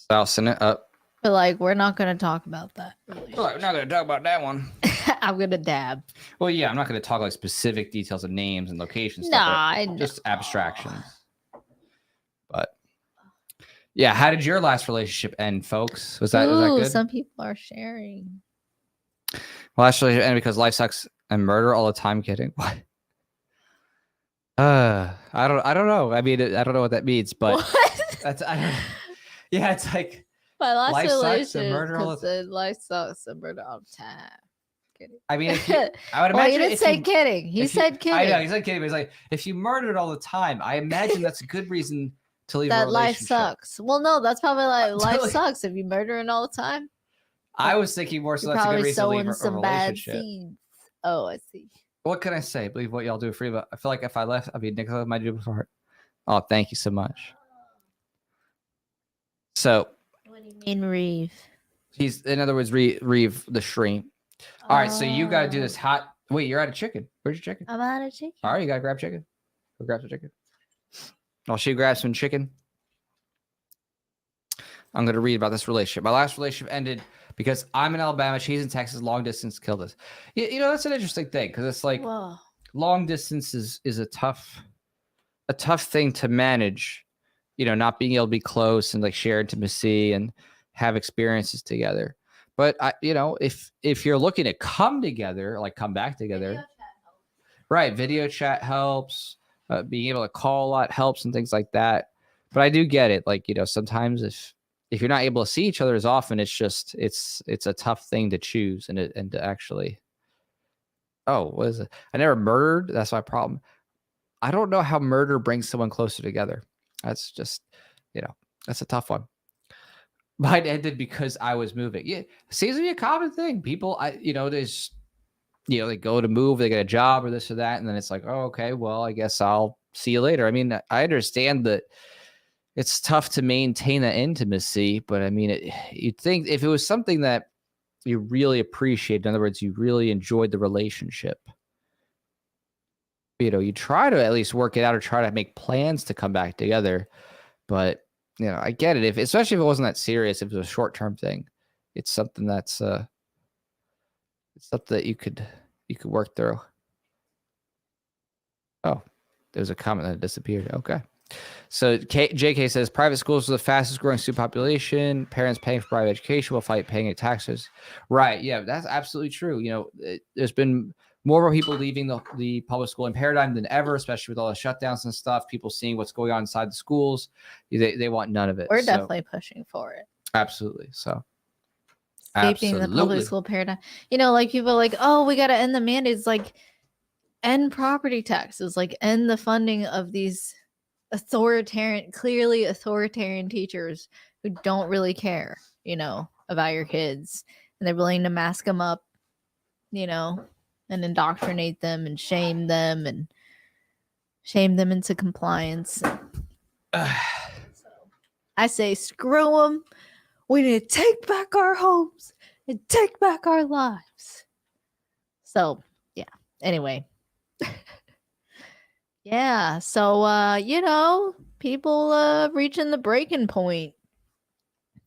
Sousing it up.
But like, we're not gonna talk about that.
We're not gonna talk about that one.
I'm gonna dab.
Well, yeah, I'm not gonna talk like specific details of names and locations.
Nah,
Stuff,
I
but
know.
just abstractions. But yeah, how did your last relationship end, folks? Was that good?
Some people are sharing.
Well, last relationship ended because life sucks and murder all the time. Kidding. What? I don't know. I mean, I don't know what that means, but
What?
yeah, it's like
My last
life sucks and
relationship
murder all the
life sucks and murder all the time. Kidding.
I mean, if you, I would
Well,
imagine
he didn't
if
say
you-
kidding. He
if you-
said kidding.
I know, he said kidding, but he's like, if you murdered all the time, I imagine that's a good reason to leave a
that life
relationship.
sucks. Well, no, that's probably like life
Totally.
sucks if you murdering all the time.
I was thinking more so
You're
that's a good
probably
reason to leave
sowing
a
some bad
relationship.
seeds. Oh, I see.
What can I say? Believe what y'all do for you. But I feel like if I left, I'd be Nicola might do before. Oh, thank you so much. So
What do you mean, Reeve?
he's, in other words, Reeve the shrimp. All right, so you got to do this
Oh,
hot. Wait, you're out of chicken. Where's your chicken?
I'm out of chicken.
All right, you got to grab chicken. Go grab some chicken. While she grabs some chicken, I'm going to read about this relationship. My last relationship ended because I'm in Alabama, she's in Texas. Long distance killed us. You know, that's an interesting thing because it's like
Whoa.
long distance is a tough thing to manage. You know, not being able to be close and like share intimacy and have experiences together. But you know, if you're looking to come together, like come back together, right? Video chat helps. Being able to call a lot helps and things like that. But I do get it. Like, you know, sometimes if you're not able to see each other as often, it's just it's a tough thing to choose and to actually. Oh, what is it? I never murdered. That's my problem. I don't know how murder brings someone closer together. That's just, you know, that's a tough one. Mine ended because I was moving. Yeah, seems to be a common thing. People, there's, they go to move, they get a job or this or that, and then it's like, oh, okay, well, I guess I'll see you later. I mean, I understand that it's tough to maintain that intimacy, but I mean, you'd think if it was something that you really appreciate, in other words, you really enjoyed the relationship, you try to at least work it out or try to make plans to come back together. But I get it. Especially if it wasn't that serious, if it was a short-term thing, it's something that's it's something that you could work through. Oh, there's a comment that disappeared. Okay. So JK says private schools are the fastest growing student population. Parents paying for private education will fight paying taxes. Right. Yeah, that's absolutely true. There's been more people leaving the public schooling paradigm than ever, especially with all the shutdowns and stuff. People seeing what's going on inside the schools. They want none of it.
We're definitely pushing for it.
Absolutely. So
escaping the public school paradigm. Like people are like, oh, we got to end the mandates, like end property taxes, like end the funding of these clearly authoritarian teachers who don't really care, about your kids, and they're willing to mask them up, and indoctrinate them and shame them into compliance. So I say, screw them. We need to take back our homes and take back our lives. So, yeah. Anyway. Yeah. So, people reaching the breaking point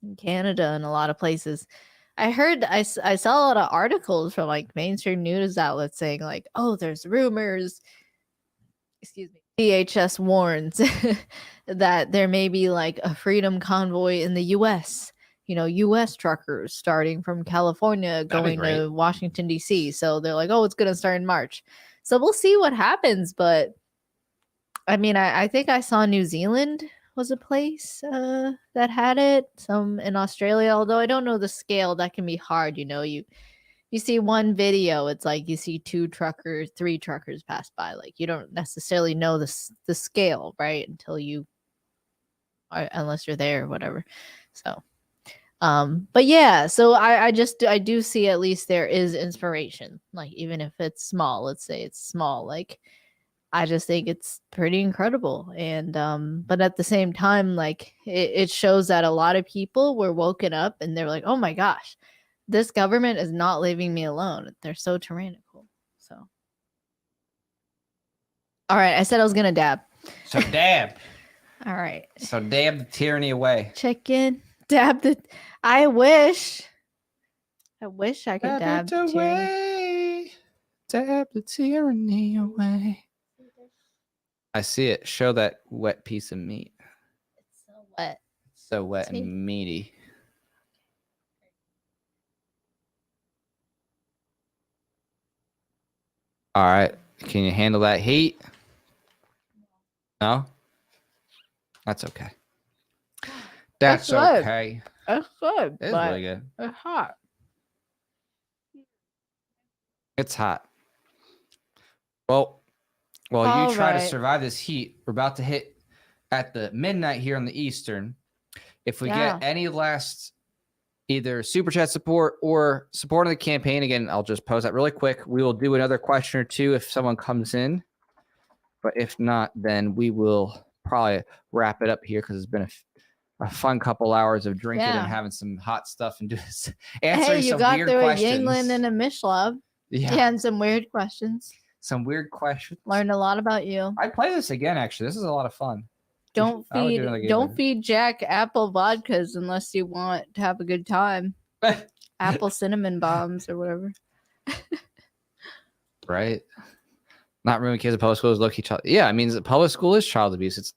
in Canada and a lot of places. I heard, I saw a lot of articles from like mainstream news outlets saying like, oh, there's rumors. Excuse me. DHS warns that there may be like a freedom convoy in the U.S., U.S. truckers starting from California going to Washington, D.C. So they're like, oh, it's going to start in March. So we'll see what happens. But I mean, I think I saw New Zealand was a place that had it. Some in Australia, although I don't know the scale. That can be hard. You see one video, it's like you see 3 truckers pass by. Like you don't necessarily know the scale, right? Unless you're there or whatever. So, but yeah, so I do see at least there is inspiration. Like even if it's small, let's say it's small, like I just think it's pretty incredible. And but at the same time, like it shows that a lot of people were woken up and they're like, oh my gosh, this government is not leaving me alone. They're so tyrannical. So, all right, I said I was gonna dab.
So dab.
All right.
So dab the tyranny away.
Chicken. Dab the. I wish I could dab the tyranny.
Dab the tyranny away. I see it. Show that wet piece of meat.
It's so wet.
So wet and meaty. All right. Can you handle that heat? No? That's okay. That's okay.
That's good.
It's really good.
It's hot.
It's hot. Well, while you try to survive this heat, we're about to hit at the midnight here on the Eastern. If we get any last either super chat support or support on the campaign, again, I'll just post that really quick. We will do another question or two if someone comes in. But if not, then we will probably wrap it up here because it's been a fun couple hours of drinking
Yeah.
and having some hot stuff and answering
Hey, you
some
got
weird
through
questions.
a Yingling and a Mishlove. Yeah, and some weird questions.
Some weird questions.
Learned a lot about you.
I'd play this again, actually. This is a lot of fun.
Don't feed Jack apple vodkas unless you want to have a good time. Apple cinnamon bombs or whatever.
Right. Not ruining kids at public school is low-key child. Yeah, I mean, public school is child abuse. It's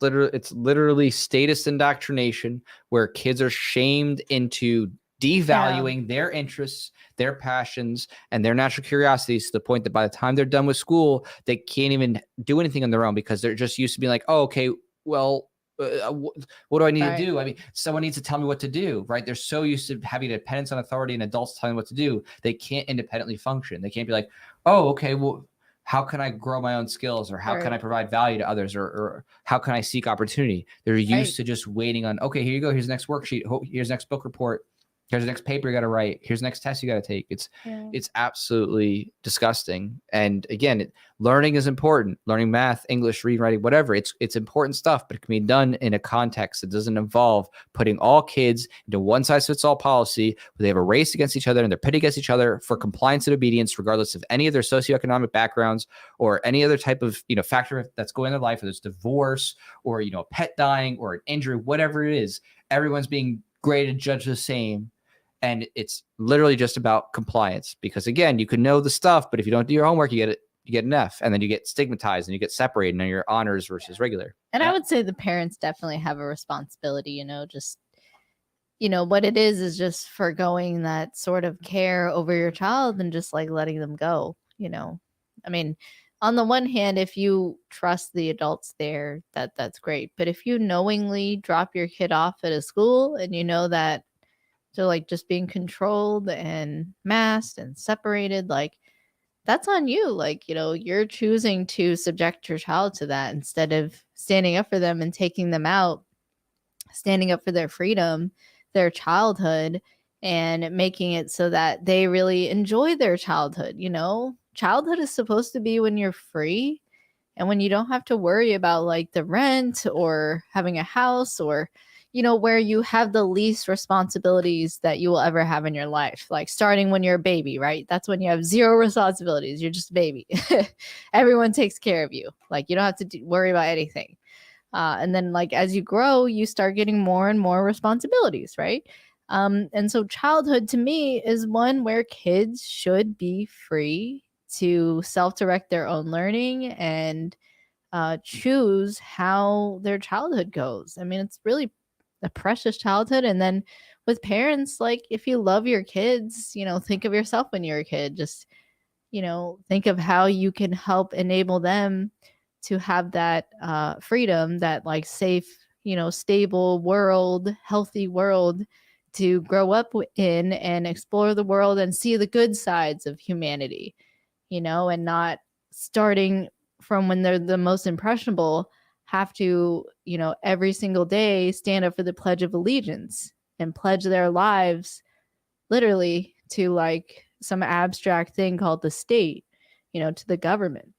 literally status indoctrination where kids are shamed into devaluing their interests, their passions, and their natural curiosities to the point that by the time they're done with school, they can't even do anything on their own because they're just used to being like, oh, okay, well, what do I need to do? I mean, someone needs to tell me what to do, right? They're so used to having dependence on authority and adults telling them what to do. They can't independently function. They can't be like, oh, okay, well, how can I grow my own skills, or how can I provide value to others, or how can I seek opportunity? They're used to just waiting on, okay, here you go. Here's the next worksheet. Here's the next book report. Here's the next paper you got to write. Here's the next test you got to take. It's absolutely disgusting. And again, learning is important. Learning math, English, reading, writing, whatever. It's important stuff, but it can be done in a context that doesn't involve putting all kids into one size fits all policy where they have a race against each other and they're pitted against each other for compliance and obedience, regardless of any of their socioeconomic backgrounds or any other type of factor that's going in their life, whether it's divorce or a pet dying or an injury, whatever it is. Everyone's being graded, judged the same. And it's literally just about compliance because, again, you can know the stuff, but if you don't do your homework, you get an F, and then you get stigmatized and you get separated and you're honors versus regular.
And I would say the parents definitely have a responsibility, just, what it is just forgoing that sort of care over your child and just like letting them go, I mean, on the one hand, if you trust the adults there, that's great. But if you knowingly drop your kid off at a school and you know that they're like just being controlled and masked and separated, like that's on you. Like, you're choosing to subject your child to that instead of standing up for them and taking them out, standing up for their freedom, their childhood, and making it so that they really enjoy their childhood. Childhood is supposed to be when you're free and when you don't have to worry about like the rent or having a house or where you have the least responsibilities that you will ever have in your life, like starting when you're a baby, right? That's when you have zero responsibilities. You're just a baby. Everyone takes care of you. Like you don't have to worry about anything. And then like as you grow, you start getting more and more responsibilities, right? And so childhood to me is one where kids should be free to self-direct their own learning and choose how their childhood goes. I mean, it's really a precious childhood. And then with parents, like if you love your kids, think of yourself when you're a kid. Just, think of how you can help enable them to have that freedom, that like safe, stable world, healthy world to grow up in and explore the world and see the good sides of humanity, and not starting from when they're the most impressionable, have to, every single day stand up for the Pledge of Allegiance and pledge their lives literally to like some abstract thing called the state, to the government.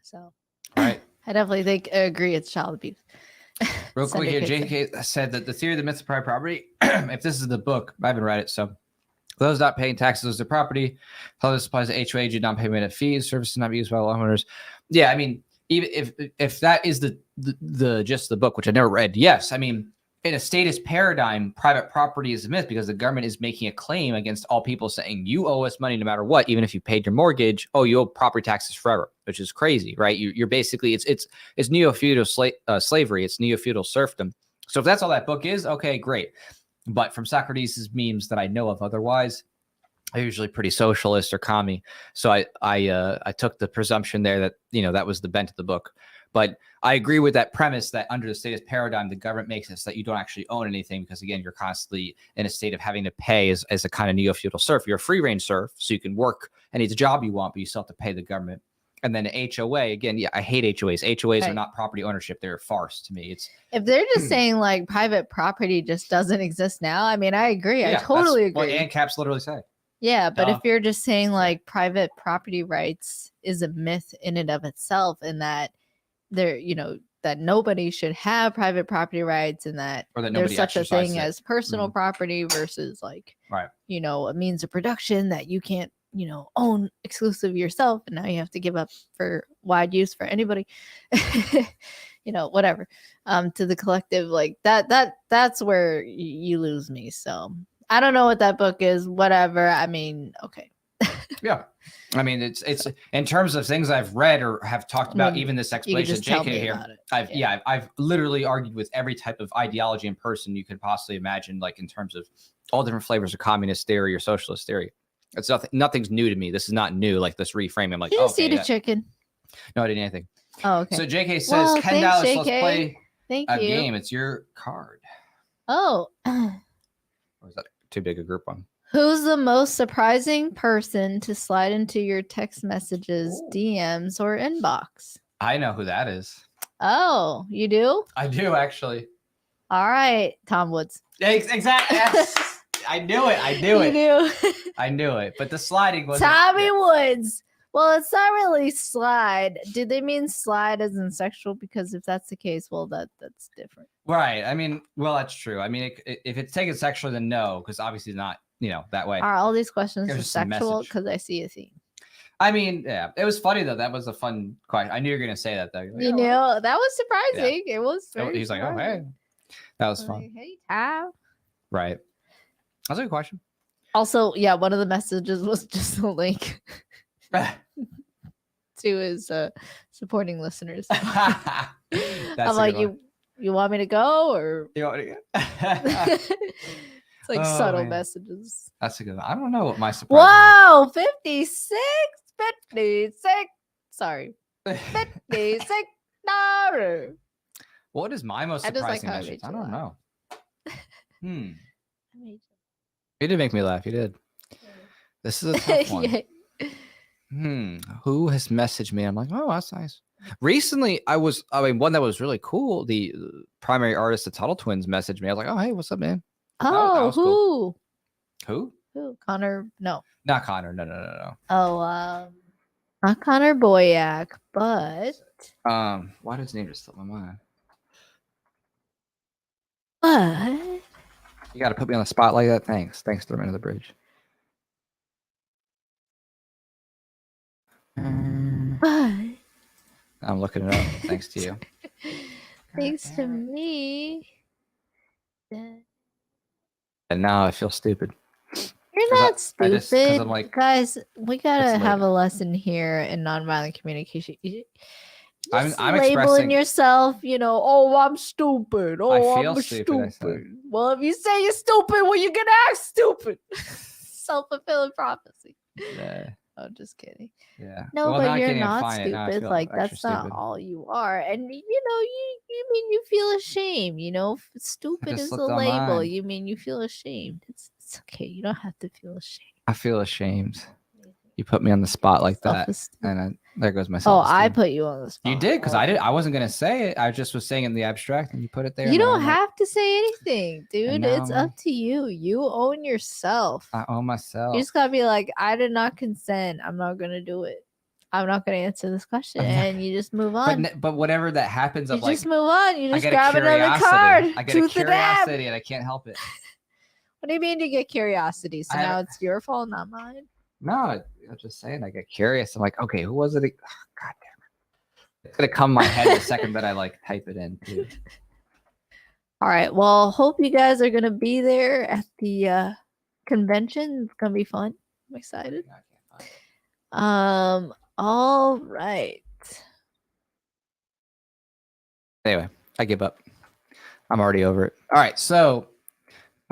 So
right.
I definitely agree it's child abuse.
Real quick here, JK said that the theory of the myth of private property, if this is the book, I haven't read it, so those not paying taxes as their property, how this applies to HOA, did not payment of fees, services not be used by homeowners. Yeah, I mean, even if that is the just the book, which I never read, yes, I mean, in a statist paradigm, private property is a myth because the government is making a claim against all people saying you owe us money no matter what, even if you paid your mortgage. Oh, you owe property taxes forever, which is crazy, right? You're basically it's neo-feudal slavery, it's neo-feudal serfdom. So if that's all that book is, okay, great. But from Socrates' memes that I know of, otherwise, I'm usually pretty socialist or commie. So I took the presumption there that that was the bent of the book. But I agree with that premise that under the statist paradigm, the government makes it so that you don't actually own anything because, again, you're constantly in a state of having to pay as a kind of neo-feudal serf. You're a free-range serf, so you can work any job you want, but you still have to pay the government. And then HOA, again, yeah, I hate HOAs. HOAs are not property ownership. They're a farce to me.
If they're just saying like private property just doesn't exist now, I mean, I agree. Yeah, I totally agree.
What ANCAPs literally say.
Yeah, but if you're just saying like private property rights is a myth in and of itself, and that they're, that nobody should have private property rights, and that
Or that
there's
nobody
such a
exercises
thing
it.
as personal
Mhm.
property versus like,
Right.
a means of production that you can't, own exclusive yourself, and now you have to give up for wide use for anybody. Whatever. To the collective, like that's where you lose me. So I don't know what that book is. Whatever. I mean, okay.
Yeah. I mean, it's in terms of things I've read or have talked about, even this
You can
explanation
just
that
tell
JK
me
here.
about it.
I've literally argued with every type of ideology and person you could possibly imagine, like in terms of all different flavors of communist theory or socialist theory. It's nothing's new to me. This is not new. Like this reframing. I'm like,
You just
okay,
eat a chicken.
no, I didn't eat anything.
Oh, okay.
So JK says
Well,
$10.
thanks,
Let's
JK.
play
Thank
a
you.
game. It's your card.
Oh.
Or is that too big a group one?
Who's the most surprising person to slide into your text messages, DMs, or inbox?
I know who that is.
Oh, you do?
I do actually.
All right, Tom Woods.
Exactly. Yes. I knew it. I knew it.
You do.
I knew it. But the sliding was
Tommy Woods. Well, it's not really slide. Do they mean slide as in sexual? Because if that's the case, well, that's different.
Right. I mean, well, that's true. I mean, if it's taken sexually, then no, because obviously not, that way.
Are all these questions
There's
are
just a
sexual?
message.
Because I see a theme.
I mean, yeah, it was funny though. That was a fun question. I knew you were gonna say that though.
You know, that was surprising. It was.
He's like, oh hey, that was fun.
Like, hey, Tom.
Right. That's a good question.
Also, yeah, one of the messages was just a link to his supporting listeners. I'm like, you want me to go or?
You want me to go?
It's like subtle messages.
That's a good one. I don't know what my surprise.
Whoa, 56. Sorry, $56.
What is my most surprising
how it
message?
made
I
you
don't
laugh.
know. You did make me laugh. You did. This is a tough one. Who has messaged me? I'm like, oh, that's nice. Recently, one that was really cool. The primary artist, the Tuttle Twins, messaged me. I was like, oh, hey, what's up, man?
Oh,
was
who?
cool. Who?
Connor? No.
Not Connor. No.
Oh, not Connor Boyack, but
why does his name just slip my mind?
what?
You got to put me on the spot like that. Thanks. Throw me under the bridge.
What?
I'm looking it up. Thanks to you.
Thanks to me.
And now I feel stupid.
You're not stupid.
'cause I'm like,
guys, we gotta
it's
have
late.
a lesson here in nonviolent communication.
I'm
labeling
expressing
yourself, oh, I'm stupid. Oh,
I feel
I'm
stupid, I said.
Well, if you say you're stupid, well, you're gonna act stupid. Self-fulfilling prophecy.
Yeah.
Oh, just kidding.
Yeah.
No,
Well, now
but
I
you're
can't even
not
find it. Now I
stupid.
feel
Like
extra
that's not
stupid.
all you are. And you mean you feel ashamed. Stupid
just
is a
slipped on
label.
mine.
You mean you feel ashamed. It's okay. You don't have to feel ashamed.
I feel ashamed. You put me on the spot like that,
Self-esteem.
and there goes my
Oh,
self-esteem.
I put you on the spot.
You did, because I wasn't gonna say it. I just was saying it in the abstract, and you put it there.
You
and then
don't
I'm like,
have to say anything, dude.
now
It's up to you. You own yourself.
I own myself.
You just gotta be like, I did not consent. I'm not gonna do it. I'm not gonna answer this question, and you just move on.
But whatever that happens,
You
I'm like,
just move on. You
I
just
get a
grab another
curiosity.
card.
I get a
Truth or dab.
curiosity, and I can't help it.
What do you mean you get curiosity? So
I
now
don't-
it's your fault, not mine.
No, I'm just saying. I get curious. I'm like, okay, who was it? God damn it! It's gonna come in my head the second that I type it in too.
All right. Well, hope you guys are gonna be there at the convention. It's gonna be fun. I'm excited.
No, I can't find it.
All right.
Anyway, I give up. I'm already over it. All right, so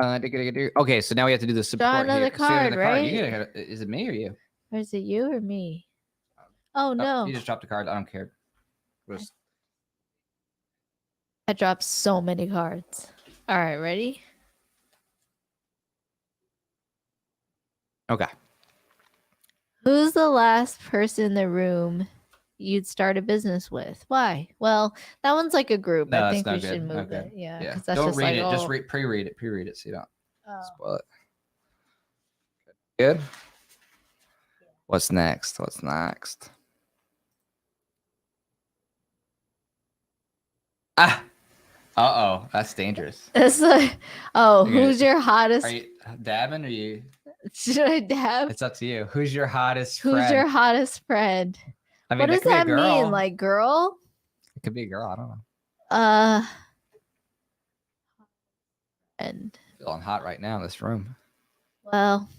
okay, so now we have to do the support.
another
here.
card, right?
Is it me or you?
Or is it you or me? Oh no.
You just dropped a card. I don't care.
I dropped so many cards. All right, ready?
Okay.
Who's the last person in the room you'd start a business with? Why? Well, that one's like a group.
No,
I
that's
think
not
we should
good.
move
Okay.
it. Yeah.
Yeah.
'Cause that's
Don't
just
read
like,
it. Just
oh,
pre-read it. Pre-read it so you don't
oh.
spoil it. Good. What's next? Ah. Uh-oh. That's dangerous.
It's like, who's your hottest?
Are you dabbing or you?
Should I dab?
It's up to you. Who's your hottest friend?
Who's your hottest friend?
I mean,
What does that mean? Like girl?
It could be a girl. I don't know.
And
Feeling hot right now in this room.
well,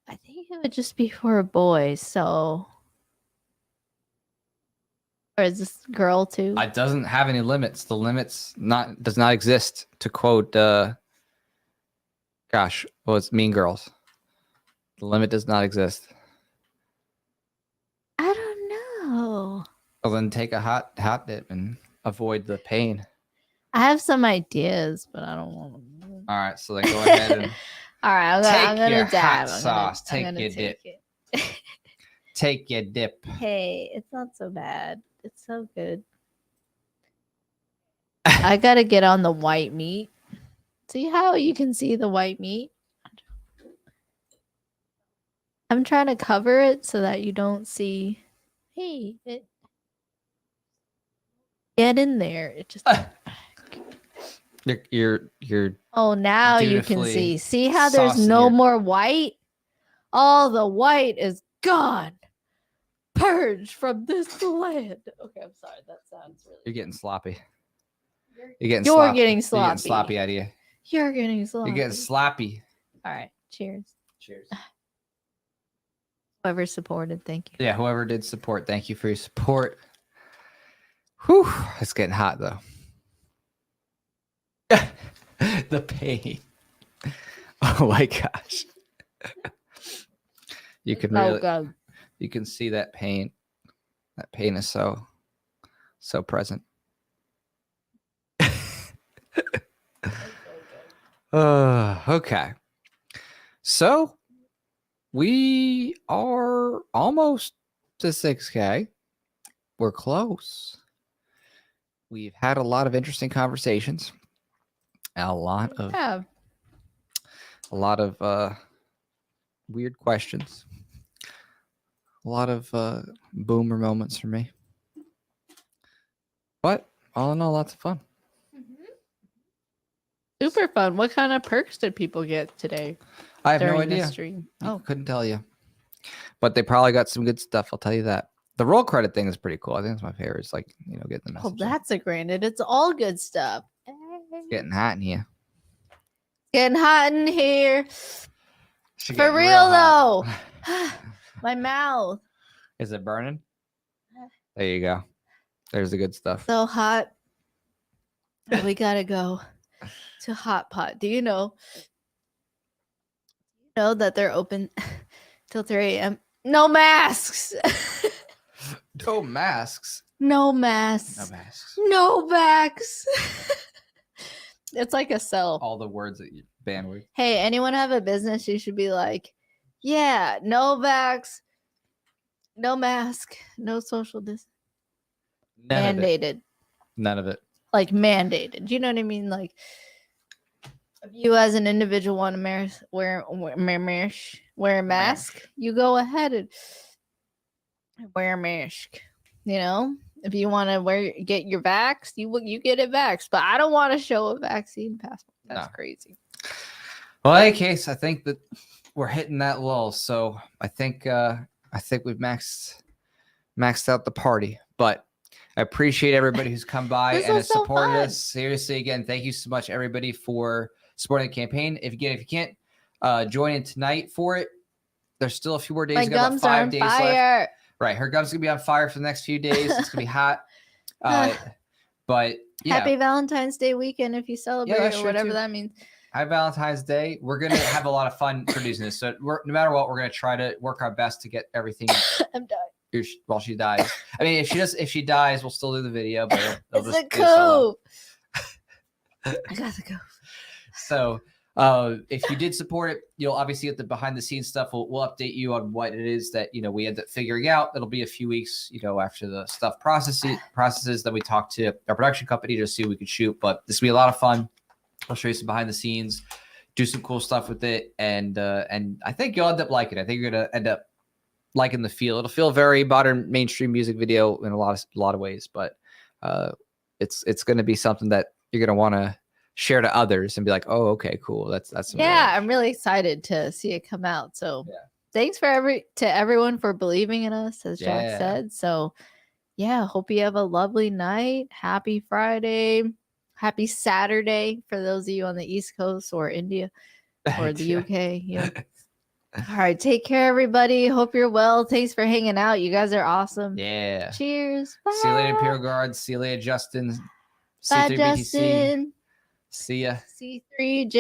I think it would just be for a boy. So, or is this girl too?
It doesn't have any limits. The limits does not exist. To quote, it's Mean Girls. The limit does not exist.
I don't know.
Well, then take a hot dip and avoid the pain.
I have some ideas, but I don't want them.
All right, so then go ahead and
all right, I'm gonna dab.
Hot sauce. Take your dip. Take your dip.
Hey, it's not so bad. It's so good. I gotta get on the white meat. See how you can see the white meat? I'm trying to cover it so that you don't see. Hey, get in there. It just.
You're
Oh, now you can see. See how there's no more white? All the white is gone. Purge from this land. Okay, I'm sorry. That sounds really.
You're getting sloppy.
You're
getting
sloppy.
You're getting sloppy out of you.
You're getting sloppy.
You're getting sloppy.
All right. Cheers.
Cheers.
Whoever supported, thank you.
Yeah, whoever did support, thank you for your support. Whew, it's getting hot though. The pain. Oh my gosh. You can really, you can see that pain. That pain is so present. Okay. So we are almost to 6K. We're close. We've had a lot of interesting conversations. A lot of weird questions. A lot of boomer moments for me. But all in all, lots of fun.
Super fun. What kind of perks did people get today?
I have no idea.
Stream?
Couldn't tell you. But they probably got some good stuff. I'll tell you that. The roll credit thing is pretty cool. I think it's my favorite. It's like, getting the message.
Oh, that's a granted. It's all good stuff.
Getting hot in here.
Getting hot in here. For real though. My mouth.
Is it burning? There you go. There's the good stuff.
So hot. We gotta go to Hot Pot. Do you know that they're open till 3 a.m.? No masks.
No masks.
No masks.
No masks.
No backs. It's like a sell.
All the words that you ban with.
Hey, anyone have a business? You should be like, yeah, no vax, no mask, no social distance. Mandated.
None of it.
Like mandated. You know what I mean? Like, if you as an individual want to wear a mask, you go ahead and wear a mask. If you want to get your vax, you get it vaxxed. But I don't want to show a vaccine passport. That's crazy.
Well, in any case, I think that we're hitting that lull. So I think we've maxed out the party. But I appreciate everybody who's come by and has supported us. Seriously, again, thank you so much, everybody, for supporting the campaign. If you can't join in tonight for it, there's still a few more days.
My gums are on fire.
Right, her gums gonna be on fire for the next few days. It's gonna be hot. But yeah.
Happy Valentine's Day weekend if you celebrate or whatever that means.
Happy Valentine's Day. We're gonna have a lot of fun producing this. So no matter what, we're gonna try to work our best to get everything.
I'm dying.
While she dies. I mean, if she dies, we'll still do the video. But
it's a coup. I gotta go.
So if you did support it, you'll obviously get the behind the scenes stuff. We'll update you on what it is that we end up figuring out. It'll be a few weeks, after the stuff processes. Then we talk to our production company to see what we could shoot. But this will be a lot of fun. I'll show you some behind the scenes, do some cool stuff with it, and I think you'll end up liking it. I think you're gonna end up liking the feel. It'll feel very modern mainstream music video in a lot of ways, but it's going to be something that you're going to want to share to others and be like, oh, okay, cool. That's
yeah. I'm really excited to see it come out. So thanks to everyone for believing in us, as Jack said. So yeah, hope you have a lovely night. Happy Friday. Happy Saturday for those of you on the East Coast or India or the UK. Yeah. All right. Take care, everybody. Hope you're well. Thanks for hanging out. You guys are awesome.
Yeah.
Cheers. Bye.
See you later, Imperial Guard. See you later, Justin.
Bye,
C3BTC.
Justin.
See ya.
C3J.